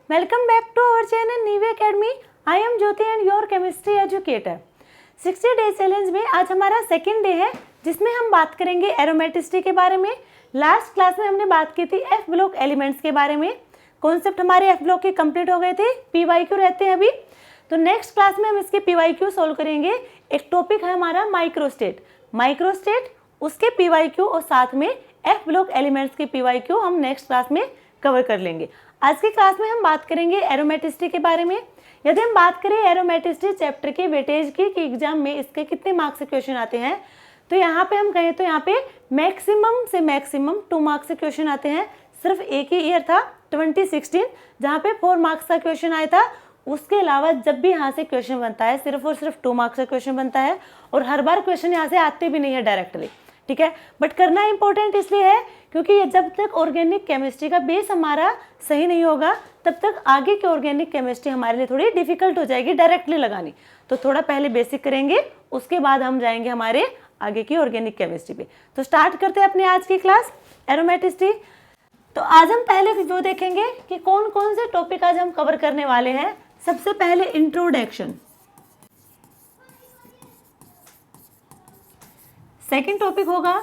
Welcome back to our channel Nive Academy. I am Jyoti and your chemistry educator. 60 day challenge में आज हमारा second day है जिसमें हम बात करेंगे एरोमेटिसिटी के बारे में। लास्ट क्लास में हमने बात की थी एफ ब्लॉक एलिमेंट्स के बारे में। कॉन्सेप्ट हमारे एफ ब्लॉक के कंप्लीट हो गए थे, पीवाईक्यू रहते हैं अभी। तो नेक्स्ट क्लास में हम इसके पीवाईक्यू सॉल्व करेंगे। एक टॉपिक है हमारा माइक्रोस्टेट, उसके पीवाईक्यू और साथ में एफ ब्लॉक एलिमेंट्स के पीवाईक्यू हम नेक्स्ट क्लास में कवर कर लेंगे। आज की क्लास में हम बात करेंगे एरोमेटिसिटी के बारे में। यदि हम बात करें एरोमेटिसिटी चैप्टर के वेटेज की कि एग्जाम में इसके कितने मार्क्स से क्वेश्चन आते हैं, तो यहाँ पे हम कहें तो यहाँ पे मैक्सिमम से मैक्सिमम 2 मार्क्स से क्वेश्चन आते हैं। सिर्फ एक ही ईयर था 2016 जहाँ पे 4 मार्क्स का क्वेश्चन आया था। उसके अलावा जब भी यहाँ से क्वेश्चन बनता है सिर्फ और सिर्फ 2 मार्क्स का क्वेश्चन बनता है और हर बार क्वेश्चन यहाँ से आते भी नहीं है डायरेक्टली, ठीक है। बट करना इंपॉर्टेंट इसलिए है क्योंकि ये जब तक ऑर्गेनिक केमिस्ट्री का बेस हमारा सही नहीं होगा तब तक आगे की ऑर्गेनिक केमिस्ट्री हमारे लिए थोड़ी डिफिकल्ट हो जाएगी डायरेक्टली लगानी। तो थोड़ा पहले बेसिक करेंगे, उसके बाद हम जाएंगे हमारे आगे की ऑर्गेनिक केमिस्ट्री पे। तो स्टार्ट करते हैं अपने आज की क्लास एरोमेटिसिटी। तो आज हम पहले जो देखेंगे कि कौन कौन से टॉपिक आज हम कवर करने वाले हैं। सबसे पहले इंट्रोडक्शन, सेकेंड टॉपिक होगा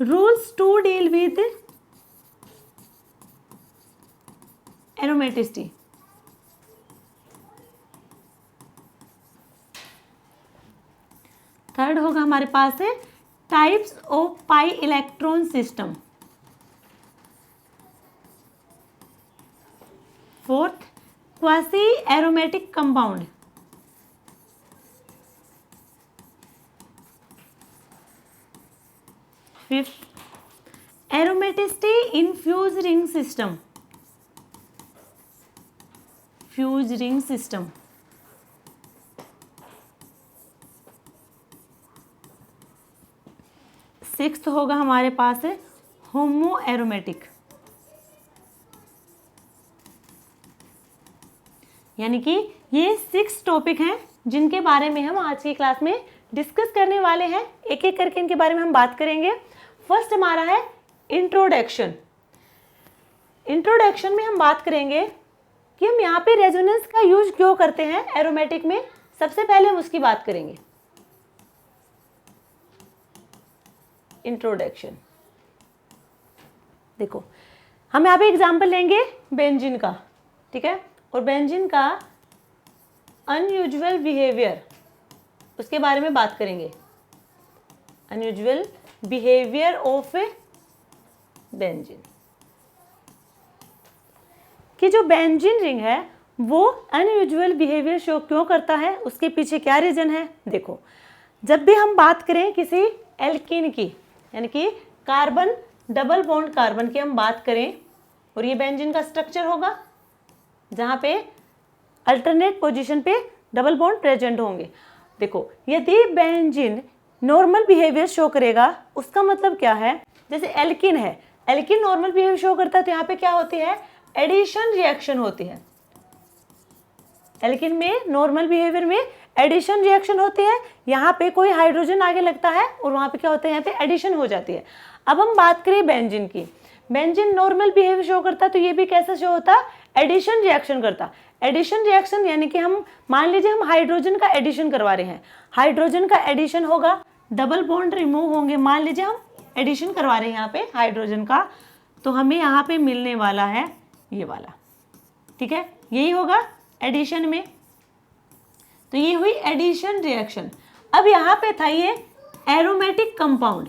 rules to deal with aromaticity, third होगा हमारे पास है types of pi electron system, fourth quasi aromatic compound, fifth aromaticity in fuse ring system, sixth होगा हमारे पास है होमो एरोमेटिक, यानी कि ये 6 टॉपिक हैं जिनके बारे में हम आज की क्लास में डिस्कस करने वाले हैं। एक एक करके इनके बारे में हम बात करेंगे। फर्स्ट हमारा है इंट्रोडक्शन। इंट्रोडक्शन में हम बात करेंगे कि हम यहाँ पे रेजोनेंस का यूज क्यों करते हैं एरोमेटिक में। सबसे पहले हम उसकी बात करेंगे। इंट्रोडक्शन देखो, हम यहाँ पे एग्जांपल लेंगे बेंजीन का, ठीक है, और बेंजीन का अनयूजुअल बिहेवियर उसके बारे में बात करेंगे। अनयूजुअल बिहेवियर ऑफ बेंजीन, कि जो बेंजीन रिंग है वो अनयूजुअल बिहेवियर शो क्यों करता है, उसके पीछे क्या रीजन है। देखो, जब भी हम बात करें किसी एल्कीन की, यानी कि कार्बन डबल बॉन्ड कार्बन की हम बात करें, और ये बेंजीन का स्ट्रक्चर होगा जहाँ पे अल्टरनेट पोजीशन पे डबल बॉन्ड प्रेजेंट होंगे। देखो, यदि बेंजीन नॉर्मल बिहेवियर शो करेगा उसका मतलब क्या है। जैसे एल्कीन है, एल्कीन नॉर्मल बिहेवियर शो करता है तो यहाँ पे क्या होती है, एडिशन रिएक्शन होती है। एल्कीन में नॉर्मल बिहेवियर में एडिशन रिएक्शन होती है। यहाँ पे कोई हाइड्रोजन आगे लगता है और वहाँ पे क्या होता है, यहाँ पे एडिशन हो जाती है। अब हम बात करें बेंजीन की, बेंजीन नॉर्मल बिहेवियर शो करता तो ये भी कैसे शो होता, एडिशन रिएक्शन करता। एडिशन रिएक्शन यानी कि हम मान लीजिए हम हाइड्रोजन का एडिशन करवा रहे हैं, हाइड्रोजन का एडिशन होगा, डबल बॉन्ड रिमूव होंगे। मान लीजिए हम एडिशन करवा रहे हैं यहाँ पे हाइड्रोजन का, तो हमें यहाँ पे मिलने वाला है ये वाला, ठीक है, यही होगा एडिशन में। तो ये हुई एडिशन रिएक्शन। अब यहाँ पे था ये एरोमेटिक कंपाउंड,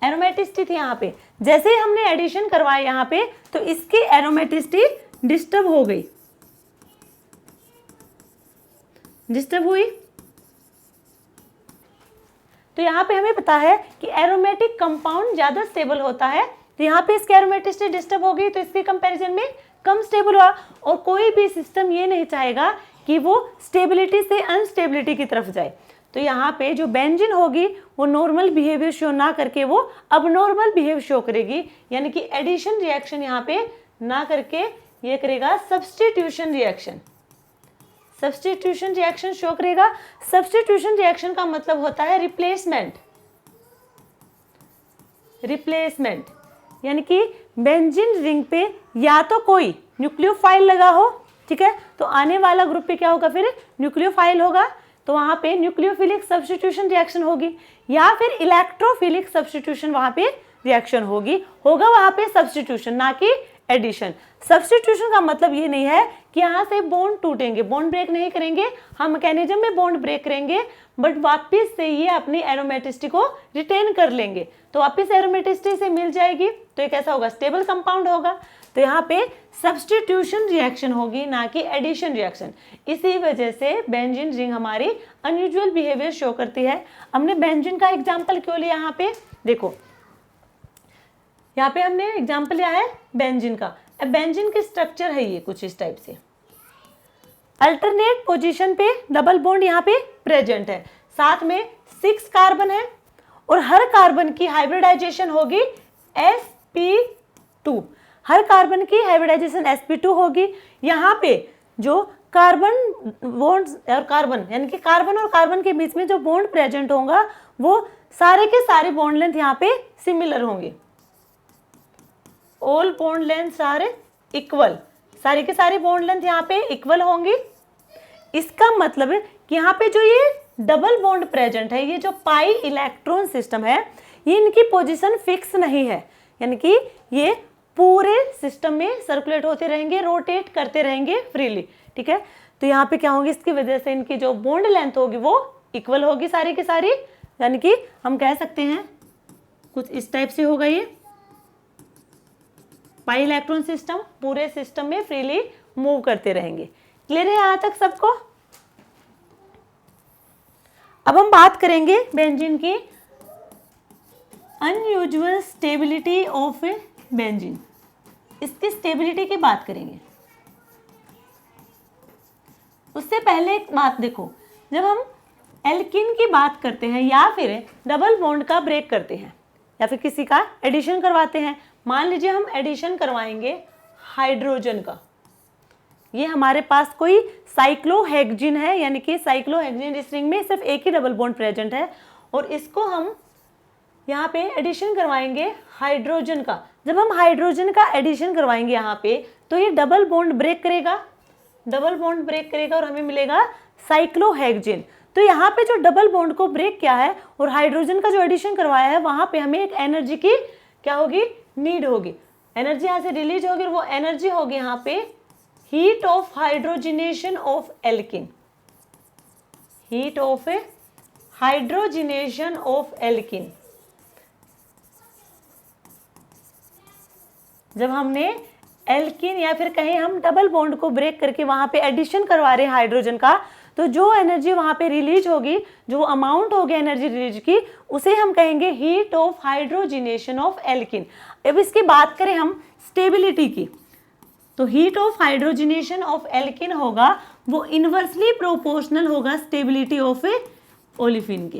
एरोमेटिसिटी थी यहाँ पे। जैसे ही हमने एडिशन करवाया यहाँ पे तो इसकी एरोमेटिसिटी डिस्टर्ब हो गई, डिस्टर्ब हुई। तो यहाँ पे हमें पता है कि एरोमेटिक कंपाउंड ज्यादा स्टेबल होता है, तो यहाँ पे इसकी एरोमेटिसिटी डिस्टर्ब हो गई तो इसके कंपैरिजन में कम स्टेबल हुआ। और कोई भी सिस्टम ये नहीं चाहेगा कि वो स्टेबिलिटी से अनस्टेबिलिटी की तरफ जाए। तो यहाँ पे जो बेंजीन होगी वो नॉर्मल बिहेवियर शो ना करके वो अबनॉर्मल बिहेवियर शो करेगी, यानी कि एडिशन रिएक्शन यहाँ पे ना करके ये करेगा substitution reaction. Substitution reaction show करेगा। सब्स्टिट्यूशन रिएक्शन का मतलब होता है रिप्लेसमेंट, यानी कि बेंजीन रिंग पे या तो कोई न्यूक्लियोफाइल लगा हो, ठीक है, तो आने वाला ग्रुप पे क्या होगा, फिर न्यूक्लियोफाइल होगा, तो वहां पे न्यूक्लियोफिलिक सब्स्टिट्यूशन रिएक्शन होगी, या फिर इलेक्ट्रोफिलिक सब्स्टिट्यूशन वहां पे रिएक्शन होगा वहां पे सब्स्टिट्यूशन, ना कि एडिशन। सब्स्टिट्यूशन का मतलब ये नहीं है कि यहाँ से बॉन्ड टूटेंगे, बॉन्ड ब्रेक नहीं करेंगे, हम मैकेनिज्म में बॉन्ड ब्रेक करेंगे, बट वापस से ये अपनी एरोमेटिसिटी को रिटेन कर लेंगे, तो वापस एरोमेटिसिटी से मिल जाएगी, तो ये कैसा होगा, स्टेबल कंपाउंड होगा। तो यहाँ पे सब्स्टिट्यूशन रिएक्शन होगी, ना कि एडिशन रिएक्शन। इसी वजह से बेंजीन रिंग हमारी अनयूजुअल बिहेवियर शो करती है। हमने बेंजीन का एग्जाम्पल क्यों लिया, यहाँ पे देखो, यहाँ पे हमने एग्जाम्पल लिया है बेंजीन का। अब बेंजीन की स्ट्रक्चर है ये कुछ इस टाइप से, अल्टरनेट पोजीशन पे डबल बॉन्ड यहाँ पे प्रेजेंट है, साथ में 6 कार्बन है, और हर कार्बन की हाइब्रिडाइजेशन होगी sp2, हर कार्बन की हाइब्रिडाइजेशन sp2 होगी। यहाँ पे जो कार्बन बॉन्ड और कार्बन, यानी कि कार्बन और कार्बन के बीच में जो बॉन्ड प्रेजेंट होगा वो सारे के सारे बॉन्ड लेंथ यहाँ पे सिमिलर होंगे, all bond length are equal, सारे के सारे बॉन्ड लेंथ यहाँ पे इक्वल होंगी। इसका मतलब है कि यहाँ पे जो ये डबल बॉन्ड प्रेजेंट है, ये जो पाई इलेक्ट्रॉन सिस्टम है, ये इनकी पोजीशन फिक्स नहीं है, यानी कि ये पूरे सिस्टम में सर्कुलेट होते रहेंगे, रोटेट करते रहेंगे फ्रीली, ठीक है। तो यहाँ पे क्या होगी, इसकी वजह से इनकी जो बॉन्ड लेंथ होगी वो इक्वल होगी सारी की सारी, यानी कि हम कह सकते हैं कुछ इस टाइप से होगा, ये पाई इलेक्ट्रॉन सिस्टम पूरे सिस्टम में फ्रीली मूव करते रहेंगे। क्लियर है यहां तक सबको? अब हम बात करेंगे बेंजीन की अनयूजुअल स्टेबिलिटी ऑफ बेंजीन, इसकी स्टेबिलिटी की बात करेंगे। उससे पहले एक बात देखो, जब हम एल्किन की बात करते हैं या फिर डबल बॉन्ड का ब्रेक करते हैं या फिर किसी का एडिशन करवाते हैं, मान लीजिए हम एडिशन करवाएंगे हाइड्रोजन का, ये हमारे पास कोई साइक्लोहेक्सिन है, यानी कि साइक्लोहेक्सिन इस रिंग में सिर्फ एक ही डबल बॉन्ड प्रेजेंट है, और इसको हम यहाँ पे एडिशन करवाएंगे हाइड्रोजन का। जब हम हाइड्रोजन का एडिशन करवाएंगे यहाँ पे, तो ये डबल बॉन्ड ब्रेक करेगा, डबल बॉन्ड ब्रेक करेगा और हमें मिलेगा साइक्लोहेक्सिन। तो यहाँ पे जो डबल बॉन्ड को ब्रेक किया है और हाइड्रोजन का जो एडिशन करवाया है, वहां पे हमें एक एनर्जी की क्या होगी, नीड होगी, एनर्जी यहाँ से रिलीज होगी, और वो एनर्जी होगी यहाँ पे heat of hydrogenation of alkene, heat of hydrogenation of alkene. जब हमने एल्किन या फिर कहें हम डबल बॉन्ड को ब्रेक करके वहां पे एडिशन करवा रहे हैं हाइड्रोजन का, तो जो एनर्जी वहां पे रिलीज होगी, जो अमाउंट होगी एनर्जी रिलीज की, उसे हम कहेंगे heat of hydrogenation of alkene. अब इसकी बात करें हम स्टेबिलिटी की, तो heat of hydrogenation of alkene होगा वो इनवर्सली प्रोपोर्शनल होगा स्टेबिलिटी ऑफ ओलिफिन के,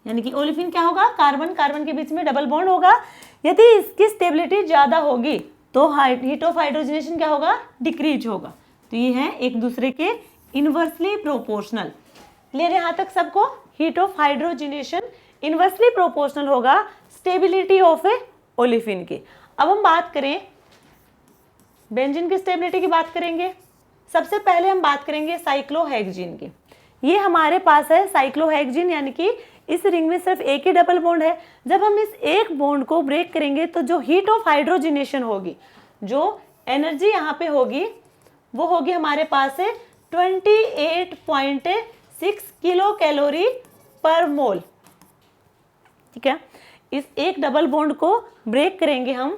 यानी कि ओलिफिन क्या होगा, कार्बन कार्बन के बीच में डबल बॉन्ड होगा, यदि इसकी स्टेबिलिटी ज्यादा होगी तो हीट ऑफ हाइड्रोजिनेशन क्या होगा, डिक्रीज होगा। तो ये है एक दूसरे के इनवर्सली प्रोपोर्शनल। क्लियर यहां तक सबको? Heat of hydrogenation inversely proportional होगा स्टेबिलिटी ऑफ ओलिफिन की। अब हम बात करें बेंजीन की स्टेबिलिटी की बात करेंगे। सबसे पहले हम बात करेंगे साइक्लोहेक्सिन की। ये हमारे पास है साइक्लोहेक्सिन, यानी कि इस रिंग में सिर्फ एक ही डबल बॉन्ड है। जब हम इस एक बॉन्ड को ब्रेक करेंगे तो जो हीट ऑफ हाइड्रोजिनेशन होगी, जो एनर्जी यहाँ पे होगी, वो होगी हमारे पास है 28.6 किलो कैलोरी पर मोल। ठीक है, इस एक डबल बॉन्ड को ब्रेक करेंगे हम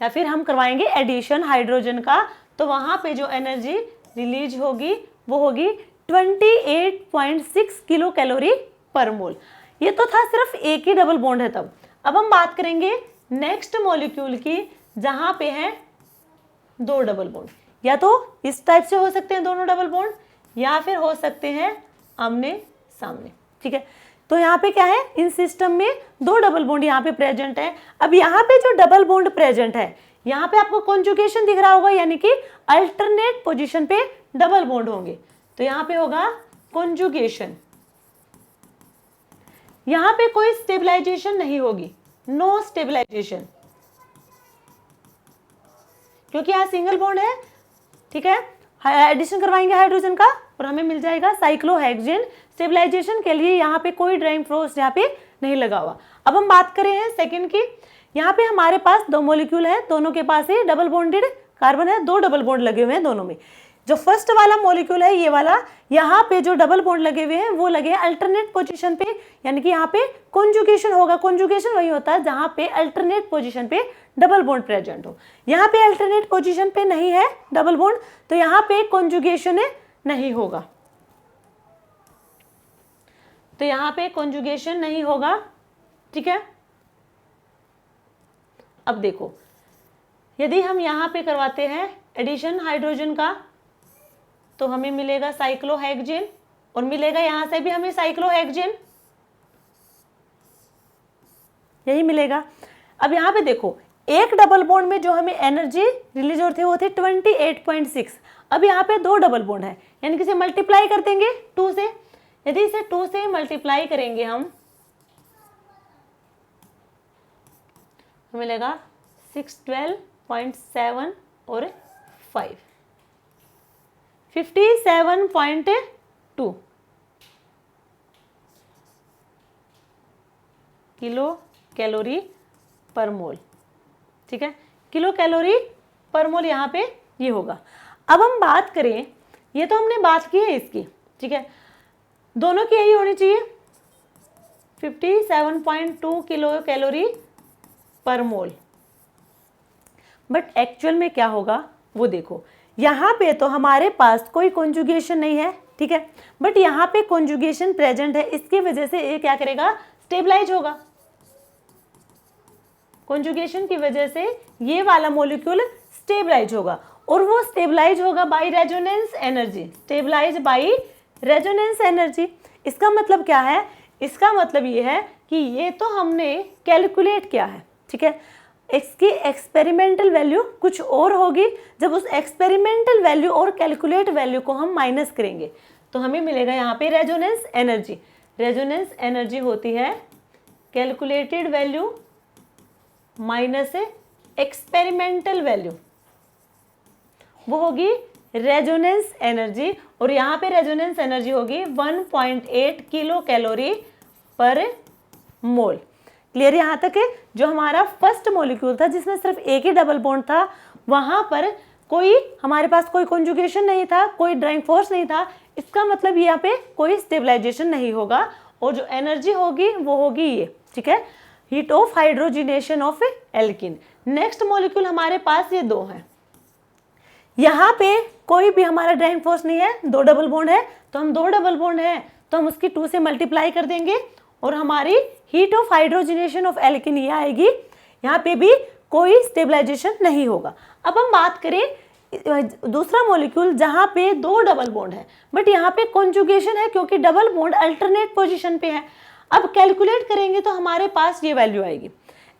या फिर हम करवाएंगे एडिशन हाइड्रोजन का, तो वहां पे जो एनर्जी रिलीज होगी वो होगी 28.6 किलो कैलोरी पर मोल। ये तो था सिर्फ एक ही डबल बॉन्ड है तब। अब हम बात करेंगे नेक्स्ट मॉलिक्यूल की, जहां पे है दो डबल बॉन्ड। या तो इस टाइप से हो सकते हैं दोनों डबल बॉन्ड, या फिर हो सकते हैं आमने सामने। ठीक है, तो यहाँ पे क्या है, इन सिस्टम में दो डबल बॉन्ड यहाँ पे प्रेजेंट है। अब यहाँ पे जो डबल बॉन्ड प्रेजेंट है, यहाँ पे आपको कॉन्जुगेशन दिख रहा होगा, यानी कि अल्टरनेट पोजीशन पे डबल बॉन्ड होंगे, तो यहाँ पे होगा कॉन्जुगेशन। यहाँ पे कोई स्टेबलाइजेशन नहीं होगी, नो स्टेबलाइजेशन, क्योंकि यहाँ सिंगल बॉन्ड है, ठीक है। एडिशन करवाएंगे हाइड्रोजन का और हमें मिल जाएगा साइक्लोहेक्सेन। स्टेबलाइजेशन के लिए यहाँ पे कोई ड्राइविंग फोर्स यहाँ पे नहीं लगा हुआ। अब हम बात करें हैं सेकंड की। यहाँ पे हमारे पास दो मॉलिक्यूल है, दोनों के पास ही डबल बॉन्डेड कार्बन है, दो डबल बॉन्ड लगे हुए हैं दोनों में। जो फर्स्ट वाला मॉलिक्यूल है ये वाला, यहाँ पे जो डबल बॉन्ड लगे हुए हैं वो लगे हैं अल्टरनेट पोजीशन पे, यानी कि यहाँ पे कॉन्जुगेशन होगा। कॉन्जुगेशन वही होता है जहाँ पे अल्टरनेट पोजीशन पे डबल बॉन्ड प्रेजेंट हो। यहाँ पे अल्टरनेट पोजीशन पे नहीं है डबल बॉन्ड, तो यहाँ पे कॉन्जुगेशन नहीं होगा, तो यहाँ पे कॉन्जुगेशन नहीं होगा, ठीक है। अब देखो, यदि हम यहाँ पे करवाते हैं एडिशन हाइड्रोजन का तो हमें मिलेगा साइक्लोहेक्सेन, और मिलेगा यहाँ से भी हमें साइक्लोहेक्सेन, यही मिलेगा। अब यहाँ पे देखो, एक डबल बॉन्ड में जो हमें एनर्जी रिलीज होती है वो थी 28.6। अब यहाँ पे दो डबल बॉन्ड है, यानी कि इसे मल्टीप्लाई कर देंगे 2 से। यदि इसे 2 से मल्टीप्लाई करेंगे हम, मिलेगा 612.7 और 5 57.2 किलो कैलोरी पर मोल, ठीक है। किलो कैलोरी पर मोल यहाँ पे ये होगा। अब हम बात करें, ये तो हमने बात की है इसकी, ठीक है, दोनों की यही होनी चाहिए 57.2 किलो कैलोरी पर मोल। बट एक्चुअल में क्या होगा वो देखो, यहाँ पे तो हमारे पास कोई कॉन्जुगेशन नहीं है, ठीक है, बट यहाँ पे कॉन्जुगेशन प्रेजेंट है, इसकी वजह से ये क्या करेगा, स्टेबलाइज होगा। कॉन्जुगेशन की वजह से ये वाला मॉलिक्यूल स्टेबलाइज होगा, और वो स्टेबलाइज होगा by resonance energy, stabilise by resonance energy. इसका मतलब क्या है, इसका मतलब ये है कि ये तो हमने कैलकुलेट किया है, ठीक है, इसकी एक्सपेरिमेंटल वैल्यू कुछ और होगी। जब उस एक्सपेरिमेंटल वैल्यू और कैलकुलेट वैल्यू को हम माइनस करेंगे तो हमें मिलेगा यहाँ पे रेजोनेंस एनर्जी। रेजोनेंस एनर्जी होती है calculated value minus experimental value, वो होगी रेजोनेंस एनर्जी, और यहाँ पे रेजोनेंस एनर्जी होगी 1.8 किलो कैलोरी पर मोल। क्लियर यहाँ तक है। जो हमारा फर्स्ट मॉलिक्यूल था जिसमें सिर्फ एक ही डबल बॉन्ड था, वहां पर कोई हमारे पास कोई कॉन्जुगेशन नहीं था, कोई ड्राइविंग फोर्स नहीं था, इसका मतलब यहाँ पे कोई स्टेबलाइजेशन नहीं होगा, और जो एनर्जी होगी वो होगी ये, ठीक है, heat of hydrogenation of alkene. Next molecule हमारे पास ये दो हैं, यहाँ पे कोई भी हमारा ड्राइविंग फोर्स नहीं है, दो डबल बॉन्ड है, तो हम दो डबल बॉन्ड है तो हम उसकी 2 से मल्टीप्लाई कर देंगे और हमारी heat of hydrogenation of alkene ये आएगी। यहाँ पे भी कोई स्टेबलाइजेशन नहीं होगा। अब हम बात करें दूसरा मॉलिक्यूल जहाँ पे दो डबल बॉन्ड है बट यहाँ पे कॉन्जुगेशन है, क्योंकि डबल बॉन्ड अल्टरनेट पोजीशन पे है। अब कैलकुलेट करेंगे तो हमारे पास ये वैल्यू आएगी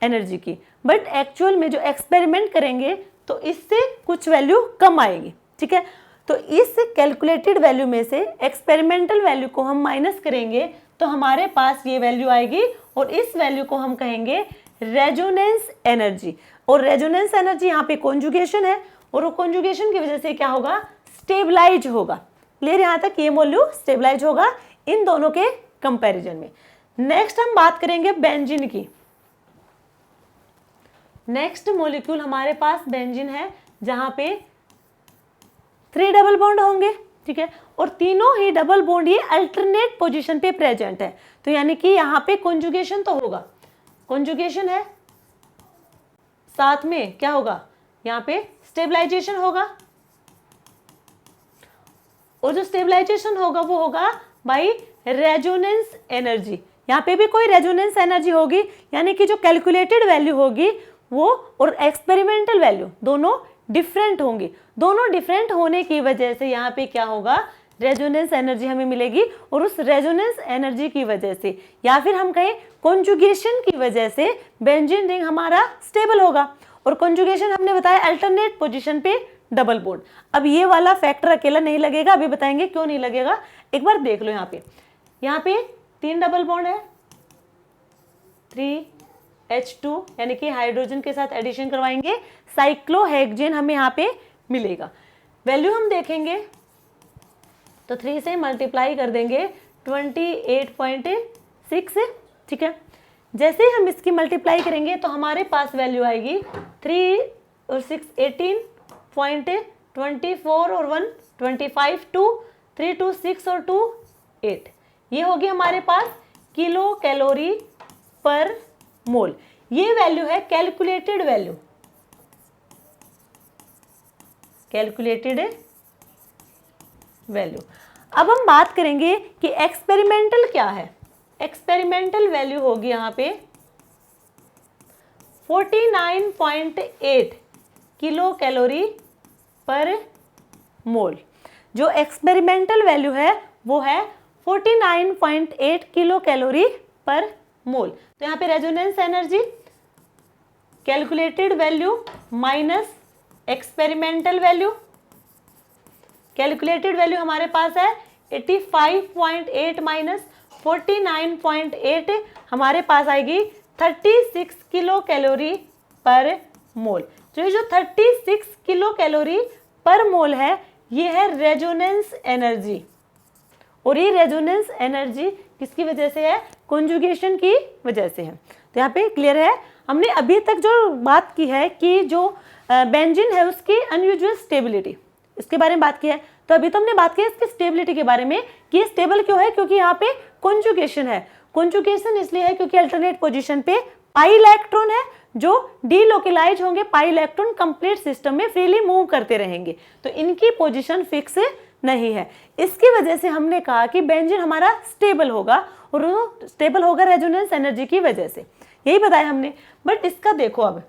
एनर्जी की, बट एक्चुअल में जो एक्सपेरिमेंट करेंगे तो इससे कुछ वैल्यू कम आएगी, ठीक है। तो इस कैलकुलेटेड वैल्यू में से एक्सपेरिमेंटल वैल्यू को हम माइनस करेंगे तो हमारे पास ये वैल्यू आएगी, और इस वैल्यू को हम कहेंगे रेजोनेंस एनर्जी। और रेजोनेंस एनर्जी यहाँ पे कॉन्जुगेशन है, और वो कॉन्जुगेशन की वजह से क्या होगा, स्टेबलाइज होगा। क्लियर यहाँ तक, ये मॉलिक्यूल स्टेबलाइज होगा इन दोनों के कंपैरिजन में। नेक्स्ट हम बात करेंगे बेंजीन की। नेक्स्ट मॉलिक्यूल हमारे पास बेंजीन है जहां पे 3 डबल बॉन्ड होंगे, ठीक है, और तीनों ही डबल बॉन्ड ये अल्टरनेट पोजीशन पे प्रेजेंट है, तो यानी कि यहाँ पे कॉन्जुगेशन तो होगा, कॉन्जुगेशन है, साथ में क्या होगा, यहाँ पे स्टेबलाइजेशन होगा, और जो स्टेबलाइजेशन होगा वो होगा बाय रेजोनेंस एनर्जी। यहाँ पे भी कोई रेजोनेंस एनर्जी होगी, यानी कि जो कैलकुलेटेड वैल्यू होगी वो और एक्सपेरिमेंटल वैल्यू दोनों डिफरेंट होंगी। दोनों डिफरेंट होने की वजह से यहाँ पे क्या होगा, रेजोनेंस एनर्जी हमें मिलेगी, और उस रेजोनेंस एनर्जी की वजह से या फिर हम कहें कॉन्जुगेशन की वजह से बेंजीन रिंग हमारा स्टेबल होगा। और कॉन्जुगेशन हमने बताया अल्टरनेट पोजीशन पे डबल बॉन्ड। अब ये वाला फैक्टर अकेला नहीं लगेगा, अभी बताएंगे क्यों नहीं लगेगा। एक बार देख लो, यहाँ पे 3 डबल बॉन्ड है, 3H2 यानी कि हाइड्रोजन के साथ एडिशन करवाएंगे, साइक्लोहेक्सेन हमें यहाँ पे मिलेगा। वैल्यू हम देखेंगे तो 3 से मल्टीप्लाई कर देंगे 28.6, ठीक है। जैसे ही हम इसकी मल्टीप्लाई करेंगे तो हमारे पास वैल्यू आएगी 3 और 6 18.24 और 1 25, 2 3 2 6 और 2 8। ये होगी हमारे पास किलो कैलोरी पर मोल। ये वैल्यू है कैलकुलेटेड वैल्यू, कैलकुलेटेड वैल्यू। अब हम बात करेंगे कि एक्सपेरिमेंटल क्या है। एक्सपेरिमेंटल वैल्यू होगी यहाँ पे 49.8 किलो कैलोरी पर मोल। जो एक्सपेरिमेंटल वैल्यू है वो है 49.8 किलो कैलोरी पर मोल। तो यहाँ पे resonance energy calculated value minus experimental value. Calculated value हमारे पास है 85.8 माइनस 49.8, हमारे पास आएगी 36 किलो कैलोरी पर मोल। तो ये जो 36 किलो कैलोरी पर मोल है ये है रेजोनेंस एनर्जी। और ये रेजोनेंस एनर्जी किसकी वजह से है? कॉन्जुगेशन की वजह से है। तो यहाँ पे क्लियर है। हमने अभी तक जो बात की है कि जो बेंजीन है उसकी अनयूजुअल स्टेबिलिटी, इसके बारे में बात की है। तो अभी तो हमने बात की है इसकी स्टेबिलिटी के बारे में कि ये स्टेबल क्यों है, क्योंकि यहाँ पे कॉन्जुगेशन है। कॉन्जुगेशन इसलिए है क्योंकि अल्टरनेट पोजीशन पे पाई इलेक्ट्रॉन है जो डीलोकलाइज होंगे, पाई इलेक्ट्रॉन कंप्लीट सिस्टम में फ्रीली मूव करते रहेंगे, तो इनकी पोजीशन फिक्स नहीं है। इसकी वजह से हमने कहा कि बेंजीन हमारा स्टेबल होगा, और वो स्टेबल होगा रेजोनेंस एनर्जी की वजह से, यही बताया हमने। बट इसका देखो, अब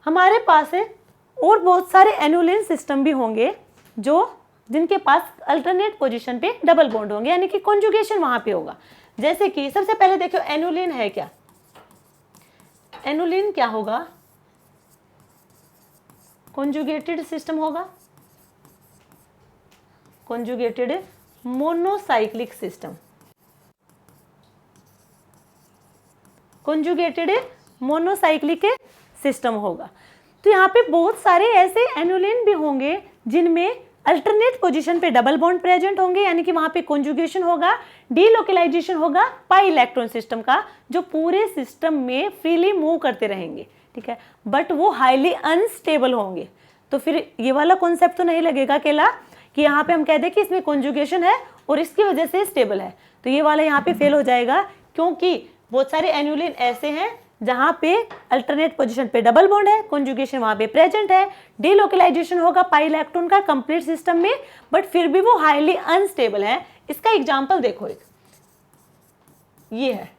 हमारे पास है और बहुत सारे एनुलिन सिस्टम भी होंगे जो जिनके पास अल्टरनेट पोजीशन पे डबल बॉन्ड होंगे, यानी कि कॉन्जुगेशन वहां पे होगा। जैसे कि सबसे पहले देखो एनुलिन है क्या? एनुलिन क्या होगा? कॉन्जुगेटेड सिस्टम होगा, conjugated monocyclic system, conjugated monocyclic system होगा। तो यहाँ पे बहुत सारे ऐसे एनुलिन भी होंगे जिनमें अल्टरनेट पोजीशन पे डबल बॉन्ड प्रेजेंट होंगे, यानी कि वहां पे कॉन्जुगेशन होगा, डीलोकलाइजेशन होगा पाई इलेक्ट्रॉन सिस्टम का, जो पूरे सिस्टम में फ्रीली मूव करते रहेंगे, ठीक है। बट वो हाईली अनस्टेबल होंगे। तो फिर ये वाला कॉन्सेप्ट तो नहीं लगेगा अकेला कि यहाँ पे हम कह दें कि इसमें कॉन्जुगेशन है और इसकी वजह से स्टेबल है, तो ये वाला यहाँ पे फेल हो जाएगा, क्योंकि बहुत सारे एनुलिन ऐसे हैं जहां पे अल्टरनेट पोजीशन पे डबल बॉन्ड है, कॉन्जुगेशन वहां पे प्रेजेंट है, डीलोकलाइजेशन होगा पाई इलेक्ट्रॉन का कंप्लीट सिस्टम में, बट फिर भी वो हाईली अनस्टेबल है। इसका एग्जांपल देखो, एक ये है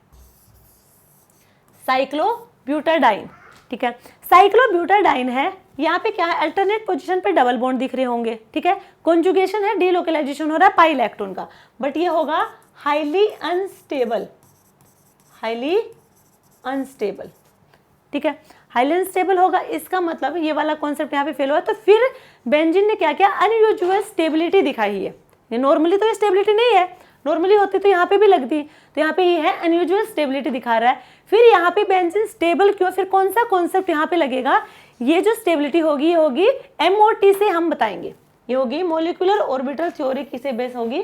साइक्लोब्यूटाडाइन, ठीक है। साइक्लोब्यूटाडाइन है, यहाँ पे क्या है? अल्टरनेट पोजीशन पे डबल बॉन्ड दिख रहे होंगे, ठीक है। कॉन्जुगेशन है, डीलोकलाइजेशन हो रहा है पाई इलेक्ट्रॉन का, बट ये होगा हाईली अनस्टेबल, हाईली अनस्टेबल, ठीक है। हाईली अनस्टेबल होगा, इसका मतलब ये वाला कॉन्सेप्ट यहाँ पे फेल हुआ। तो फिर बेंजीन ने क्या किया? अनयूजुअल स्टेबिलिटी दिखाई है। ये नॉर्मली तो ये स्टेबिलिटी नहीं है, नॉर्मली होती तो यहाँ पे भी लगती, तो यहाँ पे ये है अनयूजुअल स्टेबिलिटी दिखा रहा है। फिर यहाँ पे बेंजीन स्टेबल क्यों? फिर कौन सा कॉन्सेप्ट यहाँ पे लगेगा? ये जो स्टेबिलिटी होगी ये होगी MOT से हम बताएंगे, ये होगी मोलिकुलर ऑर्बिटल थ्योरी, किसे बेस होगी?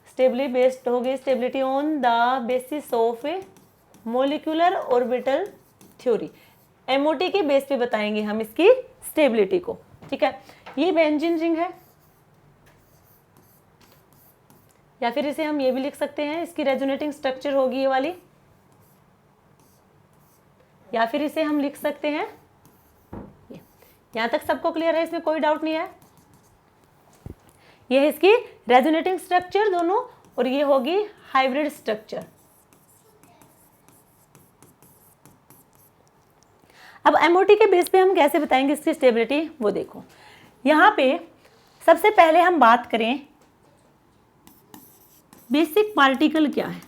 स्टेबिलिटी बेस्ड होगी, stability on the basis of molecular orbital theory. MOT के बेस पे बताएंगे हम इसकी स्टेबिलिटी को, ठीक है। ये बेंजीन रिंग है, या फिर इसे हम ये भी लिख सकते हैं, इसकी रेजोनेटिंग स्ट्रक्चर होगी ये वाली, या फिर इसे हम लिख सकते हैं ये। यहां तक सबको क्लियर है, इसमें कोई डाउट नहीं है? ये है इसकी रेजोनेटिंग स्ट्रक्चर दोनों, और ये होगी हाइब्रिड स्ट्रक्चर। अब MOT के बेस पे हम कैसे बताएंगे इसकी स्टेबिलिटी, वो देखो। यहाँ पे सबसे पहले हम बात करें बेसिक पार्टिकल क्या है।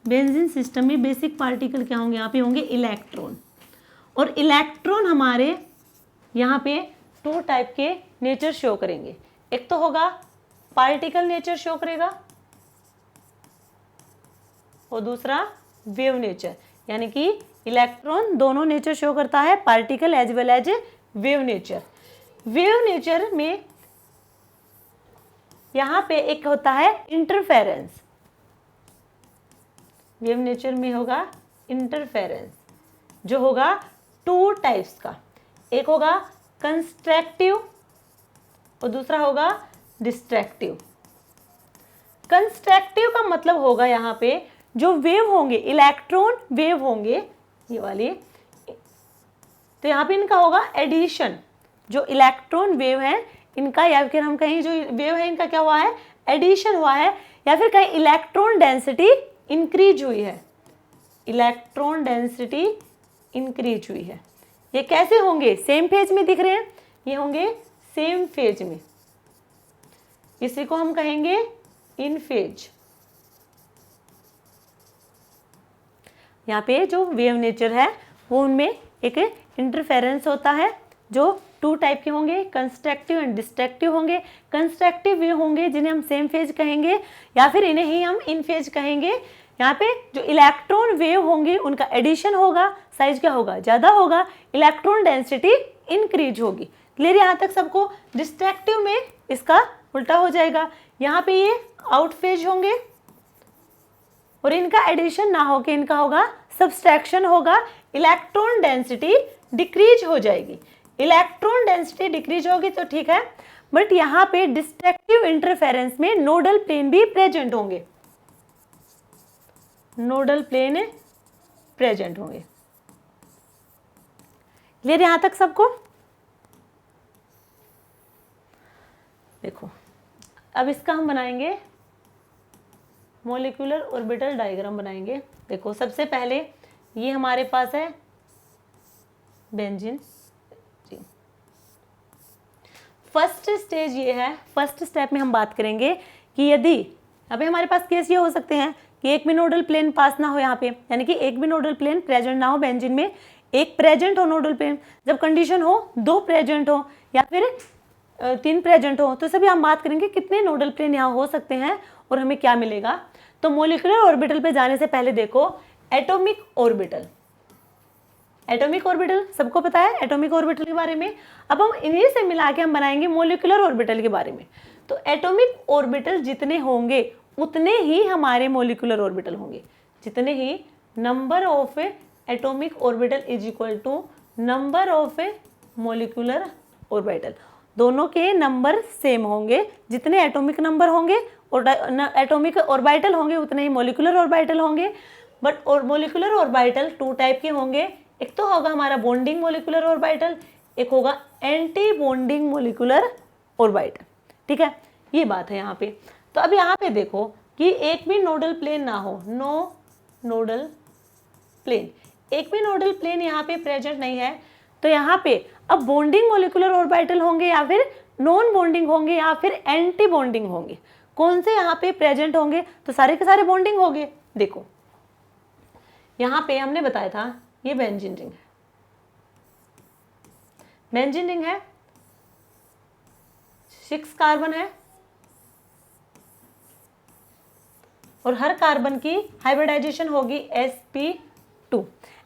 बेंजीन सिस्टम में बेसिक पार्टिकल क्या होंगे? यहाँ पे होंगे इलेक्ट्रॉन, और इलेक्ट्रॉन हमारे यहाँ पे 2 टाइप के नेचर शो करेंगे। एक तो होगा पार्टिकल नेचर शो करेगा, और दूसरा वेव नेचर, यानी कि इलेक्ट्रॉन दोनों नेचर शो करता है, particle as well as wave nature. Wave nature में यहां पे एक होता है इंटरफेरेंस, वेव नेचर में होगा इंटरफेरेंस, जो होगा टू टाइप्स का, एक होगा कंस्ट्रक्टिव और दूसरा होगा डिस्ट्रक्टिव। कंस्ट्रक्टिव का मतलब होगा यहाँ पे जो वेव होंगे, इलेक्ट्रॉन वेव होंगे ये वाली, तो यहाँ पे इनका होगा एडिशन, जो इलेक्ट्रॉन वेव है इनका, या फिर हम कहीं जो वेव है इनका क्या हुआ है, एडिशन हुआ है, या फिर कहीं इलेक्ट्रॉन डेंसिटी इंक्रीज हुई है, इलेक्ट्रॉन डेंसिटी इंक्रीज हुई है। ये कैसे होंगे, सेम फेज में दिख रहे हैं, ये होंगे सेम फेज में, इसी को हम कहेंगे इन फेज। यहाँ पे जो वेव नेचर है वो उनमें एक इंटरफेरेंस होता है, जो टू टाइप के होंगे, कंस्ट्रक्टिव एंड डिस्ट्रक्टिव होंगे। कंस्ट्रक्टिव वे होंगे जिन्हें हम सेम फेज कहेंगे, या फिर इन्हें ही हम इन फेज कहेंगे। यहाँ पे जो इलेक्ट्रॉन वेव होंगे उनका एडिशन होगा, साइज क्या होगा, ज़्यादा होगा, इलेक्ट्रॉन डेंसिटी इंक्रीज होगी। क्लियर यहाँ तक सबको। डिस्ट्रक्टिव में इसका उल्टा हो जाएगा, यहाँ पे ये आउट फेज होंगे और इनका एडिशन ना होके इनका होगा सब्सट्रैक्शन होगा, इलेक्ट्रॉन डेंसिटी डिक्रीज हो जाएगी। इलेक्ट्रॉन डेंसिटी डिक्रीज होगी तो ठीक है, बट यहाँ पे डिस्ट्रक्टिव इंटरफेरेंस में नोडल प्लेन भी प्रेजेंट होंगे, नोडल प्लेन प्रेजेंट होंगे। क्लियर यहाँ तक सबको। देखो अब इसका हम बनाएंगे मॉलिक्यूलर ऑर्बिटल डायग्राम बनाएंगे। देखो सबसे पहले ये हमारे पास है बेंजीन, फर्स्ट स्टेज ये है। फर्स्ट स्टेप में हम बात करेंगे कि यदि अभी हमारे पास केस ये हो सकते हैं कि एक भी नोडल प्लेन पास ना हो यहाँ पे, यानी कि एक भी नोडल प्लेन प्रेजेंट ना हो बेंजीन में, एक प्रेजेंट हो नोडल प्लेन, जब कंडीशन हो दो प्रेजेंट हो या फिर तीन प्रेजेंट हो, तो सभी हम बात करेंगे कितने नोडल प्लेन यहाँ हो सकते हैं और हमें क्या मिलेगा। तो मॉलिक्यूलर ऑर्बिटल पे जाने से पहले देखो एटॉमिक ऑर्बिटल, एटॉमिक ऑर्बिटल सबको पता है एटॉमिक ऑर्बिटल के बारे में। अब हम इन्हीं से मिला के हम बनाएंगे मॉलिक्यूलर ऑर्बिटल के बारे में। तो एटॉमिक ऑर्बिटल जितने होंगे उतने ही हमारे मॉलिक्यूलर ऑर्बिटल होंगे, जितने ही number of atomic orbital is equal to number of molecular orbital. दोनों के नंबर सेम होंगे, जितने एटॉमिक नंबर होंगे और एटॉमिक ऑर्बिटल होंगे उतने ही मॉलिक्यूलर ऑर्बिटल होंगे। बट और मॉलिक्यूलर ऑर्बिटल टू टाइप के होंगे, एक तो होगा हमारा बॉन्डिंग मॉलिक्यूलर ऑर्बिटल, एक होगा एंटी बॉन्डिंग मॉलिक्यूलर ऑर्बिटल। ठीक है, ये बात है यहाँ पे। तो अब यहाँ पे देखो कि एक भी नोडल प्लेन ना हो, नो नोडल प्लेन, एक भी नोडल प्लेन यहाँ पे प्रेजेंट नहीं है, तो यहाँ पे अब बॉन्डिंग मॉलिक्यूलर ऑर्बिटल होंगे या फिर नॉन बॉन्डिंग होंगे या फिर एंटी बॉन्डिंग होंगे, कौन से यहाँ पे प्रेजेंट होंगे, तो सारे के सारे बॉन्डिंग होंगे। देखो यहाँ पे हमने बताया था ये बेंजीन रिंग है, बेंजीन रिंग है, 6 कार्बन है और हर कार्बन की हाइब्रिडाइजेशन होगी sp2।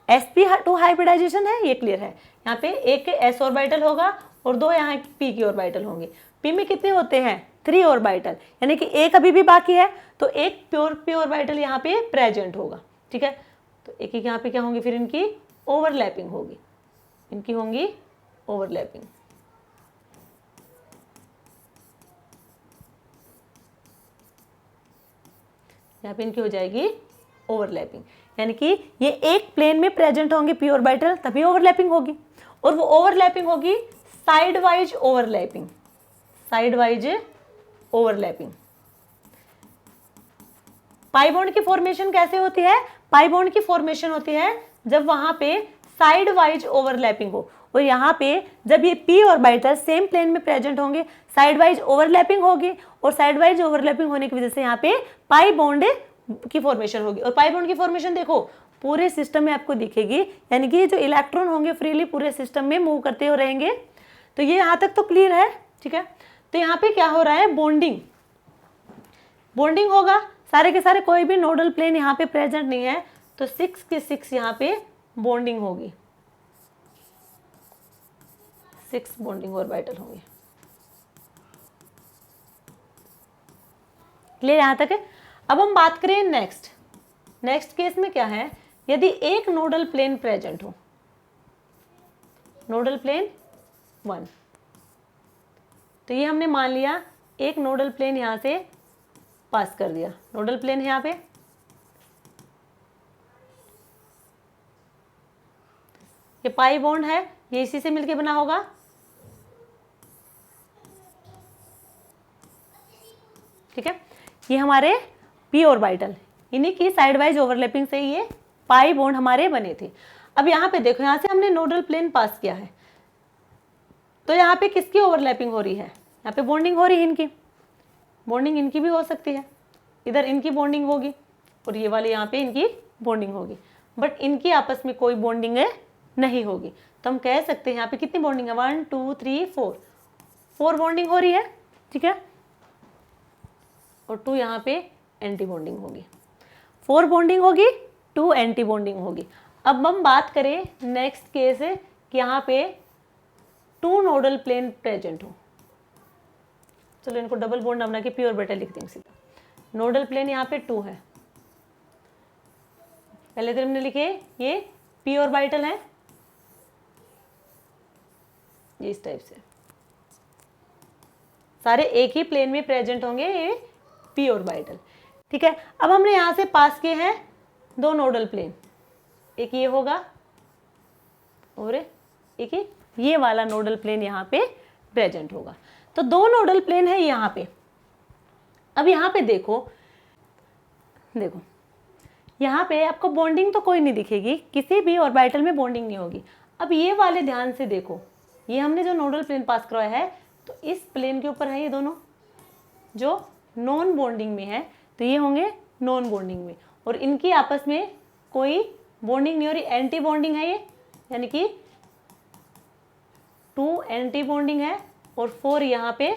sp2 हाइब्रिडाइजेशन है, ये क्लियर है। यहाँ पे एक s ऑर्बिटल होगा और दो यहाँ p की ऑर्बिटल होंगे। p में कितने होते हैं 3 ऑर्बिटल, यानी कि एक अभी भी बाकी है, तो एक प्योर p ऑर्बिटल यहाँ पे प्रेजेंट होगा। ठीक है, तो एक एक यहाँ पे क्या होंगी, फिर इनकी ओवरलैपिंग होगी, इनकी होंगी ओवरलैपिंग। यहाँ पे इनकी हो जाएगी ओवरलैपिंग, यानी कि ये एक प्लेन में प्रेजेंट होंगे p ऑर्बिटल, तभी ओवरलैपिंग होगी। और वो ओवरलैपिंग होगी side wise overlapping, side wise overlapping. Pi bond की फॉर्मेशन कैसे होती है, पाई बॉन्ड की फॉर्मेशन होती है जब वहां पे साइड वाइज ओवरलैपिंग हो, और यहाँ पे जब ये p ऑर्बिटल सेम प्लेन में प्रेजेंट होंगे साइड वाइज ओवरलैपिंग होगी, और साइड वाइज ओवरलैपिंग होने की वजह से यहाँ पे पाई बॉन्ड की फॉर्मेशन होगी। और पाई बॉन्ड की फॉर्मेशन देखो पूरे सिस्टम में आपको दिखेगी, यानी कि जो इलेक्ट्रॉन होंगे फ्रीली पूरे सिस्टम में मूव करते हुए रहेंगे। तो ये यहाँ तक तो क्लियर है। ठीक है, तो यहाँ पे क्या हो रहा है, बॉन्डिंग, बॉन्डिंग होगा सारे के सारे कोई भी नोडल प्लेन यहाँ पे प्रेजेंट नहीं है, तो 6 के 6 यहाँ पे बॉन्डिंग होगी, 6 बॉन्डिंग ऑर्बिटल होंगे। क्लियर यहाँ तक है। अब हम बात करें नेक्स्ट केस में क्या है, यदि एक नोडल प्लेन प्रेजेंट हो, नोडल प्लेन 1, तो ये हमने मान लिया एक नोडल प्लेन यहां से पास कर दिया, नोडल प्लेन है यहाँ पे, ये पाई बॉन्ड है, ये इसी से मिलके बना होगा, ठीक है। ये हमारे पी ऑर्बिटल, इन्हीं की साइड वाइज ओवरलैपिंग से ये पाई बॉन्ड हमारे बने थे। अब यहाँ पे देखो, यहाँ से हमने नोडल प्लेन पास किया है, तो यहाँ पे किसकी ओवरलैपिंग हो रही है, यहाँ पे बॉन्डिंग हो रही है इनकी, बॉन्डिंग इनकी भी हो सकती है, इधर इनकी बॉन्डिंग होगी और ये वाले यहाँ पे इनकी बॉन्डिंग होगी, बट इनकी आपस में कोई बॉन्डिंग नहीं होगी। तो हम कह सकते हैं यहाँ पे कितनी बॉन्डिंग है, 1 2 3 4 बॉन्डिंग हो रही है, ठीक है, और 2 यहाँ पे एंटी बॉन्डिंग होगी, 4 बॉन्डिंग होगी, 2 एंटी बॉन्डिंग होगी। अब हम बात करें नेक्स्ट केस है कि यहाँ पे 2 नोडल प्लेन प्रेजेंट हो, चलो इनको डबल बॉन्ड बना के पी ऑर्बिटल लिख देंगे सीधा। नोडल प्लेन यहाँ पे 2 है, पहले तो हमने लिखे ये पी ऑर्बिटल है, ये इस टाइप से सारे एक ही प्लेन में प्रेजेंट होंगे, ये पी ऑर्बिटल, ठीक है। अब हमने यहां से पास किए हैं 2 नोडल प्लेन, एक ये होगा और एक ये वाला नोडल प्लेन यहाँ पे प्रेजेंट होगा, तो 2 नोडल प्लेन है यहाँ पे। अब यहाँ पे देखो यहाँ पे आपको बॉन्डिंग तो कोई नहीं दिखेगी, किसी भी ऑर्बिटल में बॉन्डिंग नहीं होगी। अब ये वाले ध्यान से देखो, ये हमने जो नोडल प्लेन पास करवाया है, तो इस प्लेन के ऊपर है ये दोनों जो नॉन बॉन्डिंग में है, तो ये होंगे नॉन बॉन्डिंग में, और इनकी आपस में कोई बॉन्डिंग नहीं हो रही, एंटी बॉन्डिंग है ये, यानी कि 2 एंटी बॉन्डिंग है और 4 यहाँ पे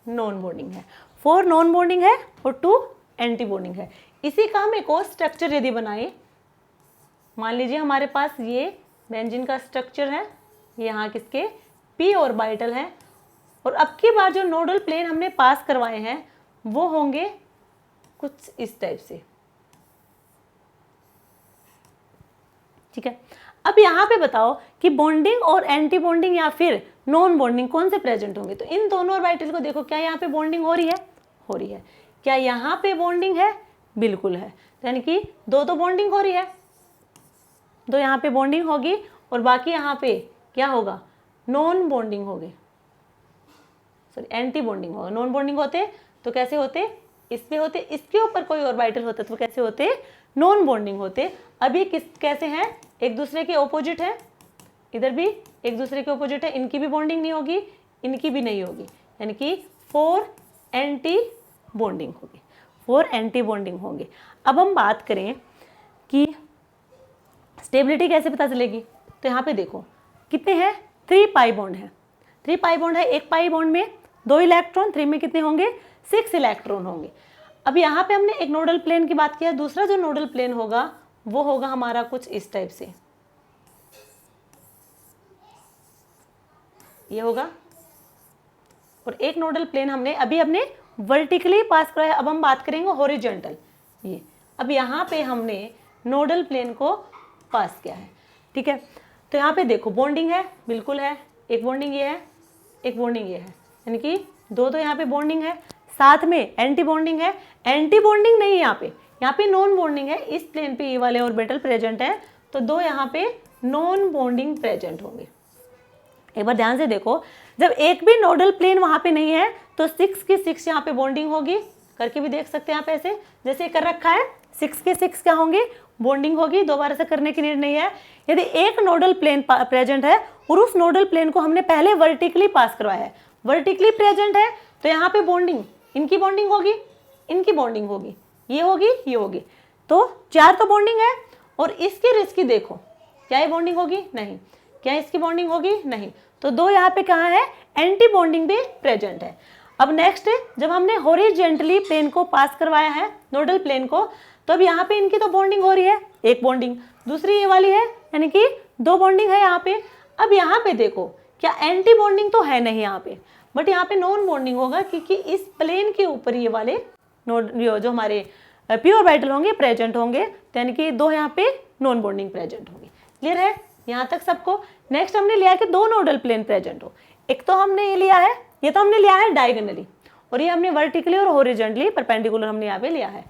नॉन बॉन्डिंग है, 4 नॉन बॉन्डिंग है और 2 एंटी बॉन्डिंग है। इसी का हम एक और स्ट्रक्चर यदि बनाए, मान लीजिए हमारे पास ये बेंजीन का स्ट्रक्चर है, यहाँ किसके पी ऑर्बिटल है, और अब की बार जो नोडल प्लेन हमने पास करवाए हैं वो होंगे कुछ इस टाइप से, ठीक है। अब यहाँ पे बताओ कि बॉन्डिंग और एंटी बॉन्डिंग या फिर नॉन बॉन्डिंग कौन से प्रेजेंट होंगे, तो इन दोनों ऑर्बिटल को देखो, क्या यहाँ पे बॉन्डिंग हो रही है, हो रही है, क्या यहाँ पे बॉन्डिंग है, बिल्कुल है, यानी कि 2 बॉन्डिंग हो रही है, 2 यहाँ पे बॉन्डिंग होगी और बाकी यहाँ पे क्या होगा, नॉन बॉन्डिंग होगी, सॉरी एंटी बॉन्डिंग होगा। नॉन बॉन्डिंग होते तो कैसे होते, इस पे होते, इसके ऊपर कोई ऑर्बिटल होता तो कैसे होते, नॉन बॉन्डिंग होते। अभी कैसे हैं, एक दूसरे के ऑपोजिट है, इधर भी एक दूसरे के ऑपोजिट है, इनकी भी बॉन्डिंग नहीं होगी, इनकी भी नहीं होगी, यानी कि 4 एंटी बॉन्डिंग होगी, 4 एंटी बॉन्डिंग होंगे। अब हम बात करें कि स्टेबिलिटी कैसे पता चलेगी, तो यहाँ पे देखो कितने हैं, 3 पाई बॉन्ड है, 3 पाई बॉन्ड है, एक पाई बॉन्ड में 2 इलेक्ट्रॉन, 3 में कितने होंगे, 6 इलेक्ट्रॉन होंगे। अब यहाँ पे हमने एक नोडल प्लेन की बात किया, दूसरा जो नोडल प्लेन होगा वो होगा हमारा कुछ इस टाइप से, ये होगा, और एक नोडल प्लेन हमने अभी वर्टिकली पास कराया। अब हम बात करेंगे हॉरिजॉन्टल, ये अब यहाँ पे हमने नोडल प्लेन को पास किया है, ठीक है। तो यहाँ पे देखो बॉन्डिंग है, बिल्कुल है, एक बॉन्डिंग ये है, एक बॉन्डिंग ये है, यानी कि 2 यहाँ पे बॉन्डिंग है, साथ में एंटी बॉन्डिंग है, एंटी बॉन्डिंग नहीं है यहाँ पे नॉन बॉन्डिंग है, इस प्लेन पे ये वाले ऑर्बिटल प्रेजेंट है, तो 2 यहाँ पे नॉन बॉन्डिंग प्रेजेंट होंगे। एक बार ध्यान से देखो, जब एक भी नोडल प्लेन वहां पे नहीं है तो 6 की 6 यहाँ पे बॉन्डिंग होगी, करके भी देख सकते हैं आप ऐसे, जैसे कर रखा है, 6 के 6 क्या होंगे, बॉन्डिंग होगी, दोबारा से करने की नीड नहीं है। यदि एक नोडल प्लेन प्रेजेंट है और उस नोडल प्लेन को हमने पहले वर्टिकली पास करवाया है, वर्टिकली प्रेजेंट है, तो यहाँ पे बॉन्डिंग, इनकी बॉन्डिंग होगी, इनकी बॉन्डिंग होगी, ये होगी, ये होगी, तो 4 तो बॉन्डिंग है, और इसकी और इसकी देखो, क्या ये बॉन्डिंग होगी, नहीं, क्या इसकी बॉन्डिंग होगी, नहीं, तो 2 यहाँ पे कहाँ है, एंटी बॉन्डिंग भी प्रेजेंट है। अब नेक्स्ट जब हमने हॉरिजॉन्टली प्लेन को पास करवाया है, नोडल प्लेन को, तो अब यहाँ पे इनकी तो बॉन्डिंग हो रही है, एक बॉन्डिंग, दूसरी ये वाली है, यानी कि दो बॉन्डिंग है यहाँ पे। अब यहाँ पे देखो क्या एंटी बॉन्डिंग तो है नहीं यहाँ पे, बट यहाँ पे नॉन बॉन्डिंग होगा, क्योंकि इस प्लेन के ऊपर ये वाले जो हमारे पी ऑर्बिटल होंगे प्रेजेंट होंगे, यानी कि दो यहाँ पे नॉन बॉन्डिंग प्रेजेंट होंगे। क्लियर है यहाँ तक सबको? नेक्स्ट हमने लिया कि दो नोडल प्लेन प्रेजेंट हो। एक तो हमने ये लिया है, ये तो हमने लिया है डायगोनली, और ये हमने वर्टिकली और हॉरिजॉन्टली परपेंडिकुलर हमने यहाँ पे लिया है।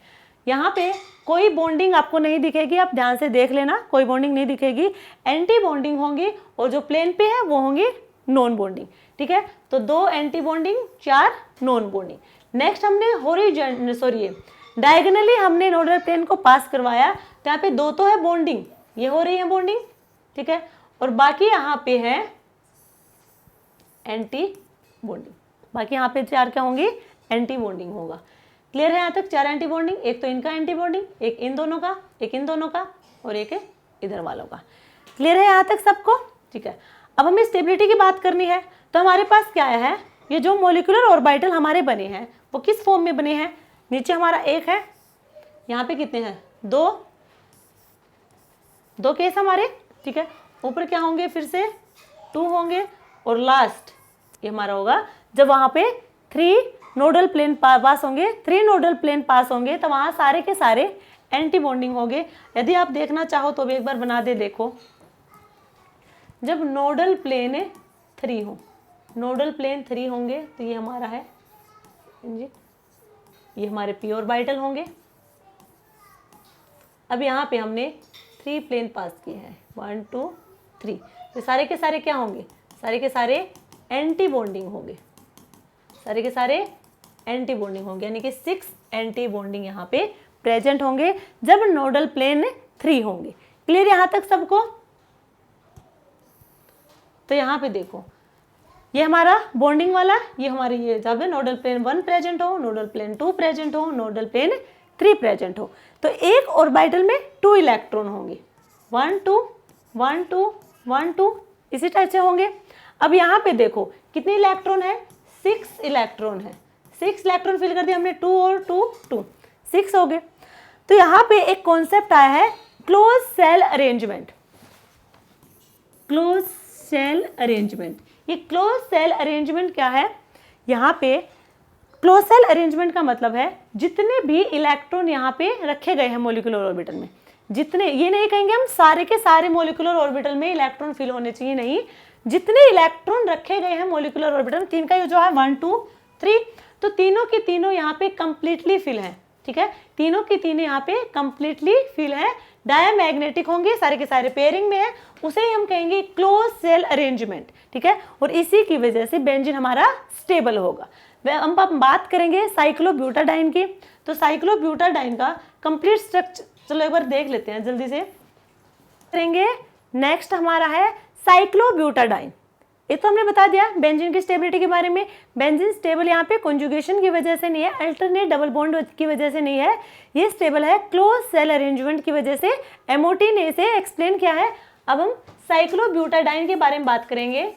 यहाँ पे कोई बॉन्डिंग आपको नहीं दिखेगी, आप ध्यान से देख लेना, कोई बॉन्डिंग नहीं दिखेगी, एंटी बॉन्डिंग होंगी, और जो प्लेन पे है वो होंगी नॉन बॉन्डिंग। ठीक है, तो दो एंटी बॉन्डिंग, चार नॉन बॉन्डिंग। नेक्स्ट हमने डायगोनली हमने नोडल प्लेन को पास करवाया, तो यहाँ पे दो तो है बॉन्डिंग, ये हो रही है बॉन्डिंग, ठीक है, और बाकी यहाँ पे है एंटी बॉन्डिंग, बाकी यहाँ पे चार क्या होंगी, एंटी बॉन्डिंग होगा। क्लियर है यहाँ तक? चार एंटी बॉन्डिंग, एक तो इनका एंटी बॉन्डिंग, एक इन दोनों का, एक इन दोनों का, और एक इधर वालों का। क्लियर है यहाँ तक सबको? ठीक है, अब हमें स्टेबिलिटी की बात करनी है, तो हमारे पास क्या है, ये जो मोलिकुलर ऑर्बिटल हमारे बने हैं वो किस फॉर्म में बने हैं? नीचे हमारा एक है, यहाँ पे कितने हैं, दो केस हमारे, ठीक है, ऊपर क्या होंगे, फिर से टू होंगे, और लास्ट ये हमारा होगा जब वहां पे थ्री नोडल प्लेन पास होंगे, थ्री नोडल प्लेन पास होंगे, तो वहां सारे के सारे एंटी बॉन्डिंग होंगे। यदि आप देखना चाहो तो भी एक बार बना दे, देखो, जब नोडल प्लेन थ्री हो, नोडल प्लेन थ्री होंगे, तो ये हमारा है जी, ये हमारे पी ऑर्बिटल होंगे। अब यहाँ पे हमने थ्री प्लेन पास किए हैं, 1 2 3, तो सारे के सारे क्या होंगे, सारे के सारे एंटी बॉन्डिंग होंगे, सारे के सारे एंटी बॉन्डिंग होंगे, यानी कि 6 एंटी बॉन्डिंग यहाँ पे प्रेजेंट होंगे जब नोडल प्लेन 3 होंगे। क्लियर यहाँ तक सबको? तो यहाँ पे देखो, ये हमारा बॉन्डिंग वाला, ये हमारी ये जब नोडल प्लेन 1 प्रेजेंट हो, नोडल प्लेन 2 प्रेजेंट हो, नोडल प्लेन 3 प्रेजेंट हो, तो एक ऑर्बिटल में 2 इलेक्ट्रॉन होंगे, 1 2 1 2 1 2, इसी टाइप से होंगे। अब यहाँ पे देखो कितने इलेक्ट्रॉन है, 6 इलेक्ट्रॉन है, 6 इलेक्ट्रॉन फिल कर दिया हमने, 2 और 2 2, 6 हो गए। तो यहाँ पे एक कॉन्सेप्ट आया है close shell arrangement, close shell arrangement. ये क्लोज सेल अरेंजमेंट क्या है, यहाँ पे क्लोज सेल अरेंजमेंट का मतलब है जितने भी इलेक्ट्रॉन यहाँ पे रखे गए हैं मोलिकुलर ऑर्बिटल में, जितने, ये नहीं कहेंगे हम सारे के सारे मोलिकुलर ऑर्बिटल में इलेक्ट्रॉन फिल होने चाहिए, नहीं, जितने इलेक्ट्रॉन रखे गए हैं मोलिकुलर ऑर्बिटल में, तीन का जो है 1 2 3, तो तीनों की तीनों यहाँ पे कंप्लीटली फिल है। ठीक है, तीनों की तीनों यहाँ पे कंप्लीटली फिल है, डायमैग्नेटिक होंगे, सारे के सारे पेयरिंग में है, उसे ही हम कहेंगे क्लोज सेल अरेंजमेंट। ठीक है, और इसी की वजह से बेंजीन हमारा स्टेबल होगा। हम बात करेंगे साइक्लोब्यूटाडाइन की, तो साइक्लोब्यूटाडाइन का कंप्लीट स्ट्रक्चर चलो एक बार देख लेते हैं जल्दी से करेंगे। नेक्स्ट हमारा है साइक्लोब्यूटाडाइन, ये तो हमने बता दिया बेंजीन की स्टेबिलिटी के बारे में। बेंजीन स्टेबल यहाँ पे कॉन्जुगेशन की वजह से नहीं है, अल्टरनेट डबल बॉन्ड की वजह से नहीं है, ये स्टेबल है क्लोज सेल अरेंजमेंट की वजह से। एमओटी ने इसे एक्सप्लेन किया है। अब हम साइक्लोब्यूटाडाइन के बारे में बात करेंगे।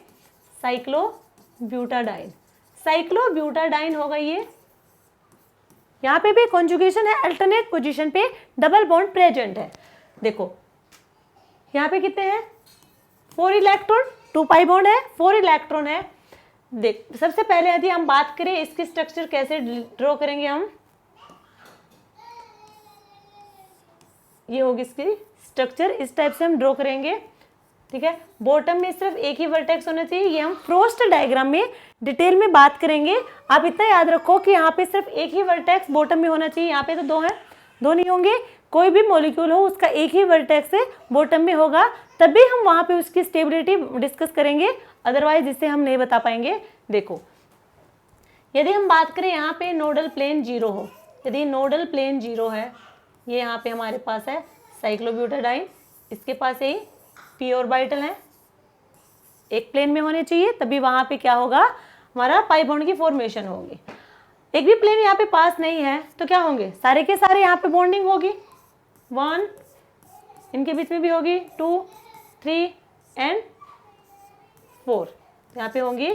साइक्लोब्यूटाडाइन, साइक्लोब्यूटाडाइन होगा ये, यहाँ पे भी कॉन्जुगेशन है, अल्टरनेट पोजीशन पे डबल बॉन्ड प्रेजेंट है। देखो यहाँ पे कितने हैं, 4 इलेक्ट्रॉन, 2 पाई बॉन्ड है, 4 इलेक्ट्रॉन है। देख सबसे पहले यदि हम बात करें इसकी स्ट्रक्चर कैसे ड्रॉ करेंगे हम, ये होगी इसकी स्ट्रक्चर, इस टाइप से हम ड्रॉ करेंगे। ठीक है, बॉटम में सिर्फ एक ही वर्टेक्स होना चाहिए, ये हम फ्रोस्ट डायग्राम में डिटेल में बात करेंगे। आप इतना याद रखो कि यहाँ पे सिर्फ एक ही वर्टेक्स बॉटम में होना चाहिए, यहाँ पे तो 2 हैं, 2 नहीं होंगे। कोई भी मॉलिक्यूल हो उसका एक ही वर्टेक्स बॉटम में होगा, तभी हम वहाँ पे उसकी स्टेबिलिटी डिस्कस करेंगे, अदरवाइज इससे हम नहीं बता पाएंगे। देखो यदि हम बात करें यहाँ पे नोडल प्लेन 0 हो, यदि नोडल प्लेन 0 है, ये यहाँ पे हमारे पास है साइक्लोब्यूटाडाइन, इसके पास यही पी ऑर्बिटल है, एक प्लेन में होने चाहिए, तभी वहां पे क्या होगा, हमारा पाई बॉन्ड की फॉर्मेशन होगी। एक भी प्लेन यहाँ पे पास नहीं है तो क्या होंगे, सारे के सारे यहाँ पे बॉन्डिंग होगी, 1 इनके बीच में भी होगी, 2 3 एंड 4, यहाँ पे होंगी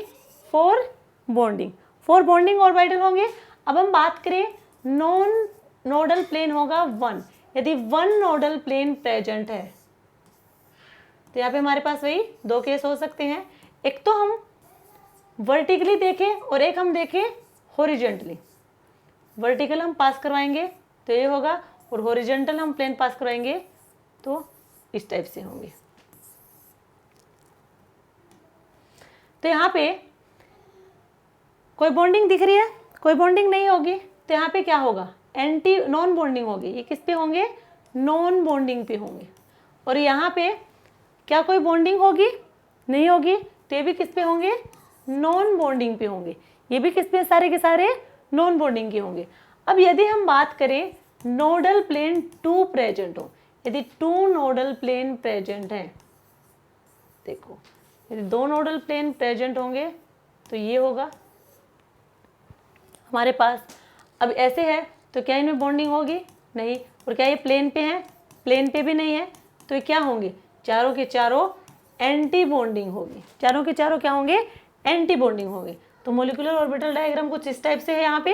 4 बॉन्डिंग, 4 बॉन्डिंग ऑर्बिटल होंगे। अब हम बात करें नॉन नोडल प्लेन होगा 1, यदि 1 नोडल प्लेन प्रेजेंट है तो यहाँ पे हमारे पास वही 2 केस हो सकते हैं, एक तो हम वर्टिकली देखें और एक हम देखें हॉरिजॉन्टली। वर्टिकल हम पास करवाएंगे तो ये होगा और हॉरिजॉन्टल हम प्लेन पास करवाएंगे तो इस टाइप से होंगे। तो यहाँ पे कोई बॉन्डिंग दिख रही है, कोई बॉन्डिंग नहीं होगी तो यहाँ पे क्या होगा, एंटी नॉन बॉन्डिंग होगी। ये किस पे होंगे, नॉन बॉन्डिंग पे होंगे। और यहाँ पे क्या कोई बॉन्डिंग होगी, नहीं होगी तो ये भी किस पे होंगे, नॉन बॉन्डिंग पे होंगे। ये भी किस पे, सारे के सारे नॉन बॉन्डिंग के होंगे। अब यदि हम बात करें नोडल प्लेन 2 प्रेजेंट हो, यदि 2 नोडल प्लेन प्रेजेंट है, देखो यदि 2 नोडल प्लेन प्रेजेंट होंगे तो ये होगा हमारे पास। अब ऐसे है तो क्या इनमें बॉन्डिंग होगी, नहीं। और क्या ये प्लेन पे है, प्लेन पे भी नहीं है, तो ये क्या होंगे, चारों के चारों एंटी बॉन्डिंग होगी। चारों के चारों क्या होंगे, एंटी बॉन्डिंग होंगे। तो मोलिकुलर ऑर्बिटल डायग्राम कुछ इस टाइप से है यहाँ पे।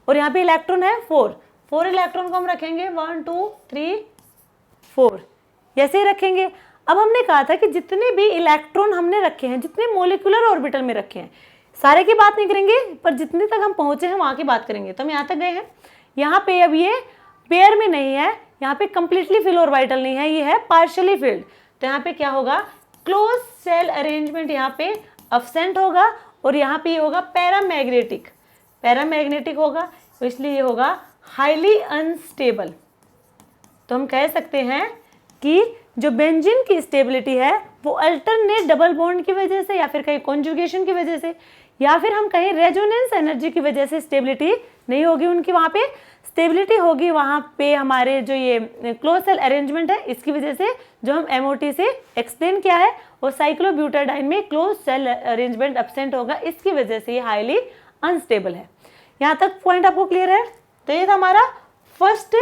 और यहाँ पे इलेक्ट्रॉन है 4 इलेक्ट्रॉन को हम रखेंगे 1 2 3 4 ऐसे ही रखेंगे। अब हमने कहा था कि जितने भी इलेक्ट्रॉन हमने रखे हैं, जितने मोलिकुलर ऑर्बिटल में रखे हैं, सारे की बात नहीं करेंगे पर जितने तक हम पहुंचे हैं वहां की बात करेंगे। तो हम यहाँ तक गए हैं। यहाँ पे अब ये पेयर में नहीं है, यहाँ पे कंप्लीटली फिल ऑर्बिटल नहीं है, ये है पार्शियली फिल्ड। तो यहाँ पे क्या होगा, क्लोज सेल अरेंजमेंट यहाँ पे अब्सेंट होगा और यहाँ पे ये होगा पैरामैग्नेटिक, पैरामैग्नेटिक होगा, तो इसलिए ये होगा हाईली अनस्टेबल। तो हम कह सकते हैं कि जो बेंजीन की स्टेबिलिटी है वो अल्टरनेट डबल बॉन्ड की वजह से या फिर कहीं कॉन्जुगेशन की वजह से या फिर हम कहीं रेजोनेंस एनर्जी की वजह से स्टेबिलिटी नहीं होगी उनकी, वहाँ पे स्टेबिलिटी होगी वहाँ पे हमारे जो ये क्लोज सेल अरेंजमेंट है इसकी वजह से, जो हम MOT से एक्सप्लेन किया है। और साइक्लोब्यूटाडाइन में क्लोज सेल अरेंजमेंट एब्सेंट होगा, इसकी वजह से ये हाईली अनस्टेबल है। यहाँ तक पॉइंट आपको क्लियर है। तो ये था हमारा फर्स्ट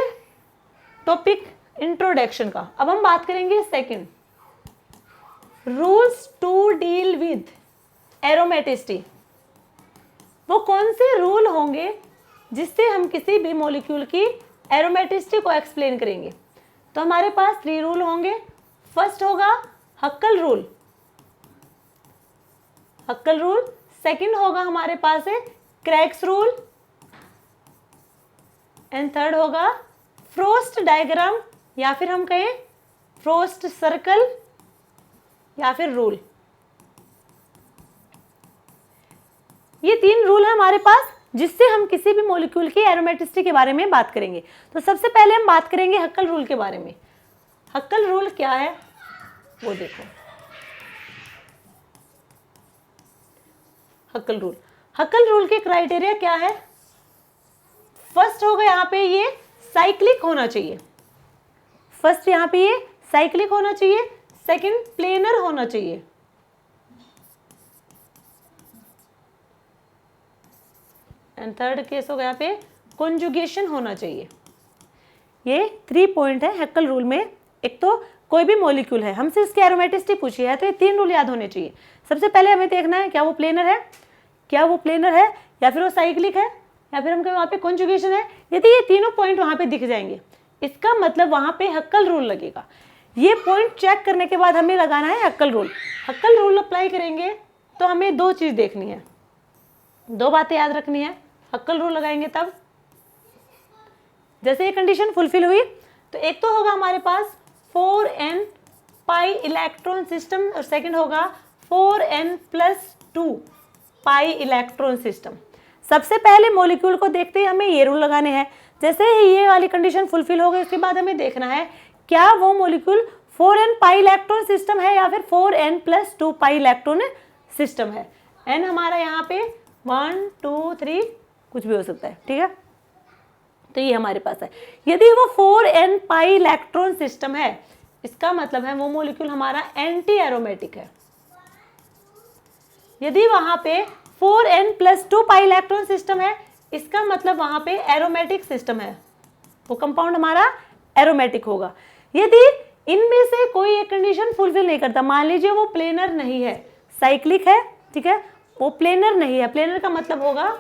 टॉपिक इंट्रोडक्शन का। अब हम बात करेंगे second, rules to deal with aromaticity. वो कौन से रूल होंगे जिससे हम किसी भी मॉलिक्यूल की एरोमेटिसिटी को एक्सप्लेन करेंगे। तो हमारे पास 3 रूल होंगे। फर्स्ट होगा हक्कल रूल, हक्कल रूल। सेकंड होगा हमारे पास है क्रैक्स रूल एंड थर्ड होगा फ्रोस्ट डायग्राम या फिर हम कहें फ्रोस्ट सर्कल या फिर रूल। ये 3 रूल है हमारे पास जिससे हम किसी भी मॉलिक्यूल की एरोमेटिसिटी के बारे में बात करेंगे। तो सबसे पहले हम बात करेंगे हक्कल रूल के बारे में। हक्कल रूल क्या है वो देखो। हक्कल रूल, हक्कल रूल के क्राइटेरिया क्या है। फर्स्ट होगा यहाँ पे ये साइक्लिक होना चाहिए, फर्स्ट यहाँ पे ये साइक्लिक होना चाहिए। सेकंड प्लेनर होना चाहिए। एंड थर्ड केस होगा यहाँ पे कॉन्जुगेशन होना चाहिए। ये 3 पॉइंट है हक्कल रूल में। एक तो कोई भी मॉलिक्यूल है, हमसे इसकी एरोमेटिसिटी पूछी है तो ये 3 रूल याद होने चाहिए। सबसे पहले हमें देखना है क्या वो प्लेनर है, क्या वो प्लेनर है या फिर वो साइक्लिक है या फिर हम कहें वहाँ पे कॉन्जुगेशन है। यदि ये तीनों पॉइंट वहाँ पे दिख जाएंगे इसका मतलब वहाँ पे हक्कल रूल लगेगा। ये पॉइंट चेक करने के बाद हमें लगाना है हक्कल रूल। हक्कल रूल अप्लाई करेंगे तो हमें 2 चीज़ देखनी है, 2 बातें याद रखनी है। हक्कल रूल लगाएंगे तब जैसे ये कंडीशन फुलफिल हुई तो एक तो होगा हमारे पास 4n पाई इलेक्ट्रॉन सिस्टम और सेकंड होगा 4n+2 पाई इलेक्ट्रॉन सिस्टम। सबसे पहले मॉलिक्यूल को देखते ही हमें ये रूल लगाने हैं। जैसे ही ये वाली कंडीशन फुलफिल हो गई उसके बाद हमें देखना है क्या वो मॉलिक्यूल 4n पाई इलेक्ट्रॉन सिस्टम है या फिर 4n+2 पाई इलेक्ट्रॉन सिस्टम है। n हमारा यहाँ पे 1 2 3 कुछ भी हो सकता है, ठीक है। तो ये हमारे पास है। यदि वो 4n पाई इलेक्ट्रॉन सिस्टम है इसका मतलब है वो मॉलिक्यूल हमारा एंटी एरोमेटिक है। यदि वहां पे 4n+2 पाई इलेक्ट्रॉन सिस्टम है इसका मतलब वहां पे एरोमेटिक सिस्टम है, वो कंपाउंड हमारा एरोमेटिक होगा। यदि इनमें से कोई एक कंडीशन फुलफिल नहीं करता, मान लीजिए वो प्लेनर नहीं है, साइक्लिक है, ठीक है, वो प्लेनर नहीं है। प्लेनर का मतलब होगा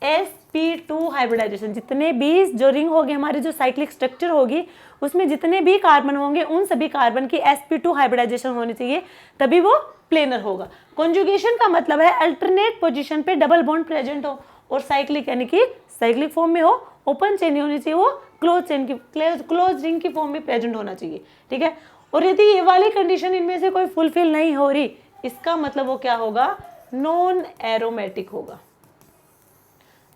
sp2 हाइब्रिडाइजेशन। जितने भी जो रिंग होगी हमारी, जो साइक्लिक स्ट्रक्चर होगी, उसमें जितने भी कार्बन होंगे उन सभी कार्बन की sp2 हाइब्रिडाइजेशन होनी चाहिए, तभी वो प्लेनर होगा। कॉन्जुगेशन का मतलब है अल्टरनेट पोजीशन पे डबल बॉन्ड प्रेजेंट हो और साइक्लिक यानी कि साइक्लिक फॉर्म में हो, ओपन चेन होनी चाहिए, वो क्लोज चेन की क्लोज रिंग की फॉर्म में प्रेजेंट होना चाहिए, ठीक है। और यदि ये वाली कंडीशन इनमें से कोई फुलफिल नहीं हो रही, इसका मतलब वो क्या होगा, नॉन एरोमेटिक होगा।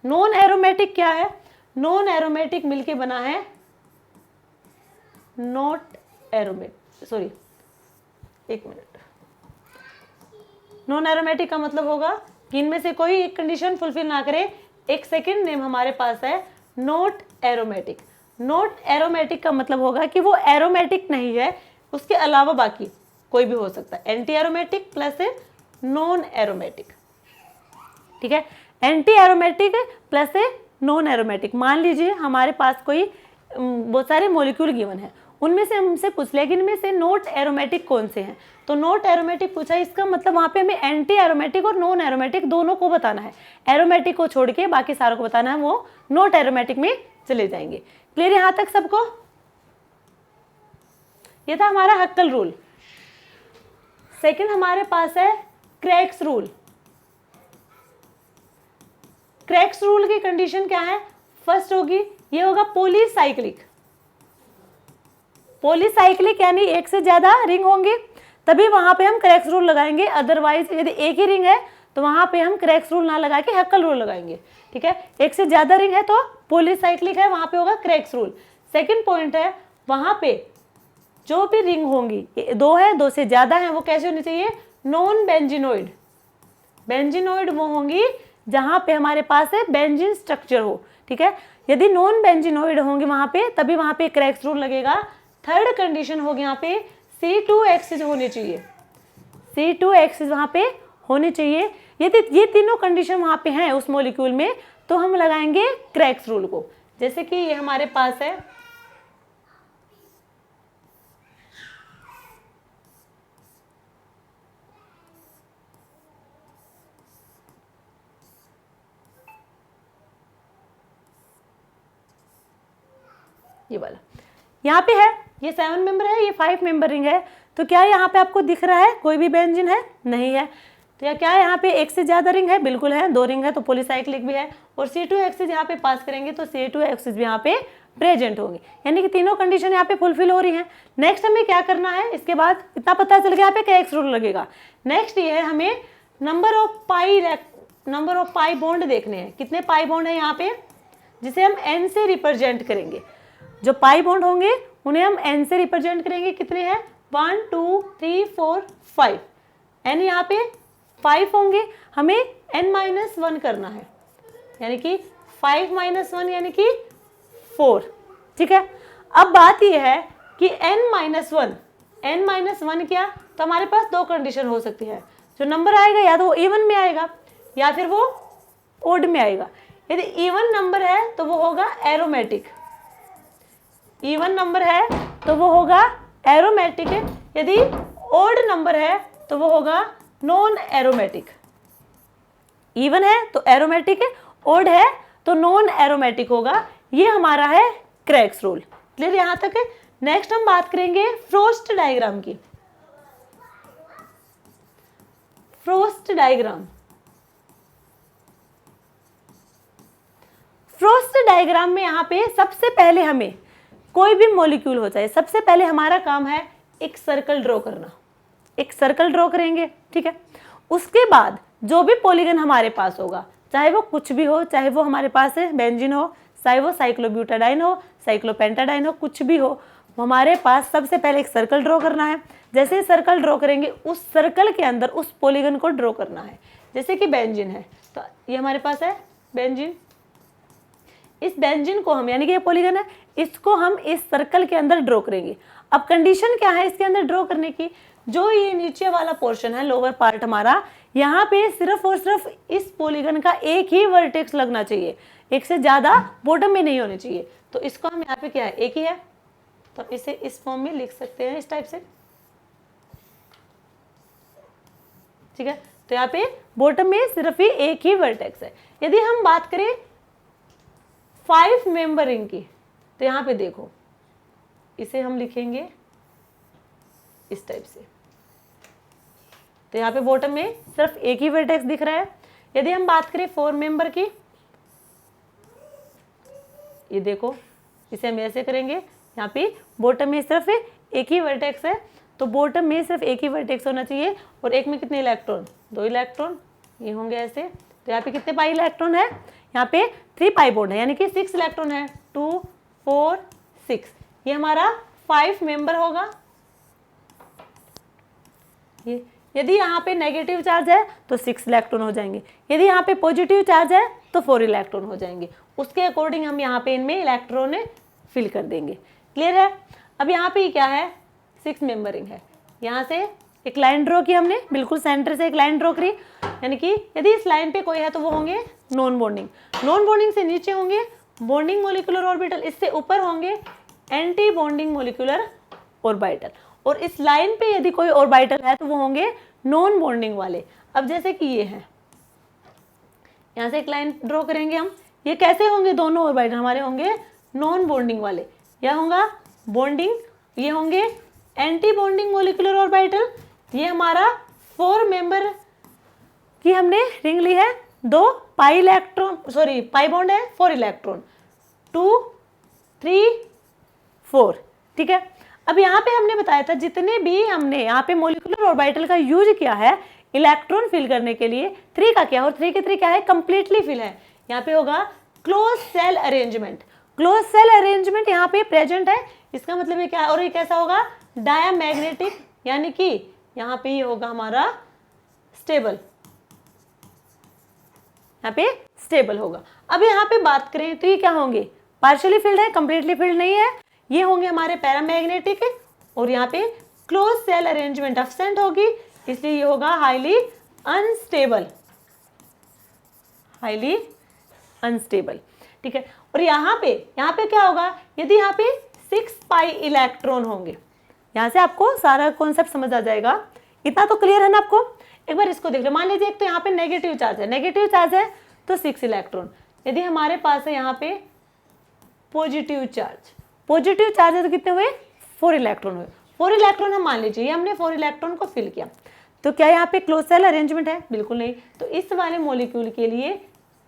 नॉन एरोमेटिक क्या है, नॉन एरोमेटिक मिलके बना है नॉट एरोमेटिक, सॉरी एक मिनट, नॉन एरोमेटिक का मतलब होगा कि इनमें से कोई एक कंडीशन फुलफिल ना करे। एक सेकेंड नेम हमारे पास है नॉट एरोमेटिक। नॉट एरोमेटिक का मतलब होगा कि वो एरोमेटिक नहीं है, उसके अलावा बाकी कोई भी हो सकता है। Anti aromatic plus non aromatic, ठीक है। Anti aromatic plus non aromatic. मान लीजिए हमारे पास कोई बहुत सारे मॉलिक्यूल गिवन है, उनमें से हमसे पूछ लिया कि इनमें से नॉट एरोमेटिक कौन से हैं, तो नॉट एरोमेटिक पूछा, इसका मतलब वहाँ पे हमें एंटी एरोमेटिक और नॉन एरोमेटिक दोनों को बताना है। एरोमेटिक को छोड़ के बाकी सारों को बताना है, वो नॉट एरोमेटिक में चले जाएंगे। क्लियर यहाँ तक सबको? ये था हमारा हक्कल रूल। सेकंड हमारे पास है क्रेक्स रूल। क्रेक्स रूल की कंडीशन क्या है, फर्स्ट होगी, ये होगा पॉलीसाइक्लिक। पॉलीसाइक्लिक यानी एक से ज्यादा रिंग होंगे, तभी वहां पे हम क्रेक्स रूल लगाएंगे। अदरवाइज यदि एक ही रिंग है तो वहां पे हम क्रेक्स रूल ना लगा के हक्कल रूल लगाएंगे, ठीक है। एक से ज्यादा रिंग है तो पॉलीसाइक्लिक है, वहां पे होगा क्रेक्स रूल। सेकंड पॉइंट है, वहां पे जो भी रिंग होंगी, दो है, दो से ज्यादा है, वो कैसे होनी चाहिए, नॉन बेंजिनोइड। बेंजिनोइड वो होंगी जहां पे हमारे पास है बेंजीन स्ट्रक्चर हो, ठीक है। यदि नॉन बेंजिनोइड होंगे वहां पे, तभी वहां पे क्रेक्स रूल लगेगा। थर्ड कंडीशन होगी यहाँ पे C2 एक्सिस होनी चाहिए। C2 एक्सिस वहां पे होनी चाहिए। यदि ये तीनों कंडीशन वहां पे हैं उस मॉलिक्यूल में, तो हम लगाएंगे क्रेक्स रूल को। जैसे कि ये हमारे पास है ये वाला, यहाँ पे है, ये 7 मेंबर है, ये 5 मेंबर रिंग है। तो क्या यहाँ पे आपको दिख रहा है कोई भी बेंजीन है? नहीं है। तो या क्या यहाँ पे एक से ज्यादा रिंग है? बिल्कुल है, 2 रिंग है तो पॉलीसाइक्लिक भी है। और C2 एक्सिस यहाँ पे पास करेंगे तो C2 एक्सिस भी यहाँ पे प्रेजेंट होंगे, यानी कि तीनों कंडीशन यहाँ पे फुलफिल हो रही है। नेक्स्ट हमें क्या करना है, इसके बाद इतना पता चल गया यहाँ पे क्रेक्स रूल लगेगा। नेक्स्ट ये है, हमें नंबर ऑफ पाई बॉन्ड देखने हैं। कितने पाई बॉन्ड है यहाँ पे, जिसे हम N से रिप्रेजेंट करेंगे। जो पाई बॉन्ड होंगे उन्हें हम N से रिप्रेजेंट करेंगे। कितने हैं, 1 2 3 4 5। N यहाँ पे 5 होंगे, हमें N-1 करना है, यानी कि 5 - 1 यानी कि 4, ठीक है। अब बात यह है कि N-1 क्या, तो हमारे पास 2 कंडीशन हो सकती है। जो नंबर आएगा या तो वो इवन में आएगा या फिर वो ओड में आएगा। यदि इवन नंबर है तो वो होगा एरोमेटिक, इवन नंबर है तो वो होगा एरोमेटिक। यदि ओड नंबर है तो वो होगा नॉन एरोमेटिक। इवन है तो एरोमेटिक है, ओड है तो नॉन एरोमेटिक होगा। ये हमारा है क्रेक्स रूल। क्लियर यहां तक है? नेक्स्ट हम बात करेंगे फ्रोस्ट डायग्राम की। फ्रोस्ट डायग्राम, फ्रोस्ट डायग्राम में यहाँ पे सबसे पहले हमें कोई भी मॉलिक्यूल हो जाए, सबसे पहले हमारा काम है एक सर्कल ड्रॉ करना। एक सर्कल ड्रॉ करेंगे, ठीक है। उसके बाद जो भी पॉलीगन हमारे पास होगा, चाहे वो कुछ भी हो, चाहे वो हमारे पास है बेंजीन हो, चाहे वो साइक्लोब्यूटाडाइन हो, साइक्लोपेंटाडाइन हो, कुछ भी हो, हमारे पास सबसे पहले एक सर्कल ड्रॉ करना है। जैसे सर्कल ड्रॉ करेंगे, उस सर्कल के अंदर उस पॉलीगन को ड्रॉ करना है। जैसे कि बेंजीन है तो ये हमारे पास है बेंजीन। इस बेंजीन को हम, यानी कि ये पॉलीगन है, इसको हम इस सर्कल के अंदर ड्रॉ करेंगे। अब कंडीशन क्या है इसके अंदर ड्रॉ करने की, जो ये नीचे वाला पोर्शन है, लोअर पार्ट हमारा, यहाँ पे सिर्फ और सिर्फ इस पॉलीगन का एक ही वर्टेक्स लगना चाहिए, एक से ज्यादा बॉटम में नहीं होने चाहिए। तो इसको हम यहाँ पे क्या है, एक ही है, तो इसे इस फॉर्म में लिख सकते हैं इस टाइप से, ठीक है। तो यहाँ पे बॉटम में सिर्फ ही एक ही वर्टेक्स है। यदि हम बात करें 5 मेंबर रिंग की, तो यहाँ पे देखो इसे हम लिखेंगे इस टाइप से, तो यहाँ पे बॉटम में सिर्फ एक ही वर्टेक्स दिख रहा है। यदि हम बात करें 4 मेंबर की, ये देखो इसे हम ऐसे करेंगे, यहाँ पे बॉटम में सिर्फ एक ही वर्टेक्स है, तो बॉटम में सिर्फ एक ही वर्टेक्स होना चाहिए और एक में कितने इलेक्ट्रॉन, 2 इलेक्ट्रॉन, ये होंगे ऐसे। तो यहाँ पे कितने पाई इलेक्ट्रॉन है, यहाँ पे 3 पाई बॉन्ड है, यानी कि 6 इलेक्ट्रॉन है, 2 4 6, ये हमारा 5 मेंबर होगा। ये यदि यहाँ पे नेगेटिव चार्ज है तो 6 इलेक्ट्रॉन हो जाएंगे, यदि यहाँ पे पॉजिटिव चार्ज है तो 4 इलेक्ट्रॉन हो जाएंगे। उसके अकॉर्डिंग हम यहाँ पे इनमें इलेक्ट्रॉन फिल कर देंगे। क्लियर है। अब यहाँ पे क्या है, 6 मेंबर रिंग है, यहाँ से एक लाइन ड्रॉ की हमने, बिल्कुल सेंटर से एक लाइन ड्रॉ करी, यानी कि यदि इस लाइन पे कोई है तो वो होंगे नॉन बॉन्डिंग, नॉन बॉन्डिंग से नीचे होंगे बॉन्डिंग मोलिकुलर ऑर्बिटल, इससे ऊपर होंगे एंटी बॉन्डिंग मोलिकुलर ऑर्बिटल, और इस लाइन पे यदि कोई ऑर्बिटल है तो वो होंगे नॉन बॉन्डिंग वाले। अब जैसे कि ये है, यहाँ से एक लाइन ड्रॉ करेंगे हम, ये कैसे होंगे, दोनों ऑर्बिटल हमारे होंगे नॉन बॉन्डिंग वाले, यह होगा बॉन्डिंग, ये होंगे एंटी बॉन्डिंग मोलिकुलर ऑर्बिटल। ये हमारा 4 मेंबर की हमने रिंग ली है, 2 pi electron, sorry pi bond है, 4 इलेक्ट्रॉन, 2 3 4, ठीक है। अब यहाँ पे हमने बताया था जितने भी हमने यहाँ पे मोलिकुलर ऑर्बिटल का यूज किया है इलेक्ट्रॉन फिल करने के लिए, 3 का क्या, और 3 के 3 क्या है, कंप्लीटली फिल है। यहाँ पे होगा close shell arrangement, close shell arrangement यहाँ पे प्रेजेंट है, इसका मतलब ये क्या है, और ये कैसा होगा, डायामैग्नेटिक, यानी कि यहाँ पे ये होगा हमारा स्टेबल, यहाँ पे स्टेबल होगा। अब यहाँ पे बात करें तो ये क्या होंगे, पार्शियली फिल्ड है, कंप्लीटली फिल्ड नहीं है, ये होंगे हमारे पैरामैग्नेटिक, और यहाँ पे क्लोज सेल अरेंजमेंट एब्सेंट होगी, इसलिए ये होगा हाईली अनस्टेबल, हाईली अनस्टेबल, ठीक है। और यहाँ पे क्या होगा, यदि यहाँ पे 6 पाई इलेक्ट्रॉन होंगे, यहाँ से आपको सारा कॉन्सेप्ट समझ आ जाएगा, इतना तो क्लियर है ना आपको। एक बार इसको देख लो, मान लीजिए एक तो यहाँ पे नेगेटिव चार्ज है, नेगेटिव चार्ज है तो 6 इलेक्ट्रॉन, यदि हमारे पास है यहाँ पे पॉजिटिव चार्ज, पॉजिटिव चार्ज है तो कितने हुए, 4 इलेक्ट्रॉन हुए, 4 इलेक्ट्रॉन हम मान लीजिए हमने 4 इलेक्ट्रॉन को फिल किया, तो क्या यहाँ पे क्लोज सेल अरेंजमेंट है, बिल्कुल नहीं। तो इस वाले मॉलिक्यूल के लिए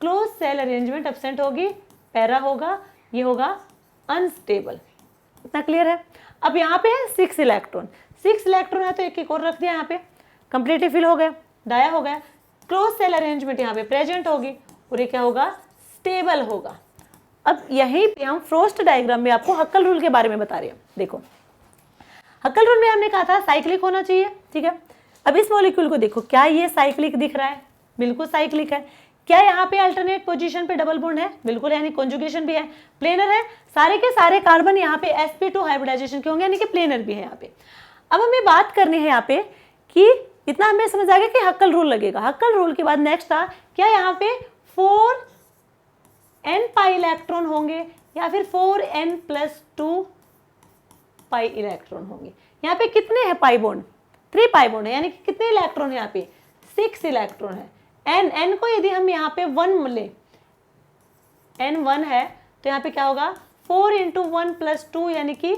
क्लोज सेल अरेंजमेंट एब्सेंट होगी, पैरा होगा, ये होगा अनस्टेबल, इतना क्लियर है। अब यहाँ पे है 6 इलेक्ट्रॉन, 6 इलेक्ट्रॉन है तो एक और रख दिया, यहाँ पे कंप्लीटली फिल हो गया, डाया हो गया, क्लोज सेल अरेंजमेंट यहाँ पे प्रेजेंट होगी, और ये क्या होगा, स्टेबल होगा। अब यहीं पे हम फ्रोस्ट डायग्राम में आपको हक्कल रूल के बारे में बता रहे हैं। देखो हक्कल रूल में हमने कहा था साइक्लिक होना चाहिए, ठीक है। अब इस मॉलिक्यूल को देखो, क्या ये साइक्लिक दिख रहा है, बिल्कुल साइक्लिक है। क्या यहाँ पे अल्टरनेट पोजीशन पे डबल बॉन्ड है, बिल्कुल, यानी कॉन्जुगेशन भी है, प्लेनर है, सारे के सारे कार्बन यहाँ पे sp2 हाइब्रिडाइजेशन के होंगे, यानी कि प्लेनर भी है यहाँ पे। अब हमें बात करनी है यहाँ पे कि इतना हमें समझ आ गया कि हक्कल रूल लगेगा। हक्कल रूल के बाद नेक्स्ट था, क्या यहाँ पे 4n पाई इलेक्ट्रॉन होंगे या फिर 4n+2 पाई इलेक्ट्रॉन होंगे। यहाँ पे कितने हैं पाई बॉन्ड, 3 पाई बॉन्ड है, यानी कि कितने इलेक्ट्रॉन है यहाँ पे, 6 इलेक्ट्रॉन है। n को यदि हम यहाँ पे 1 ले, n 1 है तो यहाँ पे क्या होगा, 4 × 1 + 2 यानी कि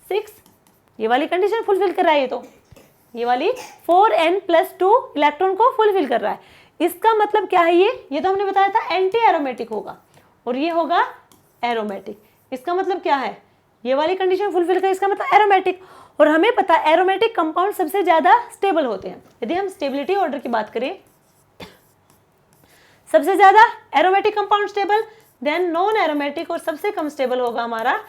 6, ये वाली कंडीशन फुलफिल कर रहा है, ये वाली 4n+2 इलेक्ट्रॉन को फुलफिल कर रहा है। इसका मतलब क्या है, ये तो हमने बताया था एंटी एरोमेटिक होगा, और ये होगा एरोमेटिक। इसका मतलब क्या है, ये वाली कंडीशन फुलफिल कर, इसका मतलब एरोमेटिक, और हमें पता है एरोमेटिक कंपाउंड सबसे ज्यादा स्टेबल होते हैं। यदि हम स्टेबिलिटी ऑर्डर की बात करें, सबसे ज्यादा aromatic compound stable, then non aromatic, और सबसे कम स्टेबल होगा हमारा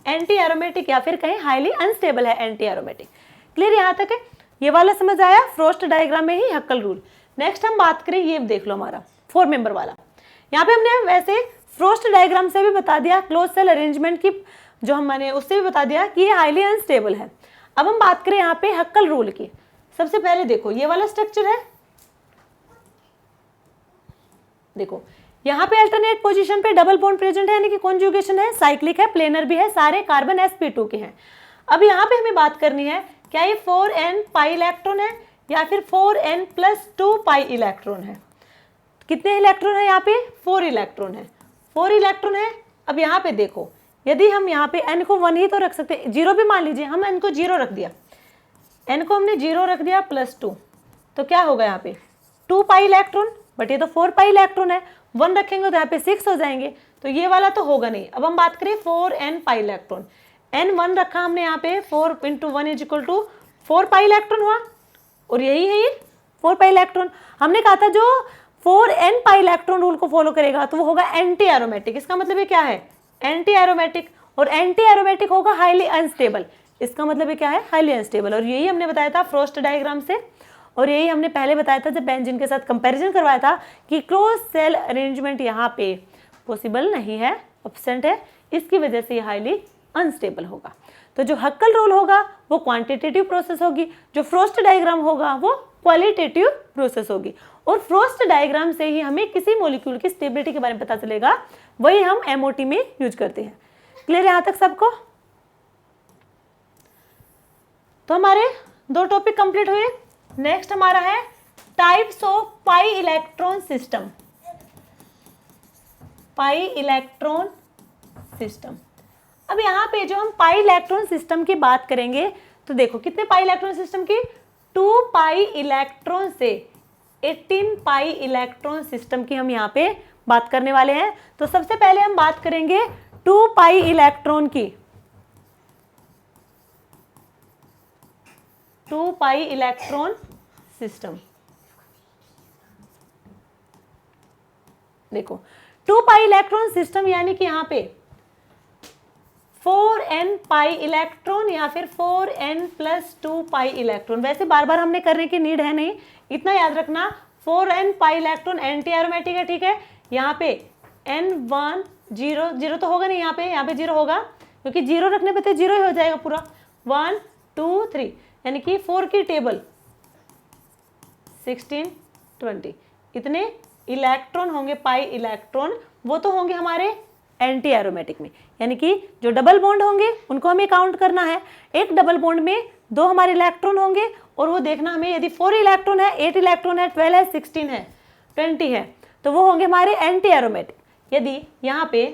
एंटी एरोमेटिक, या फिर कहीं हाईली अनस्टेबल है एंटी एरोमेटिक। क्लियर यहाँ तक है, ये वाला समझ आया, फ्रोस्ट डायग्राम में ही हक्कल रूल। नेक्स्ट हम बात करें, ये देख लो हमारा 4 मेंबर वाला। यहाँ पे हमने वैसे फ्रोस्ट डायग्राम से भी बता दिया, क्लोज सेल अरेंजमेंट की जो हमने उससे भी बता दिया कि ये हाईली अनस्टेबल है। अब हम बात करें यहाँ पे हक्कल रूल की। सबसे पहले देखो ये वाला स्ट्रक्चर है, देखो यहाँ पे अल्टरनेट पोजीशन पे डबल बॉन्ड प्रेजेंट है, यानी कि कॉन्जुगेशन है, साइक्लिक है, प्लेनर भी है, सारे कार्बन sp2 के हैं। अब यहाँ पे हमें बात करनी है, क्या ये 4n पाई इलेक्ट्रॉन है या फिर 4n+2 पाई इलेक्ट्रॉन है। कितने इलेक्ट्रॉन है यहाँ पे? 4 इलेक्ट्रॉन है। 4 इलेक्ट्रॉन है। अब यहाँ पे देखो, यदि हम यहाँ पे n को 1 ही तो रख सकते हैं, 0 भी मान लीजिए, हम n को 0 रख दिया, n को हमने 0 रख दिया +2, तो क्या होगा यहाँ पे 2 पाई इलेक्ट्रॉन, बट ये तो 4 पाई इलेक्ट्रॉन है, 1 रखेंगे तो यहाँ पे 6 हो जाएंगे, तो ये वाला तो होगा नहीं। अब हम बात करें 4n पाई इलेक्ट्रॉन, n1 रखा हमने यहाँ पे, 4 × 1 = 4 पाई इलेक्ट्रॉन हुआ, और यही है ये 4 पाई इलेक्ट्रॉन। हमने कहा था जो 4n पाई इलेक्ट्रॉन रूल को फॉलो करेगा तो वो होगा एंटी एरोमेटिक। इसका मतलब ये क्या है? एंटी एरोमेटिक, और एंटी एरोमेटिक होगा हाईली अनस्टेबल। इसका मतलब ये क्या है? Highly unstable. और यही हमने बताया था फ्रोस्ट डायग्राम से, और यही हमने पहले बताया था जब बेंजीन के साथ कंपैरिजन करवाया था कि क्लोज सेल अरेंजमेंट यहाँ पे पॉसिबल नहीं है, एब्सेंट है, इसकी वजह से ये हाईली अनस्टेबल होगा। तो जो हक्कल रूल होगा वो क्वांटिटेटिव प्रोसेस होगी, जो फ्रोस्ट डायग्राम होगा वो क्वालिटेटिव प्रोसेस होगी। और फ्रोस्ट डायग्राम से ही हमें किसी मॉलिक्यूल की स्टेबिलिटी के बारे में पता चलेगा, वही हम एमओटी में यूज करते हैं। क्लियर है यहाँ तक सबको? तो हमारे 2 टॉपिक कंप्लीट हुए। नेक्स्ट हमारा है types of pi electron system. Pi electron system. अब यहाँ पे जो हम पाई इलेक्ट्रॉन सिस्टम की बात करेंगे तो देखो कितने पाई इलेक्ट्रॉन सिस्टम की, 2 पाई इलेक्ट्रॉन से 18 पाई इलेक्ट्रॉन सिस्टम की हम यहाँ पे बात करने वाले हैं। तो सबसे पहले हम बात करेंगे 2 पाई इलेक्ट्रॉन की। 2 पाई इलेक्ट्रॉन सिस्टम। देखो 2 पाई इलेक्ट्रॉन सिस्टम यानी कि यहाँ पे 4n पाई इलेक्ट्रॉन या फिर 4n+2 पाई इलेक्ट्रॉन। वैसे बार बार हमने करने की नीड है नहीं, इतना याद रखना 4n pi electron anti aromatic है, ठीक है। यहाँ पे n1 0 तो होगा नहीं, यहाँ पे 0 होगा, क्योंकि 0 रखने पे तो 0 ही हो जाएगा पूरा। 1 2 3 यानी कि 4 की टेबल 16 20 इतने इलेक्ट्रॉन होंगे, पाई इलेक्ट्रॉन, वो तो होंगे हमारे एंटी एरोमेटिक में, यानी कि जो डबल बॉन्ड होंगे उनको हमें काउंट करना है। एक डबल बॉन्ड में 2 हमारे इलेक्ट्रॉन होंगे, और वो देखना हमें यदि 4 इलेक्ट्रॉन है, 8 इलेक्ट्रॉन है, 12 है, 16 है, 20 है, तो वो होंगे हमारे एंटी एरोमेटिक। यदि यहाँ पे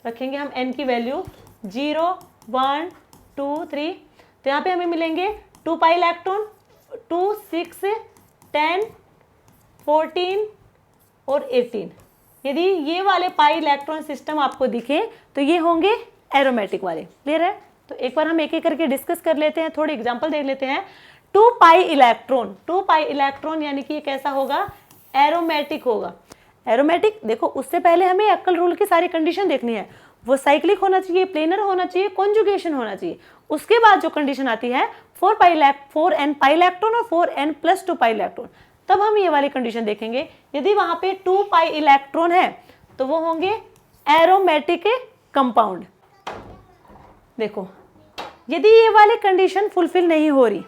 रखेंगे हम n की वैल्यू 0 1 2 3, तो यहाँ पे हमें मिलेंगे 2 पाई इलेक्ट्रॉन, 2 6 10 14 और 18। यदि ये वाले पाई इलेक्ट्रॉन सिस्टम आपको दिखे तो ये होंगे एरोमेटिक वाले। क्लियर है? तो एक बार हम एक एक करके डिस्कस कर लेते हैं, थोड़े एग्जांपल देख लेते हैं। 2 पाई इलेक्ट्रॉन, 2 पाई इलेक्ट्रॉन यानी कि ये कैसा होगा? एरोमेटिक होगा। एरोमेटिक देखो, उससे पहले हमें हक्कल रूल की सारी कंडीशन देखनी है। वो साइक्लिक होना चाहिए, प्लेनर होना चाहिए, कॉन्जुगेशन होना चाहिए। उसके बाद जो कंडीशन आती है 4n पाई इलेक्ट्रॉन और 4n+2 पाई इलेक्ट्रॉन, तब हम ये वाली कंडीशन देखेंगे। यदि वहां पे 2 पाई इलेक्ट्रॉन है तो वो होंगे एरोमेटिक कंपाउंड। देखो यदि ये वाली कंडीशन फुलफिल नहीं हो रही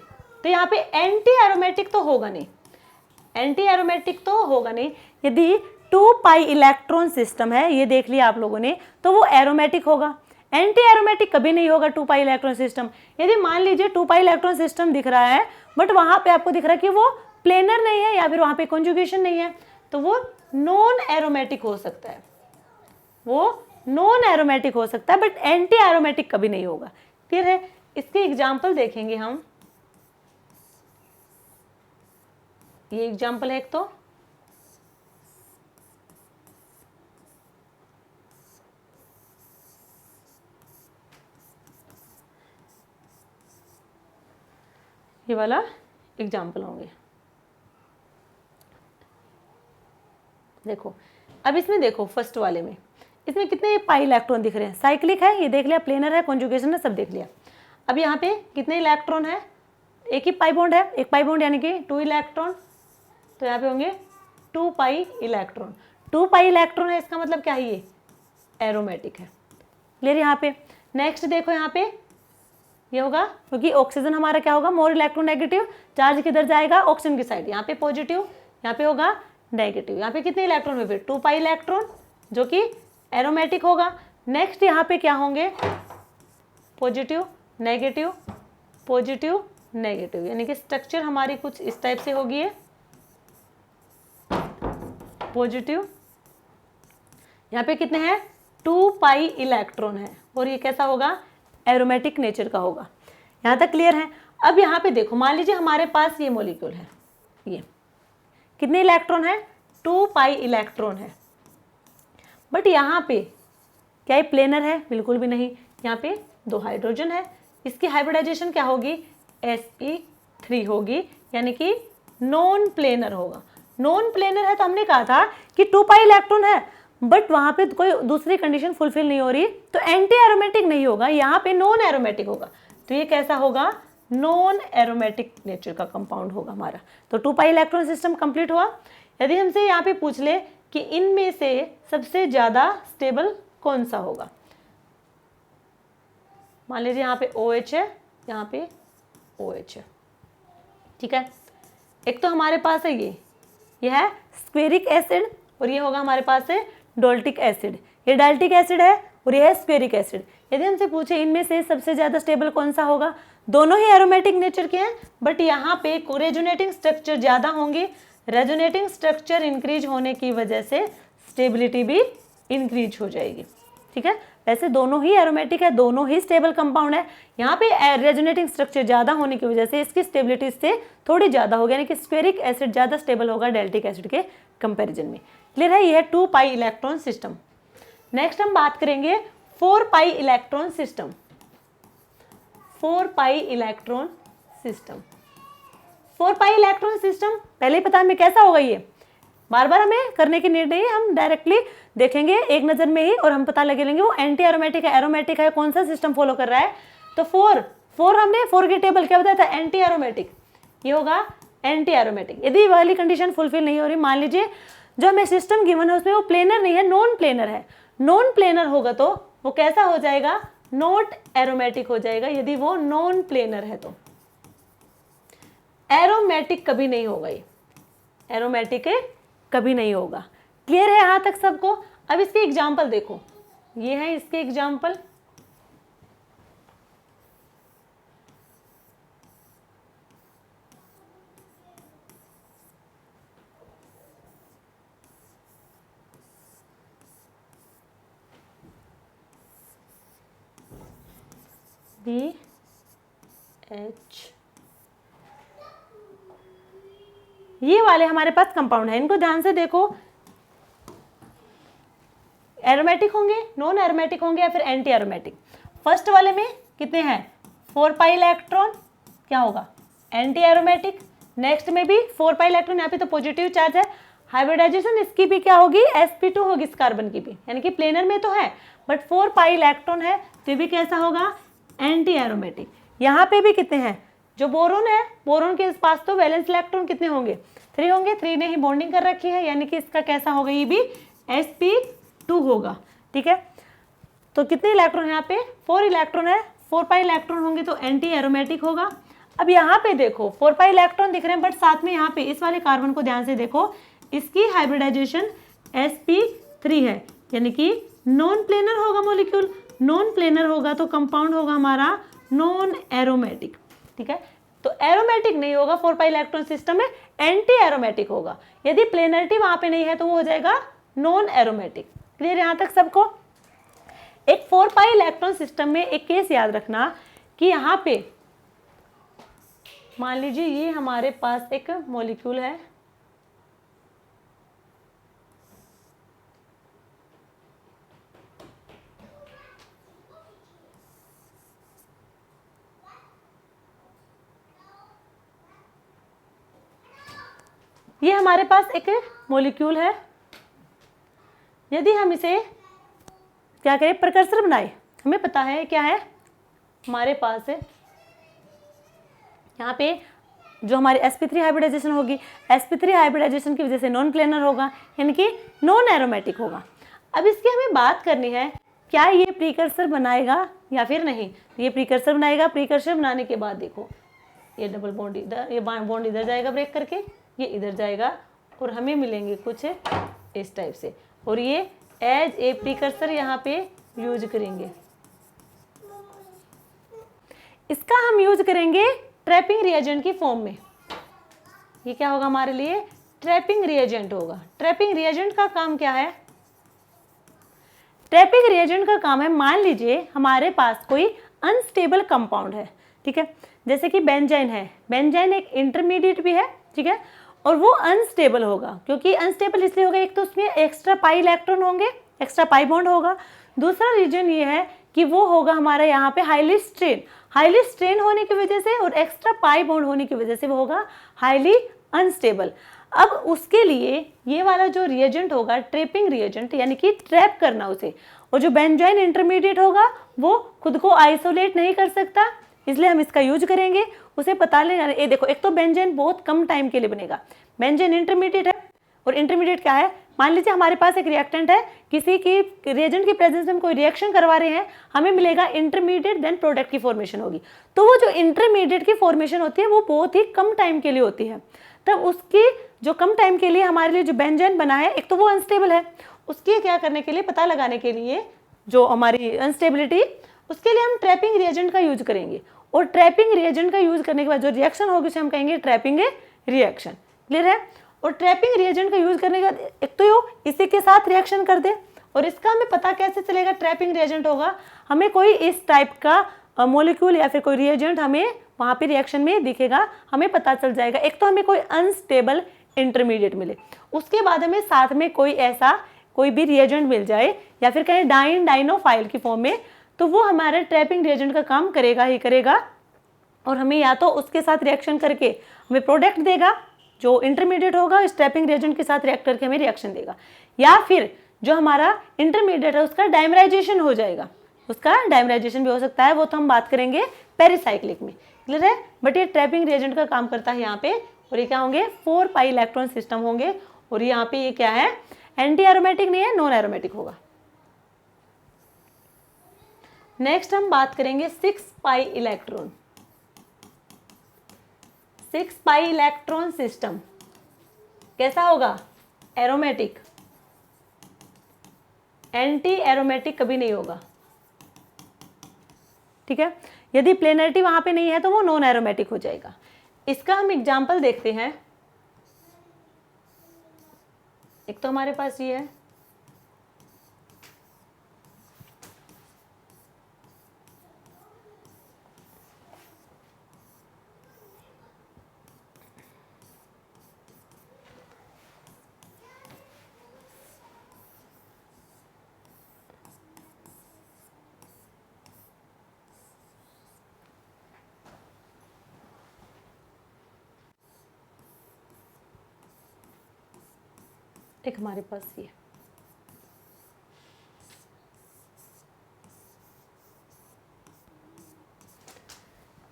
तो यहाँ पे एंटी एरोमेटिक तो होगा नहीं, एंटी एरोमेटिक तो होगा नहीं। यदि 2 पाई इलेक्ट्रॉन सिस्टम है, ये देख लिया आप लोगों ने, तो वो एरोमेटिक होगा। एंटी एरोमेटिक कभी नहीं होगा 2 पाई इलेक्ट्रॉन सिस्टम। यदि मान लीजिए 2 पाई इलेक्ट्रॉन सिस्टम दिख रहा है, बट वहां पे आपको दिख रहा है कि वो प्लेनर नहीं है या फिर वहां पे कॉन्जुगेशन नहीं है, तो वो नॉन एरोमेटिक हो सकता है, वो नॉन एरोमेटिक हो सकता है, बट एंटी एरोमेटिक कभी नहीं होगा। क्लियर है? इसके एग्जाम्पल देखेंगे हम। ये एग्जाम्पल है एक, तो ये वाला एग्जाम्पल होंगे। देखो अब इसमें देखो फर्स्ट वाले में इसमें कितने पाई इलेक्ट्रॉन दिख रहे हैं? साइक्लिक है, ये देख लिया, प्लेनर है, कॉन्जुगेशन है, सब देख लिया। अब यहाँ पे कितने इलेक्ट्रॉन है? एक ही पाई बॉन्ड है, एक पाई बॉन्ड यानी कि 2 इलेक्ट्रॉन, तो यहाँ पे होंगे 2 पाई इलेक्ट्रॉन। 2 पाई इलेक्ट्रॉन है, इसका मतलब क्या है? ये एरोमेटिक है। क्लियर? यहाँ पे नेक्स्ट देखो, यहाँ पे ये होगा, क्योंकि ऑक्सीजन हमारा क्या होगा? More electronegative. चार्ज किधर जाएगा? ऑक्सीजन की साइड। यहाँ पे पॉजिटिव, यहाँ पे होगा नेगेटिव। यहाँ पे कितने इलेक्ट्रॉन में? फिर 2 पाई इलेक्ट्रॉन, जो कि एरोमेटिक होगा। नेक्स्ट यहाँ पे क्या होंगे? पॉजिटिव नेगेटिव, पॉजिटिव नेगेटिव, यानी कि स्ट्रक्चर हमारी कुछ इस टाइप से होगी, है पॉजिटिव। यहाँ पे कितने हैं 2 पाई इलेक्ट्रॉन है और ये कैसा होगा एरोमेटिक नेचर का होगा। यहाँ तक क्लियर है। अब यहाँ पे देखो, मान लीजिए हमारे पास ये मॉलिक्यूल है, ये कितने इलेक्ट्रॉन है 2 पाई इलेक्ट्रॉन है, बट यहाँ पे क्या ये प्लेनर है, बिल्कुल भी नहीं। यहाँ पे 2 हाइड्रोजन है, इसकी हाइब्रिडाइजेशन क्या होगी sp3 होगी, यानी कि नॉन प्लेनर होगा। नॉन प्लेनर है तो हमने कहा था कि 2 पाई इलेक्ट्रॉन है, बट वहाँ पे कोई दूसरी कंडीशन फुलफिल नहीं हो रही, तो एंटी एरोमेटिक नहीं होगा, यहाँ पे नॉन एरोमेटिक होगा। तो ये कैसा होगा नॉन एरोमेटिक नेचर का कंपाउंड होगा हमारा। तो 2 पाई इलेक्ट्रॉन सिस्टम कंप्लीट हुआ। यदि हमसे यहाँ पे पूछ ले कि इनमें से सबसे ज्यादा स्टेबल कौन सा होगा, मान लीजिए यहाँ पे OH है, यहाँ पे OH है, ठीक है। एक तो हमारे पास है ये है स्क्वेरिक एसिड और ये होगा हमारे पास है डोल्टिक एसिड। ये डाल्टिक एसिड है और ये है स्क्वेरिक एसिड। यदि हमसे पूछे इनमें से सबसे ज्यादा स्टेबल कौन सा होगा, दोनों ही एरोमेटिक नेचर के हैं, बट यहाँ पे कोरेजोनेटिंग स्ट्रक्चर ज्यादा होंगे। रेजोनेटिंग स्ट्रक्चर इंक्रीज होने की वजह से स्टेबिलिटी भी इंक्रीज हो जाएगी, ठीक है। वैसे दोनों ही एरोमेटिक है, दोनों ही स्टेबल कंपाउंड है। यहाँ पे रेजोनेटिंग स्ट्रक्चर ज्यादा होने की वजह से इसकी स्टेबिलिटी से थोड़ी ज्यादा होगी, यानी कि स्क्वेरिक एसिड ज्यादा स्टेबल होगा डेल्टिक एसिड के कंपैरिजन में। क्लियर है, ये है 2 पाई इलेक्ट्रॉन सिस्टम। नेक्स्ट हम बात करेंगे 4 पाई इलेक्ट्रॉन सिस्टम। 4 पाई इलेक्ट्रॉन सिस्टम, 4 पाई इलेक्ट्रॉन सिस्टम पहले ही पता हमें कैसा होगा। ये बार बार हमें करने की नीड नहीं है, हम डायरेक्टली देखेंगे एक नजर में ही और हम पता लगे लेंगे वो एंटी एरोमेटिक है, एरोमेटिक है, कौन सा सिस्टम फॉलो कर रहा है। तो 4 हमने 4 की टेबल क्या बताया था एंटी एरोमेटिक, ये होगा एंटी एरोमेटिक। यदि वाली कंडीशन फुलफिल नहीं हो रही, मान लीजिए जो हमें सिस्टम गिवन है उसमें वो प्लेनर नहीं है, नॉन प्लेनर है। नॉन प्लेनर होगा तो वो कैसा हो जाएगा नॉट एरोमेटिक हो जाएगा, यदि वो नॉन प्लेनर है तो। एरोमेटिक कभी नहीं होगा, ये एरोमेटिक कभी नहीं होगा। क्लियर है यहां तक सबको। अब इसके एग्जाम्पल देखो, ये है इसके एग्जाम्पल। BH, ये वाले हमारे पास कंपाउंड है, इनको ध्यान से देखो। एरोमेटिक होंगे, नॉन एरोमेटिक होंगे या फिर एंटी एरोमेटिक। फर्स्ट वाले में कितने हैं 4 पाई इलेक्ट्रॉन, क्या होगा एंटी एरोमेटिक। नेक्स्ट में भी 4 पाई इलेक्ट्रॉन, यहाँ पे तो पॉजिटिव चार्ज है। हाइब्रिडाइजेशन इसकी भी क्या होगी sp2 होगी इस कार्बन की भी, यानी कि प्लेनर में तो है बट 4 पाई इलेक्ट्रॉन है तो भी कैसा होगा एंटी एरोमेटिक। यहाँ पे भी कितने हैं, जो बोरोन है, बोरोन के पास तो वैलेंस इलेक्ट्रॉन कितने होंगे 3 होंगे, 3 ने ही बॉन्डिंग कर रखी है, यानी कि इसका कैसा होगा ये भी sp2 होगा, ठीक है। तो कितने इलेक्ट्रॉन यहाँ पे 4 इलेक्ट्रॉन है, 4 पाई इलेक्ट्रॉन होंगे तो एंटी एरोमेटिक होगा। अब यहाँ पे देखो 4 पाई इलेक्ट्रॉन दिख रहे हैं बट साथ में यहाँ पे इस वाले कार्बन को ध्यान से देखो, इसकी हाइब्रिडाइजेशन sp3 है, यानी कि नॉन प्लेनर होगा मॉलिक्यूल। नॉन प्लेनर होगा तो कंपाउंड होगा हमारा नॉन एरोमेटिक, ठीक है। तो एरोमेटिक नहीं होगा 4 पाई इलेक्ट्रॉन सिस्टम में, एंटी एरोमेटिक होगा। यदि प्लेनरिटी वहां पे नहीं है तो वो हो जाएगा नॉन एरोमेटिक। क्लियर यहां तक सबको। एक 4 पाई इलेक्ट्रॉन सिस्टम में एक केस याद रखना कि यहाँ पे मान लीजिए ये हमारे पास एक मॉलिक्यूल है, ये हमारे पास एक मॉलिक्यूल है। यदि हम इसे क्या करें प्रिकर्सर बनाए, हमें पता है क्या है हमारे पास है यहाँ पे जो हमारी sp3 हाइब्रिडाइजेशन होगी, sp3 हाइब्रिडाइजेशन की वजह से नॉन प्लेनर होगा, यानी कि नॉन एरोमेटिक होगा। अब इसकी हमें बात करनी है क्या ये प्रीकर्सर बनाएगा या फिर नहीं। ये प्रीकर्सर बनाएगा, प्रीकर्सर बनाने के बाद देखो ये डबल बॉन्ड इधर, ये बॉन्ड इधर जाएगा ब्रेक करके, ये इधर जाएगा और हमें मिलेंगे कुछ इस टाइप से, और ये एज ए प्रीकर्सर यहाँ पे यूज करेंगे। इसका हम यूज करेंगे ट्रैपिंग रिएजेंट की फॉर्म में। ये क्या होगा हमारे लिए? ट्रैपिंग रिएजेंट होगा। ट्रैपिंग रिएजेंट का काम क्या है? ट्रैपिंग रिएजेंट का काम है, मान लीजिए हमारे पास कोई अनस्टेबल कंपाउंड है, ठीक है, जैसे कि बेंजाइन है। बेंजाइन एक इंटरमीडिएट भी है, ठीक है, और वो अनस्टेबल होगा। क्योंकि अनस्टेबल इसलिए होगा, एक तो उसमें एक्स्ट्रा पाई इलेक्ट्रॉन होंगे, एक्स्ट्रा पाई बॉन्ड होगा। दूसरा रीजन ये है कि वो होगा हमारा यहाँ पे हाईली स्ट्रेन होने की वजह से, और एक्स्ट्रा पाई बॉन्ड होने की वजह से वो होगा हाईली अनस्टेबल। अब उसके लिए ये वाला जो रिएजेंट होगा, ट्रैपिंग रिएजेंट, यानी कि ट्रैप करना उसे, और जो बेंजाइन इंटरमीडिएट होगा वो खुद को आइसोलेट नहीं कर सकता, इसलिए हम इसका यूज करेंगे। उसे पता लेना, ये देखो, एक तो बेंजाइन बहुत कम टाइम के लिए बनेगा, बेंजाइन इंटरमीडिएट है, और इंटरमीडिएट क्या है? मान लीजिए हमारे पास एक रिएक्टेंट है, किसी की रिएजेंट की प्रेजेंस में हम कोई रिएक्शन करवा रहे हैं, हमें मिलेगा इंटरमीडिएट, देन प्रोडक्ट की फॉर्मेशन होगी। तो वो जो इंटरमीडिएट की फॉर्मेशन होती है वो बहुत ही कम टाइम के लिए होती है। तब उसकी जो कम टाइम के लिए हमारे लिए जो बेंजाइन बना है, एक तो वो अनस्टेबल है, उसके क्या करने के लिए, पता लगाने के लिए जो हमारी अनस्टेबिलिटी, उसके लिए हम ट्रैपिंग रिएजेंट का यूज करेंगे। और ट्रैपिंग रिएजेंट का यूज करने के बाद जो रिएक्शन होगी उसे हम कहेंगे ट्रैपिंग रिएक्शन। क्लियर है? और ट्रैपिंग रिएजेंट का यूज करने के बाद एक तो इसी के साथ रिएक्शन कर दे, और इसका हमें पता कैसे चलेगा ट्रैपिंग रिएजेंट होगा? हमें कोई इस टाइप का मॉलिक्यूल या फिर कोई रिएजेंट हमें वहाँ पे रिएक्शन में दिखेगा, हमें पता चल जाएगा। एक तो हमें कोई अनस्टेबल इंटरमीडिएट मिले, उसके बाद हमें साथ में कोई ऐसा कोई भी रिएजेंट मिल जाए, या फिर कहें डाइनोफाइल की फॉर्म में, तो वो हमारे ट्रैपिंग रिएजेंट का काम करेगा ही करेगा। और हमें या तो उसके साथ रिएक्शन करके हमें प्रोडक्ट देगा, जो इंटरमीडिएट होगा इस ट्रैपिंग रिएजेंट के साथ रिएक्ट करके हमें रिएक्शन देगा, या फिर जो हमारा इंटरमीडिएट है उसका डाइमराइजेशन हो जाएगा। उसका डाइमराइजेशन भी हो सकता है, वो तो हम बात करेंगे पेरिसाइक्लिक में। क्लियर है? बट ये ट्रैपिंग रिएजेंट का काम करता है यहाँ पे। और ये क्या होंगे? 4 पाई इलेक्ट्रॉन सिस्टम होंगे। और यहाँ पे ये क्या है? एंटी एरोमेटिक नहीं है, नॉन एरोमेटिक होगा। नेक्स्ट हम बात करेंगे 6 पाई इलेक्ट्रॉन। 6 पाई इलेक्ट्रॉन सिस्टम कैसा होगा? एरोमेटिक। एंटी एरोमेटिक कभी नहीं होगा, ठीक है। यदि प्लेनरिटी वहां पे नहीं है तो वो नॉन एरोमेटिक हो जाएगा। इसका हम एग्जाम्पल देखते हैं। एक तो हमारे पास ये है, एक हमारे पास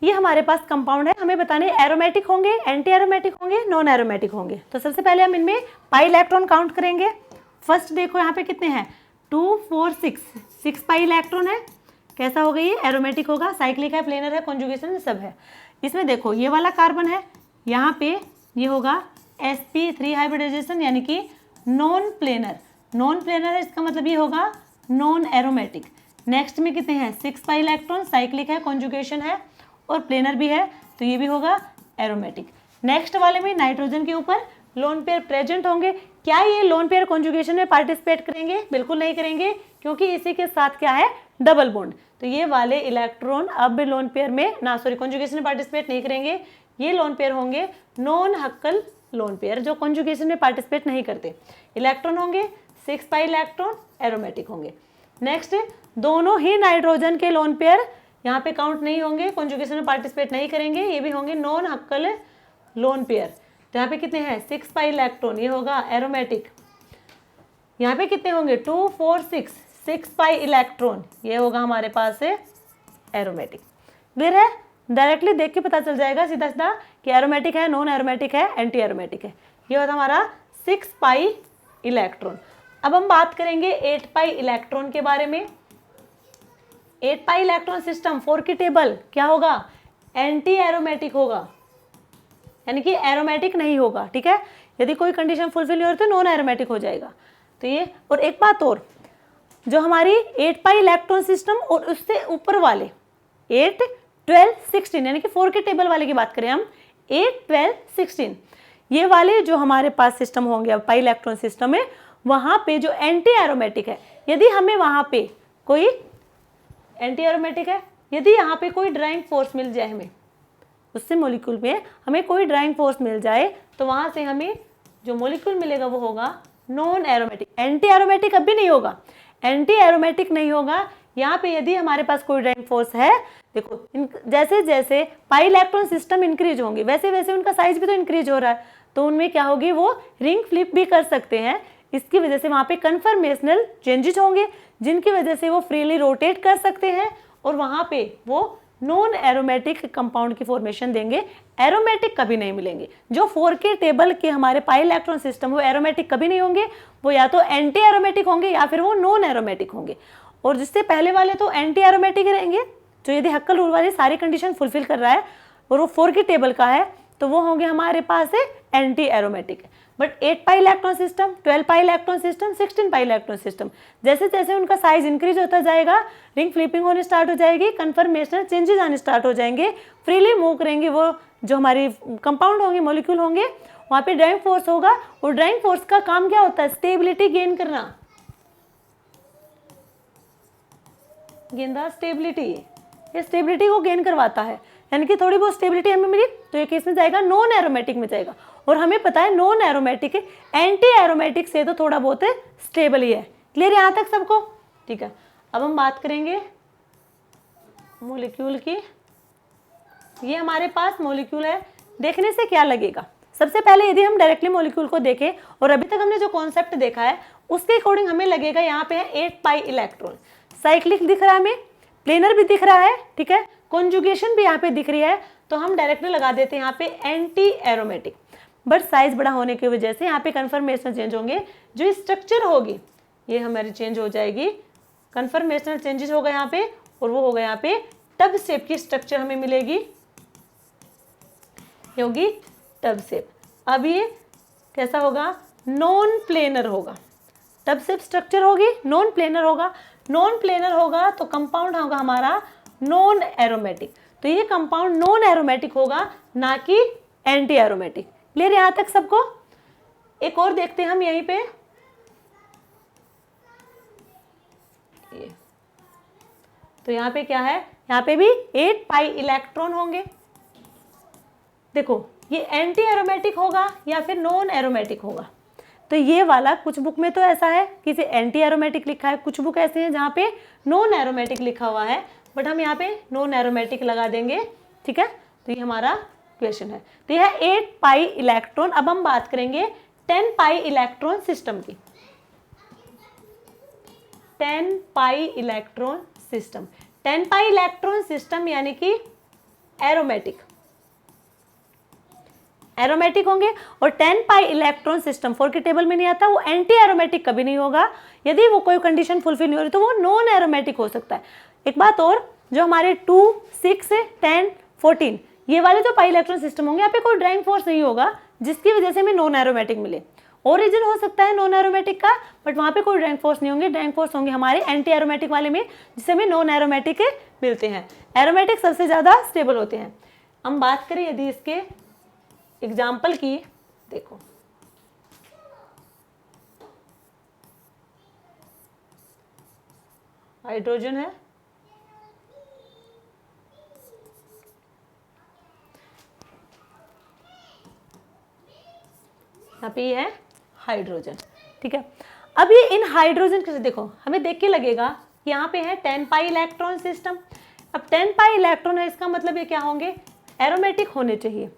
ये हमारे पास कंपाउंड है। हमें बताने एरोमेटिक होंगे, एंटी एरोमेटिक होंगे, नॉन एरोमेटिक होंगे। तो सबसे पहले हम इनमें पाई इलेक्ट्रॉन काउंट करेंगे। फर्स्ट देखो यहाँ पे कितने हैं? 2 4 6 पाई इलेक्ट्रॉन है। कैसा होगा? ये एरोमेटिक होगा, साइक्लिक है, प्लेनर है, कॉन्जुगेशन सब है। इसमें देखो ये वाला कार्बन है, यहाँ पे ये होगा sp3 हाइब्रिडाइजेशन, यानी कि नॉन प्लेनर। नॉन प्लेनर है, इसका मतलब ये होगा नॉन एरोमेटिक। नेक्स्ट में कितने हैं? 6 पाई इलेक्ट्रॉन, साइक्लिक है, कॉन्जुगेशन है और प्लेनर भी है, तो ये भी होगा एरोमेटिक। नेक्स्ट वाले में नाइट्रोजन के ऊपर लोन पेयर प्रेजेंट होंगे। क्या ये लोन पेयर कॉन्जुगेशन में पार्टिसिपेट करेंगे? बिल्कुल नहीं करेंगे, क्योंकि इसी के साथ क्या है? Double bond. तो ये वाले इलेक्ट्रॉन अब लोन पेयर में कॉन्जुगेशन में पार्टिसिपेट नहीं करेंगे। ये लोन पेयर होंगे नॉन हक्कल लोन पेयर, जो कॉन्जुगेशन में पार्टिसिपेट नहीं करते। इलेक्ट्रॉन होंगे 6 पाई इलेक्ट्रॉन, एरोमेटिक होंगे। नेक्स्ट दोनों ही नाइट्रोजन के लोन पेयर यहाँ पे काउंट नहीं होंगे, कॉन्जुगेशन में पार्टिसिपेट नहीं करेंगे, ये भी होंगे नॉन हक्कल लोन पेयर। तो यहाँ पे कितने हैं? 6 पाई इलेक्ट्रॉन, ये होगा एरोमेटिक। यहाँ पे कितने होंगे? 2 4 6 पाई इलेक्ट्रॉन, ये होगा हमारे पास एरोमेटिक। क्लियर है? डायरेक्टली देख के पता चल जाएगा सीधा सीधा कि एरोमेटिक है, नॉन एरोमेटिक है, एंटी एरोमेटिक है। ये होता हमारा 6 पाई इलेक्ट्रॉन। अब हम बात करेंगे 8 पाई इलेक्ट्रॉन के बारे में। 8 पाई इलेक्ट्रॉन सिस्टम 4 की टेबल क्या होगा? एंटी एरोमेटिक होगा, यानी कि एरोमेटिक नहीं होगा, ठीक है। यदि कोई कंडीशन फुलफिल नहीं हो रही तो नॉन एरोमेटिक हो जाएगा। तो ये, और एक बात और, जो हमारी 8 पाई इलेक्ट्रॉन सिस्टम और उससे ऊपर वाले 8 12, 16, यानी कि 4 के टेबल वाले की बात करें हम, 8, 12, 16, ये वाले जो हमारे पास सिस्टम होंगे अब पाई इलेक्ट्रॉन सिस्टम में, वहाँ पे जो एंटी एरोमेटिक है, यदि हमें वहाँ पे कोई एंटी एरोमेटिक है, यदि यहाँ पे कोई ड्राइंग फोर्स मिल जाए, हमें उससे मॉलिक्यूल में हमें कोई ड्राइंग फोर्स मिल जाए, तो वहाँ से हमें जो मॉलिक्यूल मिलेगा वो होगा नॉन एरोमेटिक। एंटी एरोमेटिक अभी नहीं होगा, एंटी एरोमेटिक नहीं होगा। यहाँ पे यदि हमारे पास कोई ड्राइंग फोर्स है, देखो जैसे जैसे पाई इलेक्ट्रॉन सिस्टम इंक्रीज होंगे वैसे वैसे उनका साइज भी तो इंक्रीज हो रहा है, तो उनमें क्या होगी, वो रिंग फ्लिप भी कर सकते हैं। इसकी वजह से वहाँ पे कन्फर्मेशनल चेंजेस होंगे, जिनकी वजह से वो फ्रीली रोटेट कर सकते हैं और वहाँ पे वो नॉन एरोमेटिक कंपाउंड की फॉर्मेशन देंगे। एरोमेटिक कभी नहीं मिलेंगे। जो 4 के टेबल के हमारे पाई इलेक्ट्रॉन सिस्टम वो एरोमेटिक कभी नहीं होंगे, वो या तो एंटी एरोमेटिक होंगे या फिर वो नॉन एरोमेटिक होंगे। और जिससे पहले वाले तो एंटी एरोमेटिक रहेंगे, जो यदि हक्कल रूल वाली सारी कंडीशन फुलफिल कर रहा है और वो 4 के टेबल का है, तो वो होंगे हमारे पास है anti aromatic. But 8 pi electron system, 12 pi electron system, 16 pi electron system, जैसे जैसे उनका साइज इंक्रीज होता जाएगा, रिंग फ्लिपिंग होने स्टार्ट हो जाएगी, कन्फर्मेशनल चेंजेस आने स्टार्ट हो जाएंगे, फ्रीली मूव करेंगे वो जो हमारी कंपाउंड होंगे, मॉलिक्यूल होंगे, वहाँ पे ड्राइविंग फोर्स होगा। और ड्राइविंग फोर्स का काम क्या होता है, स्टेबिलिटी गेन करना। गेंदा स्टेबिलिटी, ये स्टेबिलिटी को गेन करवाता है, यानी कि थोड़ी बहुत स्टेबिलिटी हमें मिली तो ये केस में जाएगा नॉन एरोमेटिक में जाएगा। और हमें पता है नॉन एरोमेटिक एंटी एरोमेटिक से तो थोड़ा बहुत स्टेबल ही है। क्लियर यहाँ तक सबको? ठीक है, अब हम बात करेंगे मॉलिक्यूल की। ये हमारे पास मॉलिक्यूल है, देखने से क्या लगेगा। सबसे पहले यदि हम डायरेक्टली मॉलिक्यूल को देखें और अभी तक हमने जो कॉन्सेप्ट देखा है उसके अकॉर्डिंग हमें लगेगा यहाँ पे है 8 पाई इलेक्ट्रॉन, साइक्लिक दिख रहा है हमें, प्लेनर भी दिख रहा है, ठीक है, कॉन्जुगेशन भी यहाँ पे दिख रही है, तो हम डायरेक्टली लगा देते हैं यहाँ पे एंटी एरोमेटिक। बट साइज बड़ा होने की वजह से यहाँ पे कन्फर्मेशन चेंज होंगे, जो स्ट्रक्चर होगी ये हमारी चेंज हो जाएगी, कन्फर्मेशनल चेंजेस होगा यहाँ पे, और वो होगा यहाँ पे टब शेप की स्ट्रक्चर हमें मिलेगी, ये होगी टब शेप। अब ये कैसा होगा, नॉन प्लेनर होगा, टब शेप स्ट्रक्चर होगी, नॉन प्लेनर होगा। नॉन प्लेनर होगा तो कंपाउंड होगा हमारा नॉन एरोमेटिक, तो ये कंपाउंड नॉन एरोमेटिक होगा, ना कि एंटी एरोमेटिक। क्लियर यहाँ तक सबको? एक और देखते हैं हम यहीं पे, ये तो यहाँ पे क्या है, यहाँ पे भी 8 पाई इलेक्ट्रॉन होंगे। देखो ये एंटी एरोमेटिक होगा या फिर नॉन एरोमेटिक होगा, तो ये वाला कुछ बुक में तो ऐसा है कि एंटी एरोमेटिक लिखा है, कुछ बुक ऐसे हैं जहाँ पे नॉन एरोमेटिक लिखा हुआ है, बट हम यहाँ पे नॉन एरोमेटिक लगा देंगे। ठीक है, तो ये हमारा क्वेश्चन है। तो यह 8 पाई इलेक्ट्रॉन। अब हम बात करेंगे 10 पाई इलेक्ट्रॉन सिस्टम की। 10 पाई इलेक्ट्रॉन सिस्टम, 10 पाई इलेक्ट्रॉन सिस्टम यानी कि एरोमेटिक, एरोमेटिक होंगे। और 10 पाई इलेक्ट्रॉन सिस्टम 4 के टेबल में नहीं आता, वो एंटी एरोमेटिक कभी नहीं होगा। यदि वो कोई कंडीशन फुलफिल नहीं हो रही तो वो नॉन एरोमेटिक हो सकता है। एक बात और, जो हमारे 2, 6, 10, 14 ये वाले जो पाई इलेक्ट्रॉन सिस्टम होंगे, यहाँ पे कोई ड्राइविंग फोर्स नहीं होगा जिसकी वजह से हमें नॉन एरोमेटिक मिले। ओरिजिन हो सकता है नॉन एरोमेटिक का, बट वहाँ पे कोई ड्राइविंग फोर्स नहीं होंगे। ड्राइविंग फोर्स होंगे हमारे एंटी एरोमेटिक वाले में, जिससे हमें नॉन एरोमेटिक मिलते हैं। एरोमेटिक सबसे ज़्यादा स्टेबल होते हैं। हम बात करें यदि इसके एग्जाम्पल की, देखो हाइड्रोजन है, यहाँ पे ये है हाइड्रोजन। ठीक है, अब ये इन हाइड्रोजन के, देखो हमें देख के लगेगा कि यहाँ पे है 10 पाई इलेक्ट्रॉन सिस्टम। अब 10 पाई इलेक्ट्रॉन है, इसका मतलब ये क्या होंगे, एरोमेटिक होने चाहिए,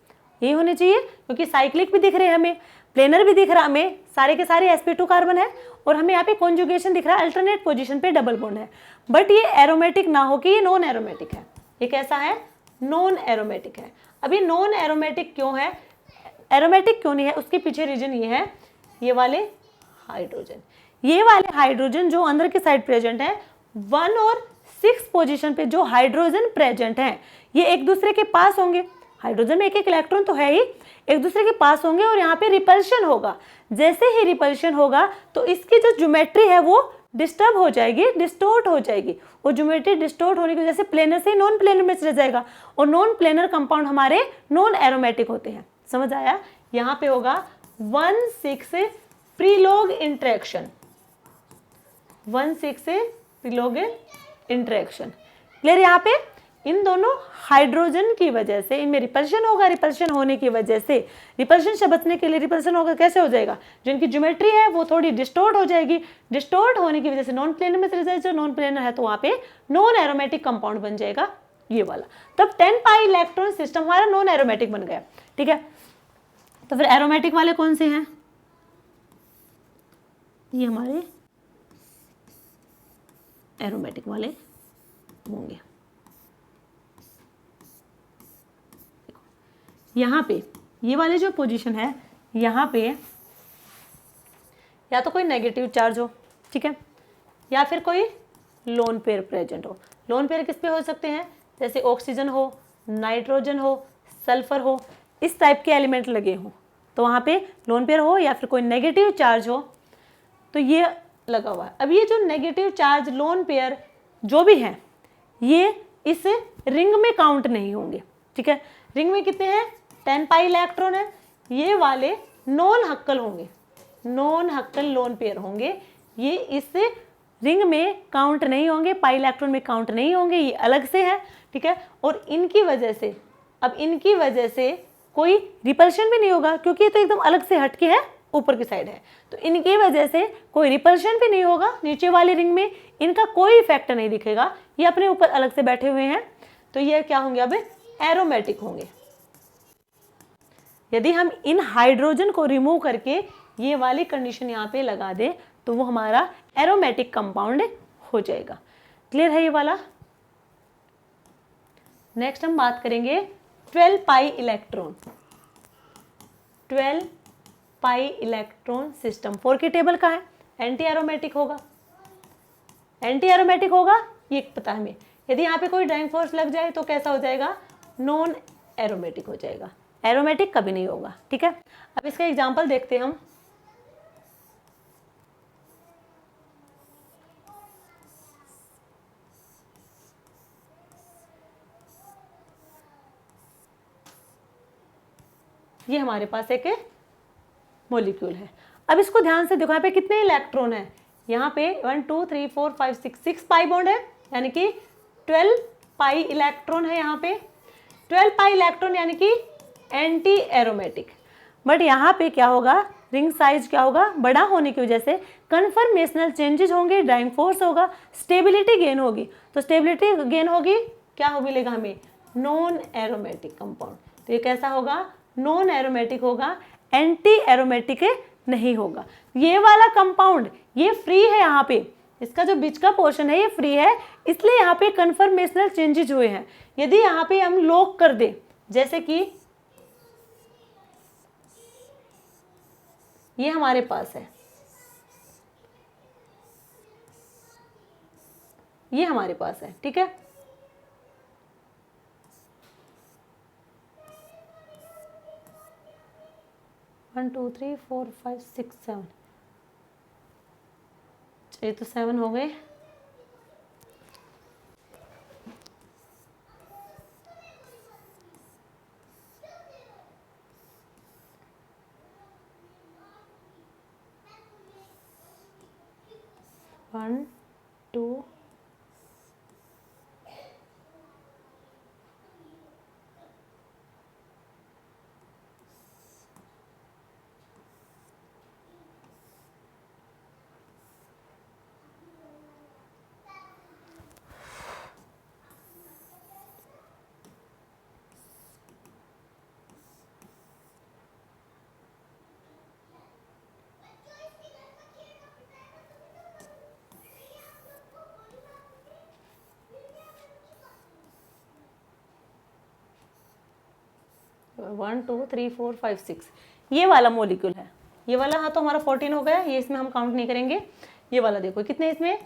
ये होने चाहिए, क्योंकि साइक्लिक भी दिख रहे हैं हमें, प्लेनर भी दिख रहा है हमें, सारे के सारे sp2 कार्बन है, और हमें यहाँ पे कॉन्जुगेशन दिख रहा है, अल्टरनेट पोजीशन पे डबल बॉन्ड है। बट ये एरोमेटिक ना हो कि ये नॉन एरोमेटिक है, ये कैसा है, नॉन एरोमेटिक है। अब ये नॉन एरोमेटिक क्यों है, एरोमेटिक क्यों नहीं है, उसके पीछे रीजन ये है, ये वाले हाइड्रोजन, ये वाले हाइड्रोजन जो अंदर के साइड प्रेजेंट है, 1 और 6 पोजीशन पे जो हाइड्रोजन प्रेजेंट हैं, ये एक दूसरे के पास होंगे। हाइड्रोजन में एक एक इलेक्ट्रॉन तो है ही, एक दूसरे के पास होंगे, और यहाँ पे रिपल्शन होगा। जैसे ही रिपल्शन होगा तो इसकी जो ज्योमेट्री है वो डिस्टर्ब हो जाएगी, डिस्टोर्ट हो जाएगी, और ज्योमेट्री डिस्टोर्ट होने की वजह से प्लेनर से नॉन प्लेनर में चले जाएगा, और नॉन प्लेनर कंपाउंड हमारे नॉन एरोमेटिक होते हैं। समझ आया? यहाँ पे होगा 1,6 प्रीलोग इंटरेक्शन, 1,6 प्रीलोग इंटरेक्शन। क्लियर? यहाँ पे इन दोनों हाइड्रोजन की वजह से इनमें रिपल्शन होगा, रिपल्शन होने की वजह से, रिपल्शन से बचने के लिए रिपल्शन होगा, कैसे हो जाएगा, जो इनकी ज्योमेट्री है वो थोड़ी डिस्टोर्ट हो जाएगी, डिस्टोर्ट होने की वजह से नॉन प्लेनर में चले जाए, जो नॉन प्लेनर है तो वहाँ पे नॉन एरोमेटिक कंपाउंड बन जाएगा ये वाला। तब 10 पाई इलेक्ट्रॉन सिस्टम हमारा नॉन एरोमेटिक बन गया। ठीक है, तो फिर एरोमेटिक वाले कौन से हैं? ये हमारे एरोमेटिक वाले होंगे। यहाँ पे ये वाले जो पोजीशन है, यहाँ पे या तो कोई नेगेटिव चार्ज हो, ठीक है, या फिर कोई लोन पेयर प्रेजेंट हो। लोन पेयर किस पे हो सकते हैं? जैसे ऑक्सीजन हो, नाइट्रोजन हो, सल्फर हो, इस टाइप के एलिमेंट लगे हों तो वहाँ पे लोन पेयर हो, या फिर कोई नेगेटिव चार्ज हो तो ये लगा हुआ है। अब ये जो नेगेटिव चार्ज लोन पेयर जो भी हैं ये इस रिंग में काउंट नहीं होंगे। ठीक है, रिंग में कितने हैं? 10 पाई इलेक्ट्रॉन है। ये वाले नॉन हक्कल होंगे, नॉन हक्कल लोन पेयर होंगे, ये इस रिंग में काउंट नहीं होंगे, पाई इलेक्ट्रॉन में काउंट नहीं होंगे, ये अलग से है। ठीक है, और इनकी वजह से, अब इनकी वजह से कोई रिपल्शन भी नहीं होगा क्योंकि ये तो एकदम अलग से हटके है, ऊपर की साइड है, तो इनकी वजह से कोई रिपल्शन भी नहीं होगा। नीचे वाली रिंग में इनका कोई इफेक्ट नहीं दिखेगा, ये अपने ऊपर अलग से बैठे हुए हैं, तो ये क्या होंगे? अब एरोमेटिक होंगे। यदि हम इन हाइड्रोजन को रिमूव करके ये वाली कंडीशन यहाँ पे लगा दे तो वो हमारा एरोमेटिक कंपाउंड हो जाएगा। क्लियर है ये वाला? नेक्स्ट हम बात करेंगे 12 पाई इलेक्ट्रॉन, 12 पाई इलेक्ट्रॉन सिस्टम। 4 की टेबल का है, एंटी एरोमेटिक होगा, एंटी एरोमेटिक होगा, ये पता है हमें। यदि यहाँ पे कोई ड्राइविंग फोर्स लग जाए तो कैसा हो जाएगा? नॉन एरोमेटिक हो जाएगा, एरोमेटिक कभी नहीं होगा। ठीक है, अब इसका एग्जांपल देखते हैं हम। ये हमारे पास एक मॉलिक्यूल है। अब इसको ध्यान से देखो, यहाँ पे कितने इलेक्ट्रॉन है? यहाँ पे 1 2 3 4 5 6 पाई बॉन्ड है, यानी कि 12 पाई इलेक्ट्रॉन है यहाँ पे। 12 पाई इलेक्ट्रॉन यानी कि एंटी एरोमेटिक। बट यहाँ पे क्या होगा? रिंग साइज क्या होगा? बड़ा होने की वजह से कन्फर्मेशनल चेंजेस होंगे, ड्राइविंग फोर्स होगा, स्टेबिलिटी गेन होगी। तो स्टेबिलिटी गेन होगी, क्या हो मिलेगा हमें? Non aromatic compound. तो ये कैसा होगा? नॉन एरोमेटिक होगा, एंटी एरोमेटिक नहीं होगा। ये वाला कंपाउंड ये फ्री है, यहाँ पे इसका जो बीच का पोर्शन है ये फ्री है, इसलिए यहाँ पे कन्फर्मेशनल चेंजेस हुए हैं। यदि यहाँ पे हम लॉक कर दे, जैसे कि ये हमारे पास है, ये हमारे पास है, ठीक है, one two three four five six seven, ये तो 7 हो गए। One two one two three four five six, ये वाला मॉलिक्यूल है, ये वाला। हाँ, तो हमारा 14 हो गया, ये इसमें हम काउंट नहीं करेंगे। ये वाला देखो कितने, इसमें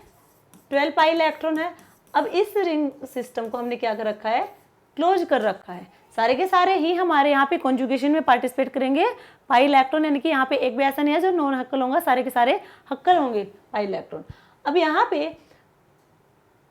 12 पाई इलेक्ट्रॉन है। अब इस रिंग सिस्टम को हमने क्या कर रखा है? क्लोज कर रखा है। सारे के सारे ही हमारे यहाँ पे कॉन्जुगेशन में पार्टिसिपेट करेंगे। पाई इलेक्ट्रॉन यानी कि यहाँ पे एक भी ऐसा नहीं है जो नॉन हक्कल होगा, सारे के सारे हक्कल होंगे पाई इलेक्ट्रॉन। अब यहाँ पे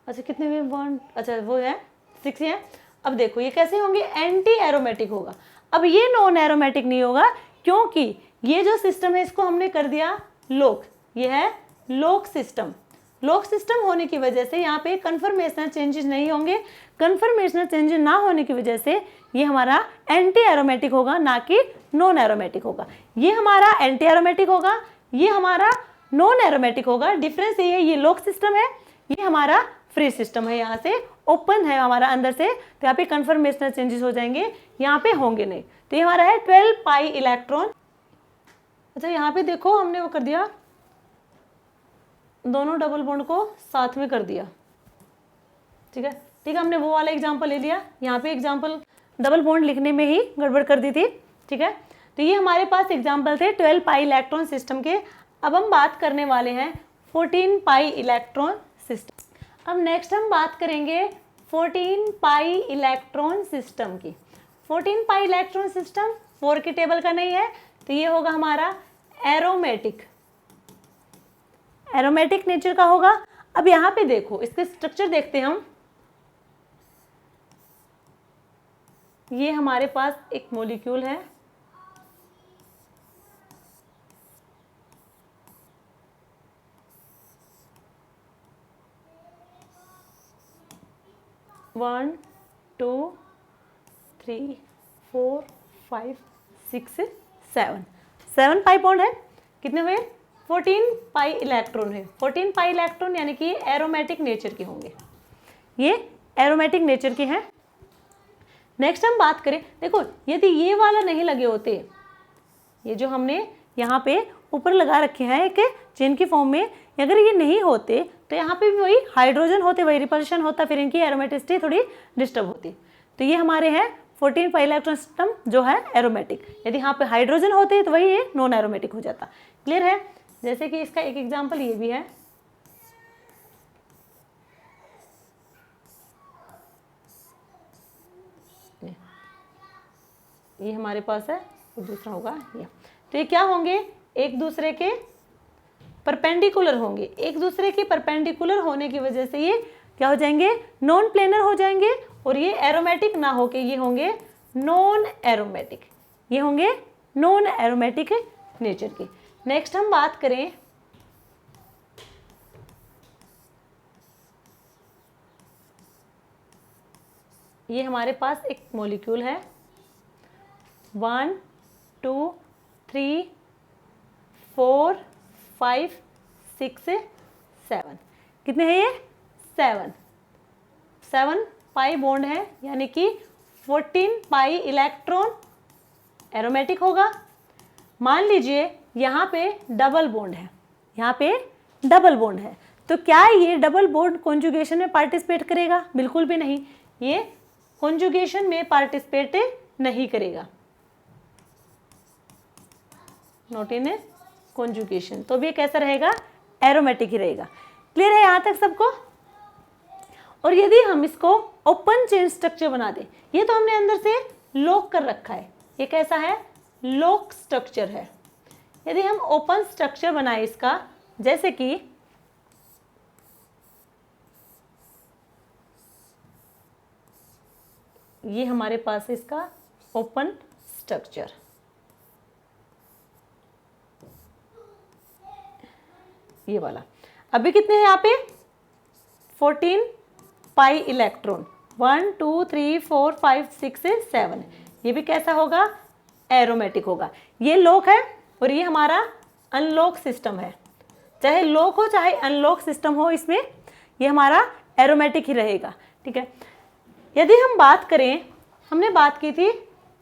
अच्छा कितने हुए 1, अच्छा वो है 6 है। अब देखो ये कैसे होंगे, एंटी एरोमेटिक होगा। अब ये नॉन एरोमेटिक नहीं होगा क्योंकि ये जो सिस्टम है इसको हमने कर दिया लॉक, ये है लॉक सिस्टम। लॉक सिस्टम होने की वजह से यहाँ पे कन्फर्मेशनल चेंजेस नहीं होंगे। कन्फर्मेशनल चेंजेस ना होने की वजह से ये हमारा एंटी एरोमेटिक होगा, ना कि नॉन एरोमेटिक होगा। ये हमारा एंटी एरोमेटिक होगा, ये हमारा नॉन एरोमेटिक होगा। डिफरेंस ये है, ये लॉक सिस्टम है, ये हमारा फ्री सिस्टम है, यहाँ से ओपन है हमारा अंदर से, तो यहाँ पे कन्फर्मेशनल चेंजेस हो जाएंगे, यहाँ पे होंगे नहीं। तो ये हमारा है 12 पाई इलेक्ट्रॉन। अच्छा यहाँ पे देखो हमने वो कर दिया, दोनों डबल बॉन्ड को साथ में कर दिया, ठीक है। ठीक है, हमने वो वाला एग्जांपल ले लिया, यहाँ पे एग्जांपल डबल बॉन्ड लिखने में ही गड़बड़ कर दी थी, ठीक है। तो ये हमारे पास एग्जांपल थे 12 पाई इलेक्ट्रॉन सिस्टम के। अब हम बात करने वाले हैं 14 पाई इलेक्ट्रॉन सिस्टम। अब नेक्स्ट हम बात करेंगे 14 पाई इलेक्ट्रॉन सिस्टम की। 14 पाई इलेक्ट्रॉन सिस्टम 4 के टेबल का नहीं है, तो ये होगा हमारा एरोमेटिक, एरोमेटिक नेचर का होगा। अब यहाँ पे देखो इसके स्ट्रक्चर देखते हैं हम। ये हमारे पास एक मॉलिक्यूल है, वन 2 3 4 5 6 7 पाई बॉन्ड है। कितने हुए, 14 पाई इलेक्ट्रॉन है। 14 पाई इलेक्ट्रॉन यानी कि एरोमेटिक नेचर के होंगे, ये एरोमेटिक नेचर के हैं। नेक्स्ट हम बात करें, देखो यदि ये वाला नहीं लगे होते, ये जो हमने यहाँ पे ऊपर लगा रखे हैं एक चेन की फॉर्म में, अगर ये नहीं होते तो यहाँ पे भी वही हाइड्रोजन होते, वही रिपल्शन होता, फिर इनकी एरोमेटिसिटी थोड़ी डिस्टर्ब होती। तो ये हमारे हैं 14 पाई इलेक्ट्रॉन सिस्टम जो है एरोमेटिक। यदि यहाँ पे हाइड्रोजन होते तो वही ये नॉन एरोमेटिक हो जाता। क्लियर है। जैसे कि इसका एक एग्जांपल ये भी है, ये हमारे पास है, तो दूसरा होगा ये। तो ये क्या होंगे, एक दूसरे के परपेंडिकुलर होंगे। एक दूसरे के परपेंडिकुलर होने की वजह से ये क्या हो जाएंगे, नॉन प्लेनर हो जाएंगे, और ये एरोमेटिक ना होके ये होंगे नॉन एरोमेटिक, ये होंगे नॉन एरोमेटिक नेचर के। नेक्स्ट हम बात करें ये हमारे पास एक मॉलिक्यूल है, 1 2 3 4 5 6 7, कितने हैं ये, 7 पाई बॉन्ड है, यानी कि 14 पाई इलेक्ट्रॉन एरोमेटिक होगा। मान लीजिए यहाँ पे डबल बॉन्ड है, यहाँ पे डबल बॉन्ड है, तो क्या ये डबल बॉन्ड कॉन्जुगेशन में पार्टिसिपेट करेगा, बिल्कुल भी नहीं, ये कॉन्जुगेशन में पार्टिसिपेट नहीं करेगा, नॉट इन ए कॉन्जुगेशन, तो भी कैसा रहेगा, एरोमेटिक ही रहेगा। क्लियर है यहाँ तक सबको। और यदि हम इसको ओपन चेन स्ट्रक्चर बना दें, ये तो हमने अंदर से लॉक कर रखा है, ये कैसा है, लॉक स्ट्रक्चर है। यदि हम ओपन स्ट्रक्चर बनाए इसका, जैसे कि ये हमारे पास है इसका ओपन स्ट्रक्चर, ये वाला। अभी कितने हैं यहाँ पे, 14 पाई इलेक्ट्रॉन, 1 2 3 4 5 6 7, ये भी कैसा होगा, एरोमेटिक होगा। ये लॉक है और ये हमारा अनलॉक सिस्टम है, चाहे लॉक हो चाहे अनलॉक सिस्टम हो, इसमें ये हमारा एरोमेटिक ही रहेगा, ठीक है। यदि हम बात करें, हमने बात की थी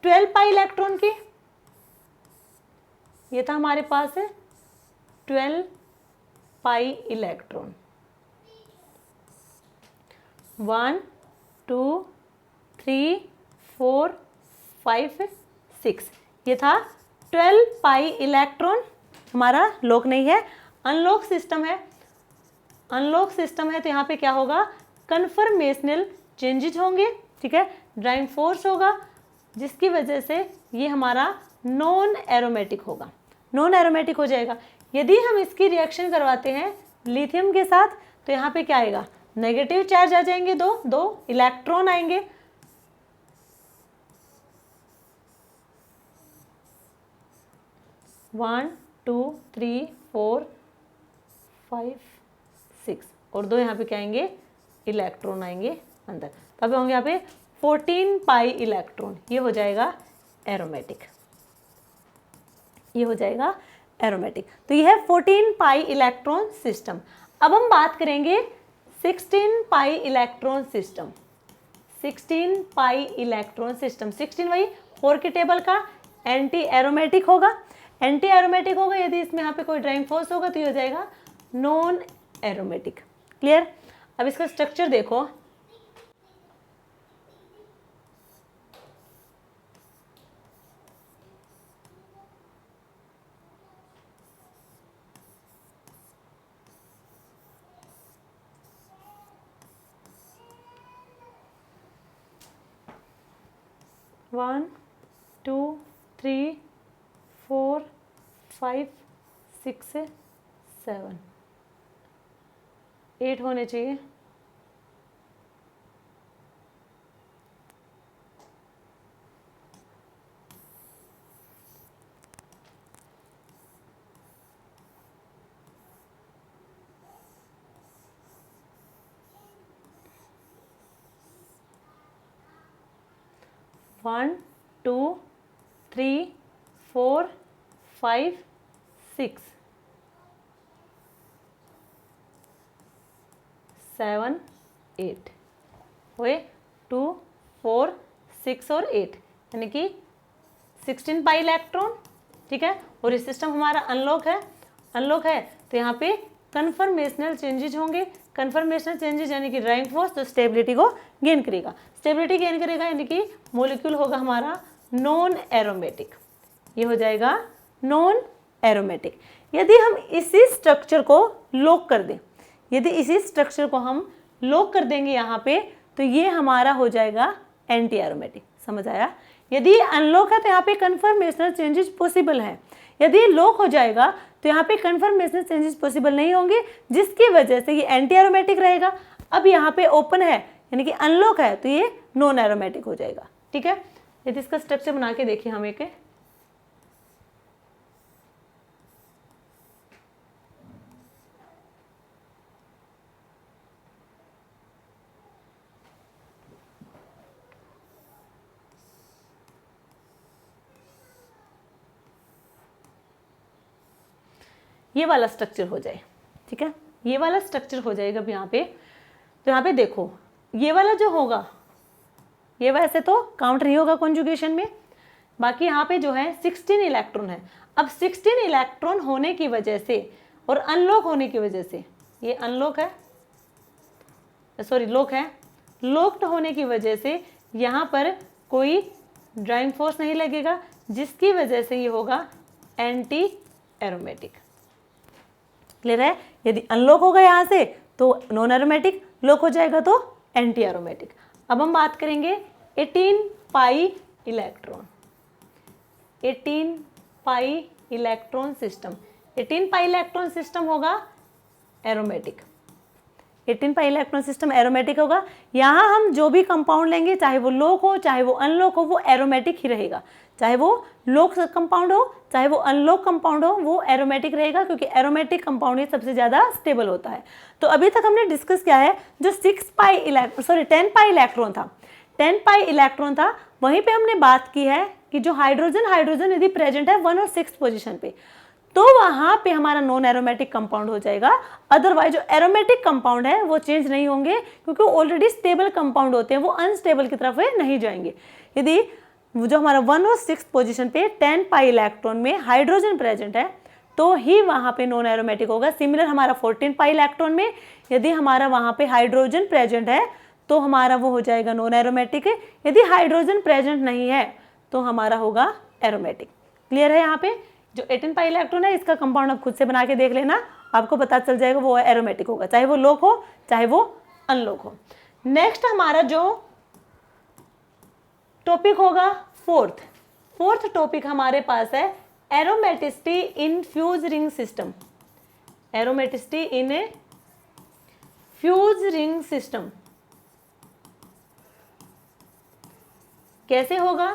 12 पाई इलेक्ट्रॉन की, ये था हमारे पास है 12 पाई इलेक्ट्रॉन, 1 2 3 4 5 6, ये था 12 पाई इलेक्ट्रॉन, हमारा लॉक नहीं है, अनलॉक सिस्टम है। अनलॉक सिस्टम है तो यहाँ पे क्या होगा, कन्फर्मेशनल चेंजेस होंगे, ठीक है, ड्राइविंग फोर्स होगा, जिसकी वजह से ये हमारा नॉन एरोमेटिक होगा, नॉन एरोमेटिक हो जाएगा। यदि हम इसकी रिएक्शन करवाते हैं लिथियम के साथ, तो यहाँ पे क्या आएगा, नेगेटिव चार्ज आ जाएंगे, दो इलेक्ट्रॉन आएंगे। One two three four five six, और दो यहाँ पे क्या आएंगे, इलेक्ट्रॉन आएंगे अंदर। तब होंगे यहाँ पे 14 पाई इलेक्ट्रॉन, ये हो जाएगा एरोमेटिक, ये हो जाएगा एरोमेटिक। तो ये है 14 पाई इलेक्ट्रॉन सिस्टम। अब हम बात करेंगे 16 पाई इलेक्ट्रॉन सिस्टम। 16 पाई इलेक्ट्रॉन सिस्टम, 16 वही 4 के टेबल का एंटी एरोमेटिक होगा। एंटी एरोमेटिक होगा यदि इसमें यहाँ पे कोई ड्राइविंग फोर्स होगा तो ये हो जाएगा नॉन एरोमेटिक। क्लियर। अब इसका स्ट्रक्चर देखो, one two three four five six seven, 8 होने चाहिए। One two three four five six seven eight हुए, 2 4 6 और 8, यानी कि 16 पाई इलेक्ट्रॉन। ठीक है, और ये सिस्टम हमारा अनलॉक है। अनलॉक है तो यहाँ पे कन्फर्मेशनल चेंजेज होंगे। कन्फर्मेशनल चेंजेज यानी कि ड्राइविंग फोर्स, तो स्टेबिलिटी को गेन करेगा। स्टेबिलिटी गेन करेगा यानी कि मॉलिक्यूल होगा हमारा नॉन एरोमेटिक, ये हो जाएगा नॉन एरोमेटिक। यदि हम इसी स्ट्रक्चर को लॉक कर दें, यदि इसी स्ट्रक्चर को हम लॉक कर देंगे यहाँ पे, तो ये हमारा हो जाएगा एंटी एरोमेटिक। समझ आया। यदि अनलॉक है तो यहाँ पे कन्फर्मेशनल चेंजेस पॉसिबल है। यदि लॉक हो जाएगा तो यहाँ पे कन्फर्मेशनल चेंजेस पॉसिबल नहीं होंगे, जिसकी वजह से ये एंटी एरोमेटिक रहेगा। अब यहाँ पे ओपन है यानी कि अनलॉक है, तो ये नॉन एरोमेटिक हो जाएगा। ठीक है, यदि इसका स्ट्रक्चर बना के देखिए हम एक, ये वाला स्ट्रक्चर हो जाए। ठीक है, ये वाला स्ट्रक्चर हो जाएगा अब यहाँ पे। तो यहाँ पे देखो, ये वाला जो होगा, ये वैसे तो काउंट नहीं होगा कॉन्जुगेशन में, बाकी यहाँ पे जो है 16 इलेक्ट्रॉन है। अब 16 इलेक्ट्रॉन होने की वजह से और अनलॉक होने की वजह से, ये अनलॉक है, सॉरी लॉक है, लॉक्ड होने की वजह से यहाँ पर कोई ड्राइविंग फोर्स नहीं लगेगा, जिसकी वजह से ये होगा एंटी एरोमेटिक। क्लियर है। यदि अनलॉक होगा यहाँ से तो नॉन एरोमेटिक, लॉक हो जाएगा तो एंटी एरोमेटिक। अब हम बात करेंगे 18 pi electron. 18 pi electron system. 18 pi electron system होगा aromatic. 18 pi electron system aromatic होगा। यहाँ हम जो भी कंपाउंड लेंगे, चाहे वो लॉक हो चाहे वो अनलॉक हो, वो एरोमेटिक ही रहेगा। चाहे वो लॉक कंपाउंड हो चाहे वो अनलॉक कंपाउंड हो, वो एरोमेटिक रहेगा, क्योंकि एरोमेटिक कंपाउंड ही सबसे ज़्यादा स्टेबल होता है। तो अभी तक हमने डिस्कस किया है जो 10 पाई इलेक्ट्रॉन था, 10 पाई इलेक्ट्रॉन था, वहीं पे हमने बात की है कि जो हाइड्रोजन यदि प्रेजेंट है 1 और 6 पोजीशन पे, तो वहाँ पे हमारा नॉन एरोमेटिक कंपाउंड हो जाएगा। अदरवाइज जो एरोमेटिक कंपाउंड है वो चेंज नहीं होंगे, क्योंकि ऑलरेडी स्टेबल कंपाउंड होते हैं, वो अनस्टेबल की तरफ नहीं जाएंगे। यदि जो हमारा 1 और 6 पोजीशन पे 10 पाई इलेक्ट्रॉन में हाइड्रोजन प्रेजेंट है, तो ही वहाँ पे नॉन एरोमेटिक होगा। सिमिलर हमारा 14 पाई इलेक्ट्रॉन में यदि हमारा वहाँ पे हाइड्रोजन प्रेजेंट है तो हमारा वो हो जाएगा नॉन एरोमेटिक। यदि हाइड्रोजन प्रेजेंट नहीं है तो हमारा होगा एरोमेटिक। क्लियर है। यहाँ पे जो 18 पाई इलेक्ट्रॉन है, इसका कंपाउंड आप खुद से बना के देख लेना, आपको पता चल जाएगा वो एरोमेटिक होगा, चाहे वो लॉक हो चाहे वो अनलॉक हो। नेक्स्ट हमारा जो टॉपिक होगा फोर्थ टॉपिक हमारे पास है aromaticity in fuse ring system. Aromaticity in A fuse ring system. कैसे होगा?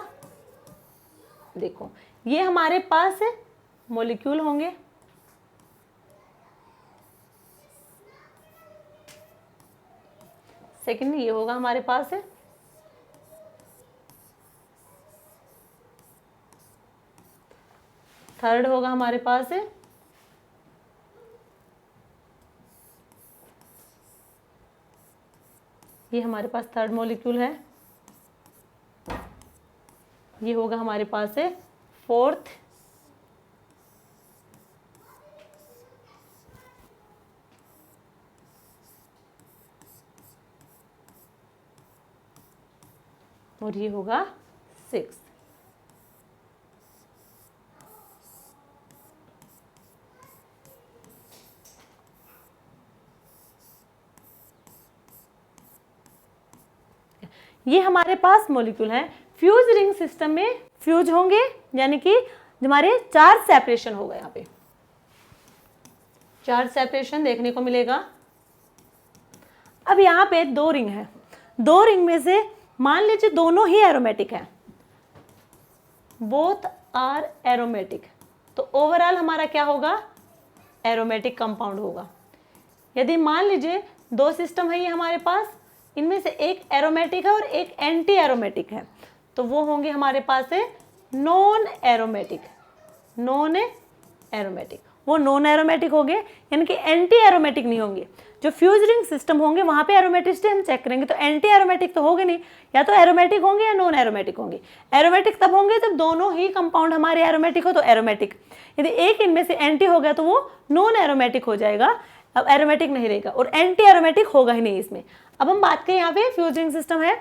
देखो, ये हमारे पास मॉलिक्यूल होंगे, सेकेंड ये होगा हमारे पास थर्ड होगा हमारे पास ये हमारे पास थर्ड मॉलिक्यूल है, ये होगा हमारे पास फोर्थ, और ये होगा सिक्स। ये हमारे पास मॉलिक्यूल है। फ्यूज रिंग सिस्टम में फ्यूज होंगे, यानी कि हमारे चार्ज सेपरेशन होगा। यहाँ पे चार्ज सेपरेशन देखने को मिलेगा। अब यहाँ पे दो रिंग है, दो रिंग में से मान लीजिए दोनों ही एरोमेटिक है, बोथ आर एरोमेटिक, तो ओवरऑल हमारा क्या होगा? एरोमेटिक कंपाउंड होगा। यदि मान लीजिए दो सिस्टम है ये हमारे पास, इनमें से एक एरोमेटिक है और एक एंटी एरोमेटिक है, तो वो होंगे हमारे पास नॉन एरोमेटिक। नॉन एरोमेटिक, वो नॉन एरोमेटिक हो गए, यानी कि एंटी एरोमेटिक नहीं होंगे। जो फ्यूज रिंग सिस्टम होंगे वहां पे एरोमेटिसिटी हम चेक करेंगे, तो एंटी एरोमेटिक तो होंगे नहीं, या तो एरोमेटिक होंगे या नॉन एरोमेटिक होंगे। एरोमेटिक तब होंगे जब दोनों ही कंपाउंड हमारे एरोमेटिक हो, तो एरोमेटिक। यदि एक इनमें से एंटी हो गया तो वो नॉन एरोमेटिक हो जाएगा, अब एरोमेटिक नहीं रहेगा, और एंटी एरोमेटिक होगा ही नहीं इसमें। अब हम बात करें यहाँ पे फ्यूज रिंग सिस्टम है,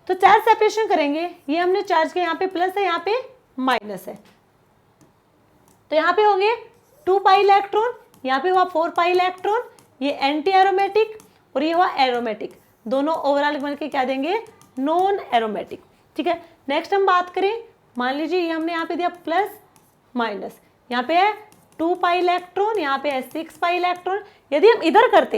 तो चार्ज सेपरेशन करेंगे। ये हमने चार्ज किया, यहाँ पे प्लस है, यहाँ पे माइनस है, तो यहाँ पे होंगे 2 पाई इलेक्ट्रॉन, यहाँ पे हुआ 4 पाई इलेक्ट्रॉन। ये एंटी एरोमेटिक और ये हुआ एरोमेटिक, दोनों ओवरऑल मिलकर क्या देंगे? Non aromatic. ठीक है, नेक्स्ट हम बात करें, मान लीजिए ये हमने यहाँ पे दिया प्लस माइनस, यहाँ पे है 2 पाई इलेक्ट्रॉन, यहाँ पे है 6 पाई इलेक्ट्रॉन। यदि हम इधर करते,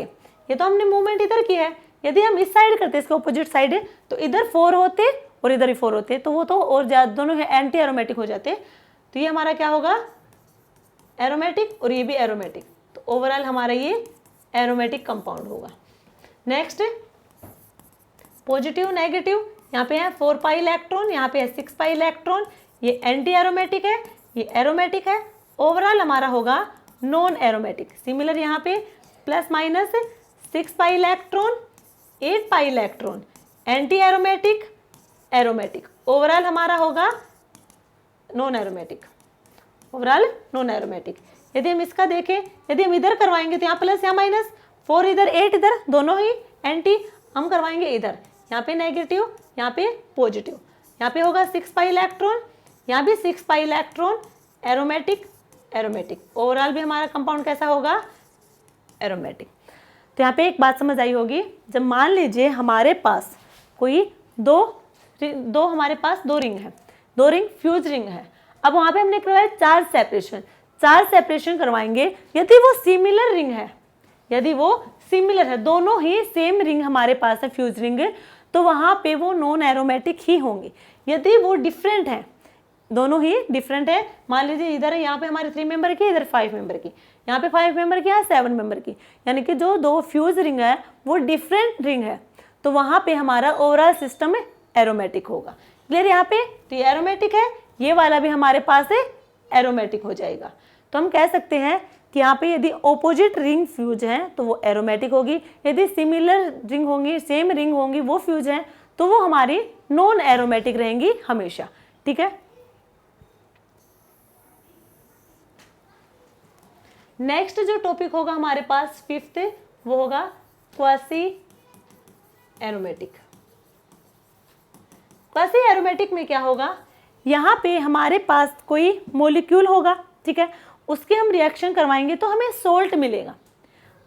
ये तो हमने मूवमेंट इधर की है, यदि हम इस साइड करते, इसके ऑपोजिट साइड, तो इधर 4 होते और इधर ही 4 होते, तो वो तो और ज्यादा दोनों एंटी एरोमेटिक हो जाते। तो ये हमारा क्या होगा? एरोमेटिक, और ये भी एरोमेटिक, तो ओवरऑल हमारा ये एरोमेटिक कंपाउंड होगा। नेक्स्ट पॉजिटिव नेगेटिव, यहाँ पे है 4 पाई इलेक्ट्रॉन, यहाँ पे है 6 पाई इलेक्ट्रॉन। ये एंटी एरोमेटिक है, ये एरोमेटिक है, ओवरऑल हमारा होगा नॉन एरोमेटिक। सिमिलर यहाँ पे plus minus 6 pi electron, 8 pi electron, anti aromatic, aromatic, overall हमारा होगा non aromatic, overall non aromatic. यदि हम इसका देखें, यदि हम इधर करवाएंगे तो यहाँ प्लस या माइनस, 4 इधर 8 इधर, दोनों ही एंटी। हम करवाएंगे इधर, यहाँ पे नेगेटिव, यहाँ पे पॉजिटिव, यहाँ पे होगा 6 पाई इलेक्ट्रॉन, यहाँ भी 6 pi electron, aromatic, aromatic, overall भी हमारा कंपाउंड कैसा होगा? एरोमेटिक। तो यहाँ पे एक बात समझ आई होगी, जब मान लीजिए हमारे पास कोई दो हमारे पास दो रिंग है, दो रिंग फ्यूज रिंग है। अब वहाँ पे हमने करवाया चार्ज सेपरेशन, चार्ज सेपरेशन करवाएंगे। यदि वो सिमिलर रिंग है, यदि वो सिमिलर है, दोनों ही सेम रिंग हमारे पास है फ्यूज रिंग, तो वहाँ पे वो नॉन एरोमेटिक ही होंगे। यदि वो डिफरेंट है, दोनों ही डिफरेंट है, मान लीजिए इधर है, यहाँ पे हमारे 3 मेंबर की, इधर 5 मेंबर की, यहाँ पे 5 मेंबर की, यहाँ 7 मेंबर की, यानी कि जो दो फ्यूज रिंग है वो डिफरेंट रिंग है, तो वहाँ पे हमारा ओवरऑल सिस्टम एरोमेटिक होगा। क्लियर यहाँ पे? तो ये एरोमेटिक है, ये वाला भी हमारे पास एरोमेटिक हो जाएगा। तो हम कह सकते हैं कि यहाँ पे यदि ऑपोजिट रिंग फ्यूज है तो वो एरोमेटिक होगी, यदि सिमिलर रिंग होंगी, सेम रिंग होंगी, वो फ्यूज हैं, तो वो हमारी नॉन एरोमेटिक रहेंगी हमेशा। ठीक है, नेक्स्ट जो टॉपिक होगा हमारे पास 5th, वो होगा क्वासी एरोमेटिक। क्वासी एरोमेटिक में क्या होगा? यहाँ पे हमारे पास कोई मॉलिक्यूल होगा, ठीक है, उसके हम रिएक्शन करवाएंगे तो हमें सोल्ट मिलेगा।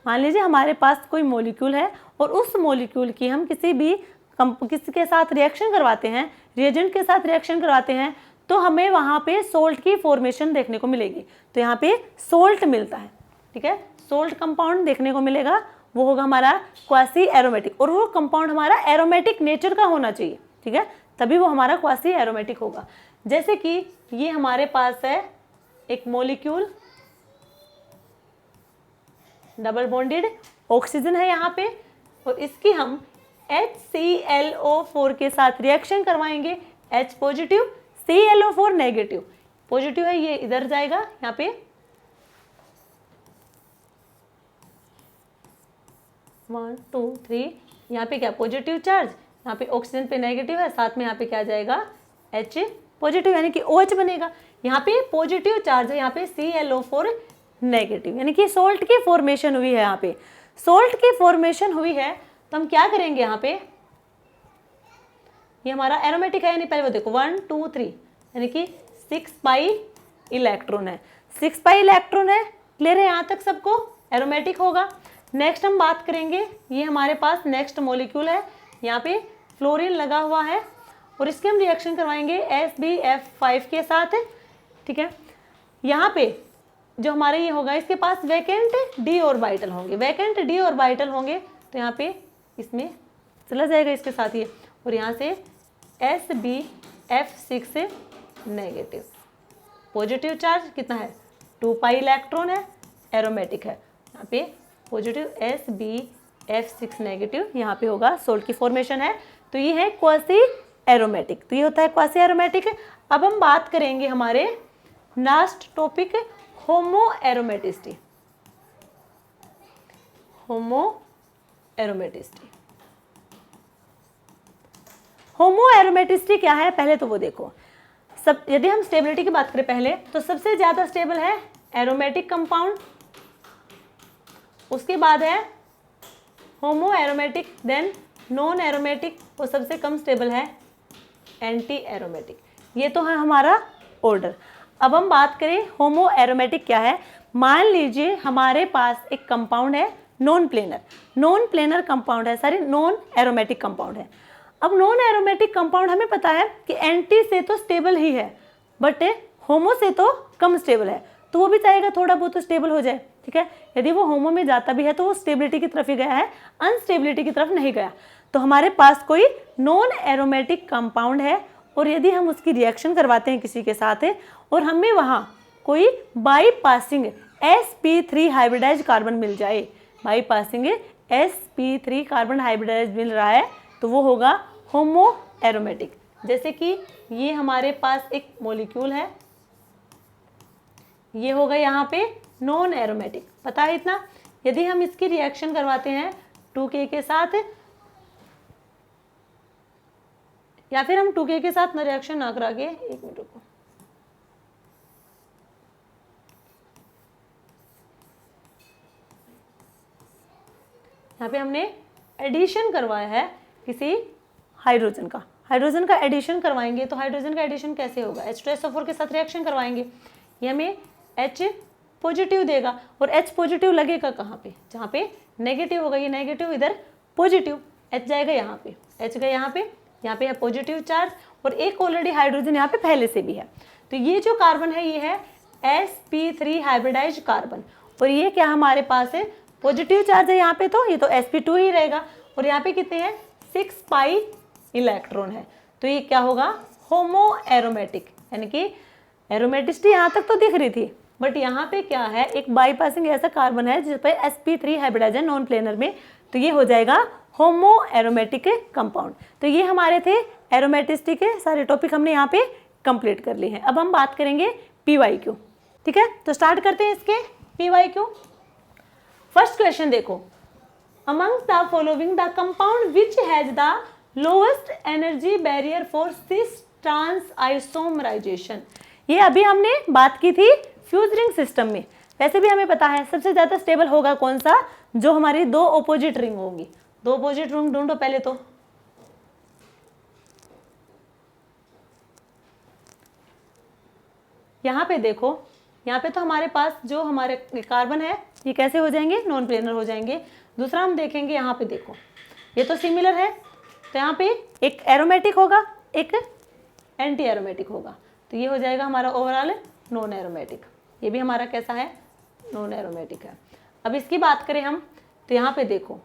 मान लीजिए हमारे पास कोई मॉलिक्यूल है और उस मॉलिक्यूल की हम किसी के साथ रिएक्शन करवाते हैं, रिएजेंट के साथ रिएक्शन करवाते हैं, तो हमें वहाँ पे सोल्ट की फॉर्मेशन देखने को मिलेगी। तो यहाँ पे सोल्ट मिलता है। ठीक है। सोल्ट कंपाउंड देखने को मिलेगा, वो होगा हमारा क्वासी एरोमेटिक, और वो कंपाउंड हमारा एरोमेटिक नेचर का होना चाहिए, ठीक है, तभी वो हमारा क्वासी एरोमेटिक होगा। जैसे कि ये हमारे पास है एक मॉलिक्यूल, डबल बॉन्डेड ऑक्सीजन है यहाँ पे, और इसकी हम HClO4 के साथ रिएक्शन करवाएंगे, H positive ClO4 negative, positive है ये इधर जाएगा यहाँ पे 1 2 3, यहाँ पे क्या पॉजिटिव चार्ज, यहाँ पे ऑक्सीजन पे नेगेटिव है, साथ में यहाँ पे क्या जाएगा H पॉजिटिव, यानी कि OH बनेगा। यहाँ पे पॉजिटिव चार्ज है, यहाँ पे ClO4 नेगेटिव, यानी कि सोल्ट की फॉर्मेशन हुई है। यहाँ पे सोल्ट की फॉर्मेशन हुई है, तो हम क्या करेंगे यहाँ पे, ये हमारा एरोमेटिक है, यानी पहले वो देखो 1 2 3, यानी कि 6 पाई इलेक्ट्रॉन है, 6 पाई इलेक्ट्रॉन है, क्लियर है यहाँ तक सबको, एरोमेटिक होगा। नेक्स्ट हम बात करेंगे, ये हमारे पास नेक्स्ट मॉलिक्यूल है, यहाँ पे फ्लोरीन लगा हुआ है, और इसके हम रिएक्शन करवाएंगे SbF5 के साथ, ठीक है। यहाँ पे जो हमारे ये होगा, इसके पास वैकेंट डी ऑर्बिटल होंगे, वैकेंट डी ऑर्बिटल होंगे, तो यहाँ पे इसमें चला जाएगा इसके साथ ये, और यहाँ से SbF6 नेगेटिव, पॉजिटिव चार्ज कितना है 2 पाई इलेक्ट्रॉन है, एरोमेटिक है, यहाँ पे पॉजिटिव SbF6 नेगेटिव, यहाँ पे होगा सोल्ट की फॉर्मेशन है, तो ये है क्वासी एरोमेटिक, तो ये होता है क्वासी एरोमेटिक। अब हम बात करेंगे हमारे लास्ट टॉपिक होमो एरोमेटिसिटी, होमो एरोमेटिसिटी। होमो एरोमेटिसिटी क्या है पहले तो वो देखो, सब यदि हम स्टेबिलिटी की बात करें पहले, तो सबसे ज्यादा स्टेबल है एरोमेटिक कंपाउंड, उसके बाद है homo aromatic, then non aromatic, और सबसे कम स्टेबल है एंटी एरोमेटिक। ये तो है हमारा ऑर्डर। अब हम बात करें होमो एरोमेटिक क्या है। मान लीजिए हमारे पास एक कंपाउंड है non planar, non planar compound है, सॉरी नॉन एरोमेटिक कंपाउंड है। अब नॉन एरोमेटिक कंपाउंड हमें पता है कि एंटी से तो स्टेबल ही है, बट होमो से तो कम स्टेबल है, तो वो भी चाहेगा थोड़ा बहुत तो स्टेबल हो जाए, ठीक है। यदि वो होमो में जाता भी है तो वो स्टेबिलिटी की तरफ ही गया है, अनस्टेबिलिटी की तरफ नहीं गया। तो हमारे पास कोई नॉन एरोमेटिक कंपाउंड है, और यदि हम उसकी रिएक्शन करवाते हैं किसी के साथ और हमें वहाँ कोई बाईपासिंग sp3 हाइब्रिडाइज कार्बन मिल जाए, बाईपासिंग sp3 कार्बन हाइब्रिडाइज मिल रहा है, तो वो होगा होमो एरोमेटिक। जैसे कि ये हमारे पास एक मॉलिक्यूल है, ये होगा यहाँ पे नॉन एरोमेटिक, पता है इतना। यदि हम इसकी रिएक्शन करवाते हैं 2K के साथ, या फिर हम 2K के साथ ना रिएक्शन ना करा के, एक मिनट रुको, यहाँ पे हमने एडिशन करवाया है किसी हाइड्रोजन का, हाइड्रोजन का एडिशन करवाएंगे, तो हाइड्रोजन का एडिशन कैसे होगा, H2SO4 के साथ रिएक्शन करवाएंगे, ये हमें H पॉजिटिव देगा, और H पॉजिटिव लगेगा कहाँ पे, जहाँ पे नेगेटिव होगा, ये नेगेटिव इधर पॉजिटिव, H जाएगा यहाँ पे, H गया यहाँ पे है पॉजिटिव चार्ज, और एक ऑलरेडी हाइड्रोजन यहाँ पे पहले से भी है, तो ये जो कार्बन है ये है sp3 हाइब्रिडाइज कार्बन, और ये क्या हमारे पास है पॉजिटिव चार्ज है यहाँ पे, तो ये तो sp2 ही रहेगा, और यहाँ पे कितने हैं 6 पाई इलेक्ट्रॉन है, तो ये क्या होगा होमो एरोमेटिक, यानी कि एरोमेटिसिटी यहाँ तक तो दिख रही थी, बट यहाँ पे क्या है एक बाईपासिंग ऐसा कार्बन है जिस पे sp3 हाइब्रिडाइज है नॉन प्लेनर में, तो ये हो जाएगा होमो एरोमेटिक कंपाउंड। तो ये हमारे थे एरोमेटिसिटी के सारे टॉपिक हमने यहाँ पे कंप्लीट कर लिए हैं। अब हम बात करेंगे PYQ, ठीक है, तो स्टार्ट करते हैं इसके PYQ। फर्स्ट क्वेश्चन देखो, amongst the following the compound which has the lowest energy barrier for cis trans isomerization। ये अभी हमने बात की थी फ्यूज रिंग सिस्टम में, वैसे भी हमें पता है सबसे ज्यादा स्टेबल होगा कौन सा, जो हमारी दो ऑपोजिट रिंग होंगी। दो ऑपोजिट रिंग ढूंढो पहले तो, यहाँ पे देखो, यहाँ पे तो हमारे पास जो हमारे कार्बन है ये कैसे हो जाएंगे नॉन प्लेनर हो जाएंगे। दूसरा हम देखेंगे यहाँ पे देखो, ये तो सिमिलर है, तो यहाँ पे एक एरोमेटिक होगा एक एंटी एरोमेटिक होगा, तो ये हो जाएगा हमारा ओवरऑल नॉन एरोमेटिक। ये भी हमारा कैसा है नॉन एरोमेटिक है। अब इसकी बात करें हम तो यहाँ पे देखो,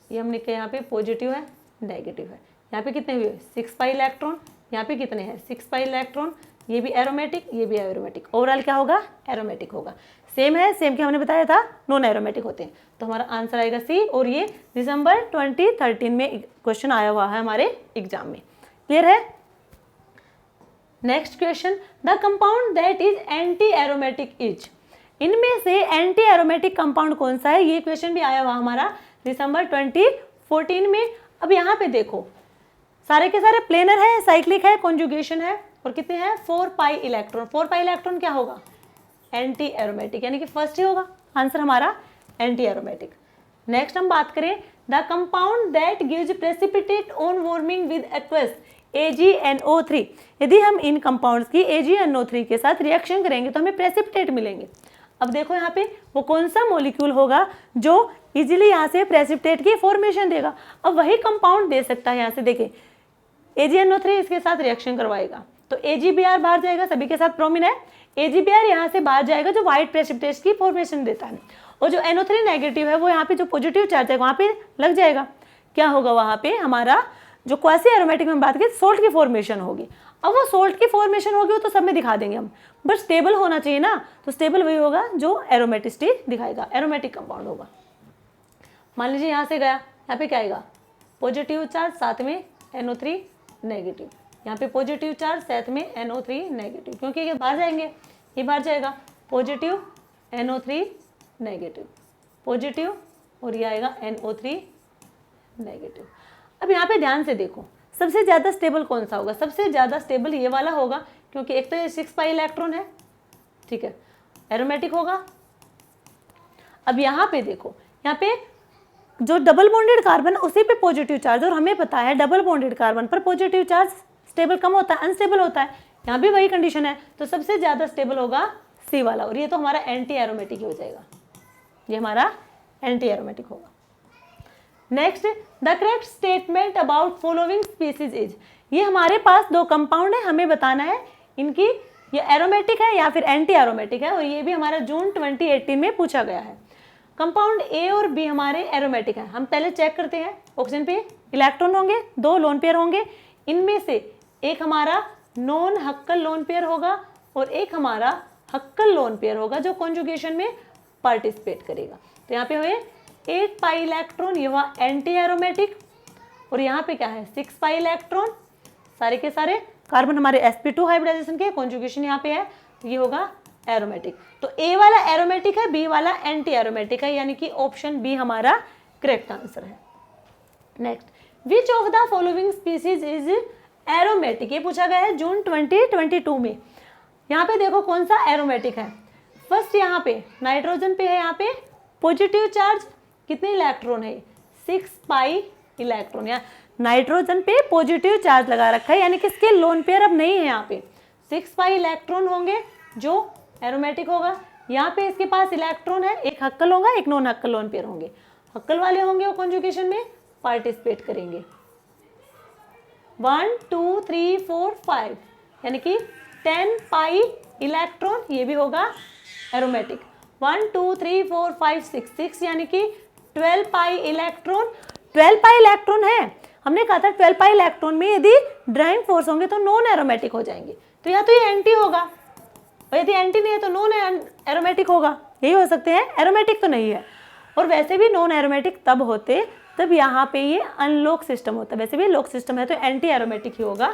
ये हमने कहा यहाँ पे पॉजिटिव है, नेगेटिव है। यहाँ पे कितने हुए 6 पाई इलेक्ट्रॉन, यहाँ पे कितने हैं 6 पाई इलेक्ट्रॉन। ये भी एरोमेटिक, ये भी एरोमेटिक, ओवरऑल क्या होगा एरोमेटिक होगा। सेम है, सेम क्या हमने बताया था नॉन एरोमेटिक होते हैं। तो हमारा आंसर आएगा सी, और ये दिसंबर 2013 में क्वेश्चन आया हुआ है हमारे एग्जाम में। क्लियर है। Next question, the compound that is anti aromatic is. इनमें से एंटी एरोमेटिक कंपाउंड कौन सा है, ये क्वेश्चन भी आया हुआ हमारा दिसंबर 2014 में। अब यहाँ पे देखो सारे के सारे प्लेनर है, साइक्लिक है, कॉन्जुगेशन है, और कितने हैं 4 पाई इलेक्ट्रॉन। 4 पाई इलेक्ट्रॉन क्या होगा एंटी एरोमेटिक, यानी कि फर्स्ट ही होगा आंसर हमारा एंटी एरोमेटिक। नेक्स्ट हम बात करें, the compound that gives precipitate on warming with aqueous AgNO3। यदि हम इन कंपाउंड्स की AgNO3 के साथ रिएक्शन करेंगे तो हमें प्रेसिपिटेट मिलेंगे। अब देखो यहाँ पे वो कौन सा मॉलिक्यूल होगा जो इजीली यहाँ से प्रेसिपिटेट की फॉर्मेशन देगा। अब वही कंपाउंड दे सकता है, यहाँ से देखें AgNO3 इसके साथ रिएक्शन करवाएगा तो AgBr बाहर जाएगा, सभी के साथ प्रोमिन है। AgBr यहाँ से बाहर जाएगा जो व्हाइट प्रेसिपिटेट की फॉर्मेशन देता है, और जो NO3 नेगेटिव है वो यहाँ पे जो पॉजिटिव चार्ज है वहाँ पे लग जाएगा। क्या होगा वहाँ पे हमारा जो क्वासी एरोमेटिक में बात की सोल्ट की फॉर्मेशन होगी। अब वो सोल्ट की फॉर्मेशन होगी वो तो सब में दिखा देंगे हम, बट स्टेबल होना चाहिए ना, तो स्टेबल वही होगा जो एरोमेटिसिटी दिखाएगा, एरोमेटिक कंपाउंड होगा। मान लीजिए यहाँ से गया, यहाँ पे क्या आएगा पॉजिटिव चार्ज साथ में NO3 नेगेटिव, यहाँ पे पॉजिटिव चार्ज साथ में NO3 नेगेटिव, क्योंकि ये बाहर जाएंगे, ये बाहर जाएगा पॉजिटिव NO3 नेगेटिव पॉजिटिव, और ये आएगा NO3 नेगेटिव। अब यहाँ पे ध्यान से देखो सबसे ज़्यादा स्टेबल कौन सा होगा, सबसे ज़्यादा स्टेबल ये वाला होगा, क्योंकि एक तो ये 6 पाई इलेक्ट्रॉन है, ठीक है, एरोमेटिक होगा। अब यहाँ पे देखो, यहाँ पे जो डबल बॉन्डेड कार्बन उसी पे पॉजिटिव चार्ज, और हमें पता है डबल बॉन्डेड कार्बन पर पॉजिटिव चार्ज स्टेबल कम होता है, अनस्टेबल होता है। यहाँ भी वही कंडीशन है, तो सबसे ज़्यादा स्टेबल होगा सी वाला, और ये तो हमारा एंटी एरोमेटिक ही हो जाएगा, ये हमारा एंटी एरोमेटिक होगा। Next, the correct statement about following species is. ये हमारे पास दो कंपाउंड है, हमें बताना है इनकी ये एरोमेटिक है या फिर एंटी एरोमेटिक है, और ये भी हमारा जून 2018 में पूछा गया है। कंपाउंड ए और बी हमारे एरोमेटिक है। हम पहले चेक करते हैं, ऑक्सीजन पे इलेक्ट्रॉन होंगे, 2 लोन पेयर होंगे, इनमें से एक हमारा नॉन हक्कल लोन पेयर होगा और एक हमारा हक्कल लोन पेयर होगा जो कॉन्जुगेशन में पार्टिसिपेट करेगा। तो यहाँ पे हुए 8 पाई इलेक्ट्रॉन, ये हुआ एंटी एरोमेटिक, और यहाँ पे क्या है 6 पाई इलेक्ट्रॉन, सारे के सारे कार्बन हमारे sp2 हाइब्रिडाइजेशन के, कॉन्जुगेशन यहाँ पे है, तो ये होगा एरोमेटिक। तो ए वाला एरोमेटिक है, बी वाला एंटी एरोमेटिक है, यानी कि ऑप्शन बी हमारा करेक्ट आंसर है। Next, which of the following species is aromatic, ये पूछा गया है जून 2022 में। यहाँ पे देखो कौन सा एरोमेटिक है। फर्स्ट यहाँ पे नाइट्रोजन पे है, यहाँ पे पॉजिटिव चार्ज, कितने इलेक्ट्रॉन है 6 पाई इलेक्ट्रॉन, या नाइट्रोजन पे पॉजिटिव चार्ज लगा रखा है, यानी कि इसके लोन पेयर अब नहीं है, यहाँ पे 6 पाई इलेक्ट्रॉन होंगे जो एरोमेटिक होगा। यहाँ पे इसके पास इलेक्ट्रॉन है, एक हक्कल होगा, एक नॉन हक्कल लोन पेयर होंगे। हक्कल वाले होंगे वो कॉन्जुगेशन में पार्टिसिपेट करेंगे। 1 2 3 4 5 यानी कि 10 पाई इलेक्ट्रॉन, ये भी होगा एरोमेटिक। 1 2 3 4 5 6 यानी कि 12 पाई इलेक्ट्रॉन। 12 पाई इलेक्ट्रॉन है, हमने कहा था 12 पाई इलेक्ट्रॉन में यदि ड्राइविंग फोर्स होंगे तो नॉन एरोमेटिक हो जाएंगे, तो या तो ये एंटी होगा, और यदि एंटी नहीं है तो नॉन एरोमेटिक होगा, यही हो सकते हैं, एरोमेटिक तो नहीं है। और वैसे भी नॉन एरोमेटिक तब होते तब यहाँ पे ये अनलॉक सिस्टम होता है, वैसे भी लॉक सिस्टम है तो एंटी एरोमेटिक ही होगा,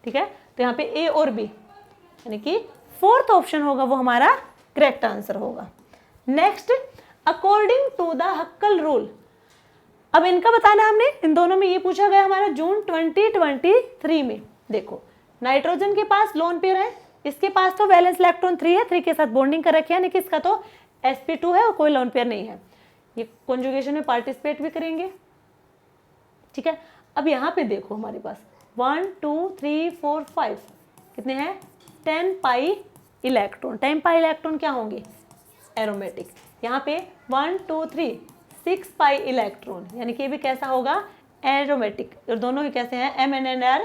ठीक है। तो यहाँ पे ए और बी यानी कि फोर्थ ऑप्शन होगा वो हमारा करेक्ट आंसर होगा। Next, according to the Huckel rule, अब इनका बताना हमने, इन दोनों में ये पूछा गया हमारा जून 2023 में। देखो नाइट्रोजन के पास लोन पेयर है, इसके पास तो वैलेंस इलेक्ट्रॉन 3 है, 3 के साथ बॉन्डिंग कर रखी है, यानी कि इसका तो sp2 है और कोई लोन पेयर नहीं है, ये कॉन्जुगेशन में पार्टिसिपेट भी करेंगे, ठीक है। अब यहाँ पे देखो हमारे पास 1 2 3 4 5 कितने हैं 10 पाई इलेक्ट्रॉन। 10 पाई इलेक्ट्रॉन क्या होंगे एरोमेटिक। यहाँ पे 1 2 3 6 पाई इलेक्ट्रॉन, यानी कि ये भी कैसा होगा एरोमेटिक, और दोनों ही कैसे हैं MnNr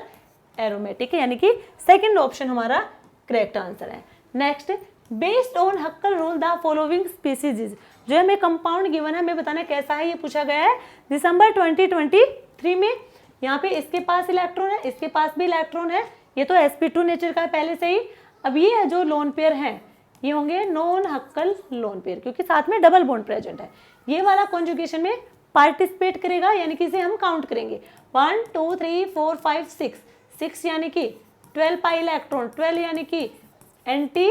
एरोमेटिक, यानी कि सेकंड ऑप्शन हमारा करेक्ट आंसर है। Next, based on हक्कल rule the following species, जो हमें कंपाउंड गिवन है, हमें बताना कैसा है, ये पूछा गया है दिसंबर 2023 में। यहाँ पे इसके पास इलेक्ट्रॉन है, इसके पास भी इलेक्ट्रॉन है, ये तो sp2 नेचर का है पहले से ही। अब ये जो लोन पेयर है ये होंगे नॉन हक्कल लोन पेयर, क्योंकि साथ में डबल बॉन्ड प्रेजेंट है। ये वाला कॉन्जुगेशन में पार्टिसिपेट करेगा, यानी कि इसे हम काउंट करेंगे 1 2 3 4 5 6 यानी कि 12 पाई इलेक्ट्रॉन, 12 यानी कि एंटी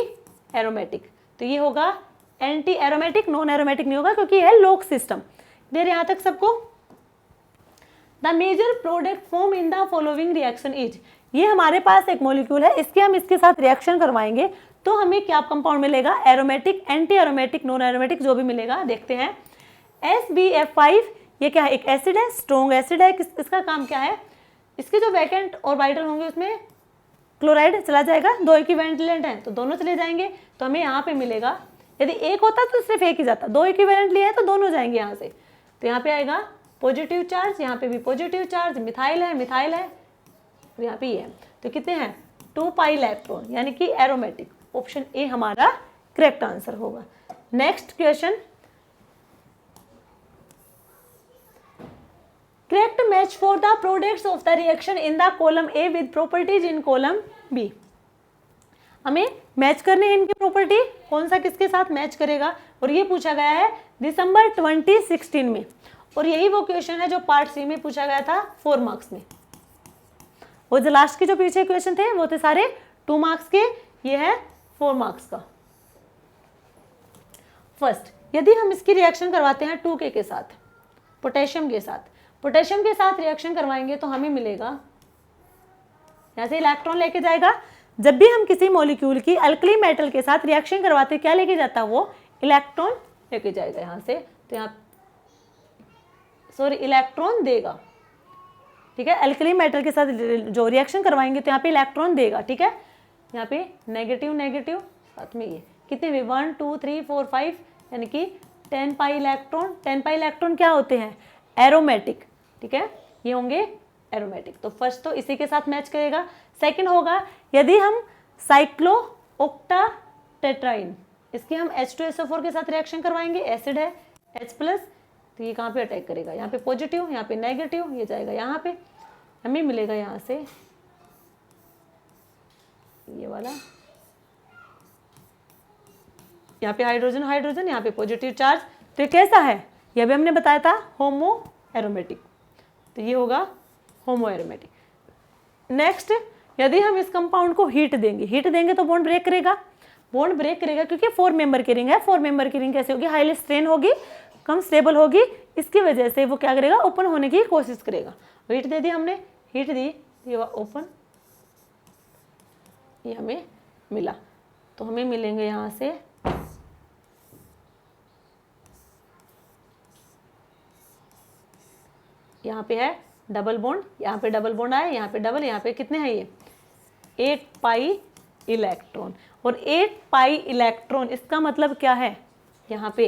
एरोमेटिक, तो ये होगा एंटी एरोमेटिक, नॉन एरोमेटिक नहीं होगा क्योंकि यह है लोक सिस्टम। देर यहाँ तक सबको। The major product form in the following reaction is, ये हमारे पास एक मॉलिक्यूल है, इसके हम इसके साथ रिएक्शन करवाएंगे तो हमें क्या कंपाउंड मिलेगा, aromatic, anti aromatic, non aromatic, जो भी मिलेगा देखते हैं। SbF5 ये क्या है, एक एसिड है, स्ट्रॉन्ग एसिड है। इसका काम क्या है, इसके जो वैकेंट ऑर्बिटल होंगे उसमें क्लोराइड चला जाएगा, दो इक्विवेलेंट हैं तो दोनों चले जाएंगे, तो हमें यहाँ पे मिलेगा, यदि एक होता तो सिर्फ एक ही जाता, दो इक्विवेलेंट लिए हैं तो दोनों जाएंगे यहाँ से, तो यहाँ पे आएगा पॉजिटिव चार्ज, यहाँ पे भी पॉजिटिव चार्ज, मिथाइल है और यहाँ पे ये है, तो कितने हैं 2 पाई इलेक्ट्रॉन, यानी कि एरोमेटिक। ऑप्शन ए हमारा करेक्ट आंसर होगा। Next question, correct match for the products of the reaction in the column A with properties in column B. हमें मैच करने हैं इनकी प्रॉपर्टी, कौन सा किसके साथ मैच करेगा, और ये पूछा गया है दिसंबर 2016 में, और यही वो क्वेश्चन है जो पार्ट सी में पूछा गया था 4 मार्क्स में, और जो लास्ट के जो पीछे क्वेश्चन थे वो थे सारे 2 मार्क्स के, ये है 4 मार्क्स का। फर्स्ट, यदि हम इसकी रिएक्शन करवाते हैं 2K के साथ, पोटेशियम के साथ रिएक्शन करवाएंगे तो हमें मिलेगा, यहाँ से इलेक्ट्रॉन लेके जाएगा। जब भी हम किसी मॉलिक्यूल की अल्कली मेटल के साथ रिएक्शन करवाते क्या लेके जाता है, वो इलेक्ट्रॉन लेके जाएगा यहाँ से, तो यहाँ इलेक्ट्रॉन देगा, ठीक है। अल्कली मेटल के साथ जो रिएक्शन करवाएंगे तो यहाँ पे इलेक्ट्रॉन देगा, ठीक है। यहाँ पे नेगेटिव साथ में ये कितने हुए 1 2 3 4 5 यानी कि 10 पाई इलेक्ट्रॉन। 10 पाई इलेक्ट्रॉन क्या होते हैं, एरोमेटिक, ठीक है, ये होंगे एरोमेटिक। तो फर्स्ट तो इसी के साथ मैच करेगा। सेकंड होगा, यदि हम साइक्लो ऑक्टा टेट्राइन, इसके हम H2SO4 के साथ रिएक्शन करवाएंगे, एसिड है H+, तो ये कहाँ पे अटैक करेगा, यहाँ पे पॉजिटिव, यहाँ पे नेगेटिव, ये जाएगा यहाँ पे, हमें मिलेगा यहाँ से ये वाला, यहाँ पे हाइड्रोजन, यहाँ पे पॉजिटिव चार्ज, तो ये कैसा है, ये भी हमने बताया था होमो एरोमेटिक, तो ये होगा होमो एरोमेटिक। नेक्स्ट, यदि हम इस कंपाउंड को हीट देंगे तो बॉन्ड ब्रेक करेगा क्योंकि 4 मेंबर की रिंग है। 4 मेंबर की रिंग कैसे होगी, हाईली स्ट्रेन होगी, कम स्टेबल होगी, इसकी वजह से वो क्या करेगा, ओपन होने की कोशिश करेगा। हीट दे दी हमने, ये ओपन, ये हमें मिला, तो हमें मिलेंगे यहाँ से यहाँ पे है डबल बॉन्ड, यहाँ पे डबल बॉन्ड आए, यहाँ पे डबल, यहाँ पे कितने हैं ये 8 पाई इलेक्ट्रॉन, और 8 पाई इलेक्ट्रॉन इसका मतलब क्या है, यहाँ पे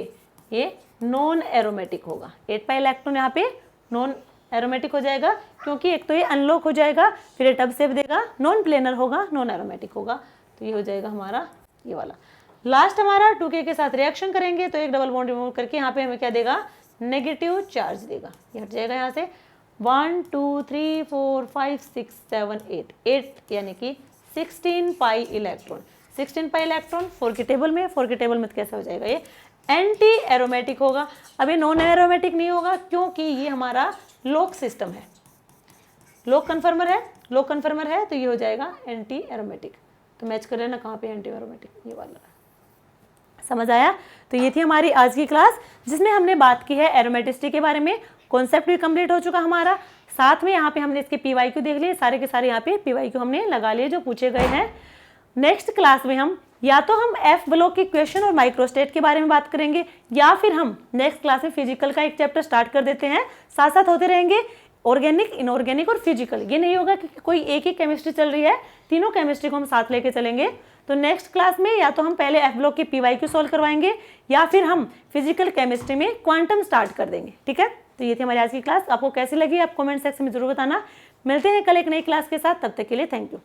ये नॉन एरोमेटिक होगा। 8 पाई इलेक्ट्रॉन यहाँ पे नॉन एरोमेटिक हो जाएगा, क्योंकि एक तो ये अनलॉक हो जाएगा, फिर ये टब शेप देगा, नॉन प्लेनर होगा, नॉन एरोमेटिक होगा, तो ये हो जाएगा हमारा ये वाला। लास्ट हमारा 2K के साथ रिएक्शन करेंगे तो एक डबल बॉन्ड रिमूव करके यहाँ पे हमें क्या देगा, नेगेटिव चार्ज देगा, ये हट जाएगा यहाँ से। 1 2 3 4 5 6 7 8 यानी कि 16 पाई इलेक्ट्रॉन। 16 पाई इलेक्ट्रॉन 4 के टेबल में तो कैसा हो जाएगा, ये एंटी एरोमेटिक होगा। अब ये नॉन एरोमेटिक नहीं होगा क्योंकि ये हमारा लोक सिस्टम है, लोक कन्फर्मर है, तो ये हो जाएगा एंटी एरोमेटिक। तो मैच कर लेना कहाँ पे एंटी एरोमेटिक, ये वाला। समझ आया? तो ये थी हमारी आज की क्लास जिसमें हमने बात की है एरोमेटिसिटी के बारे में। कॉन्सेप्ट भी कंप्लीट हो चुका हमारा, साथ में यहाँ पे हमने इसके PYQ देख लिए, सारे के सारे यहाँ पे PYQ हमने लगा लिए जो पूछे गए हैं। नेक्स्ट क्लास में हम या तो हम F ब्लॉक के क्वेश्चन और माइक्रोस्टेट के बारे में बात करेंगे, या फिर हम नेक्स्ट क्लास में फिजिकल का एक चैप्टर स्टार्ट कर देते हैं। साथ साथ होते रहेंगे ऑर्गेनिक, इनऑर्गेनिक और फिजिकल। ये नहीं होगा कि कोई एक ही केमिस्ट्री चल रही है, तीनों केमिस्ट्री को हम साथ लेके चलेंगे। तो नेक्स्ट क्लास में या तो हम पहले F ब्लॉक की PYQ सॉल्व करवाएंगे, या फिर हम फिजिकल केमिस्ट्री में क्वांटम स्टार्ट कर देंगे। ठीक है, तो ये थी हमारी आज की क्लास। आपको कैसी लगी आप कमेंट सेक्शन में जरूर बताना। मिलते हैं कल एक नई क्लास के साथ, तब तक के लिए थैंक यू।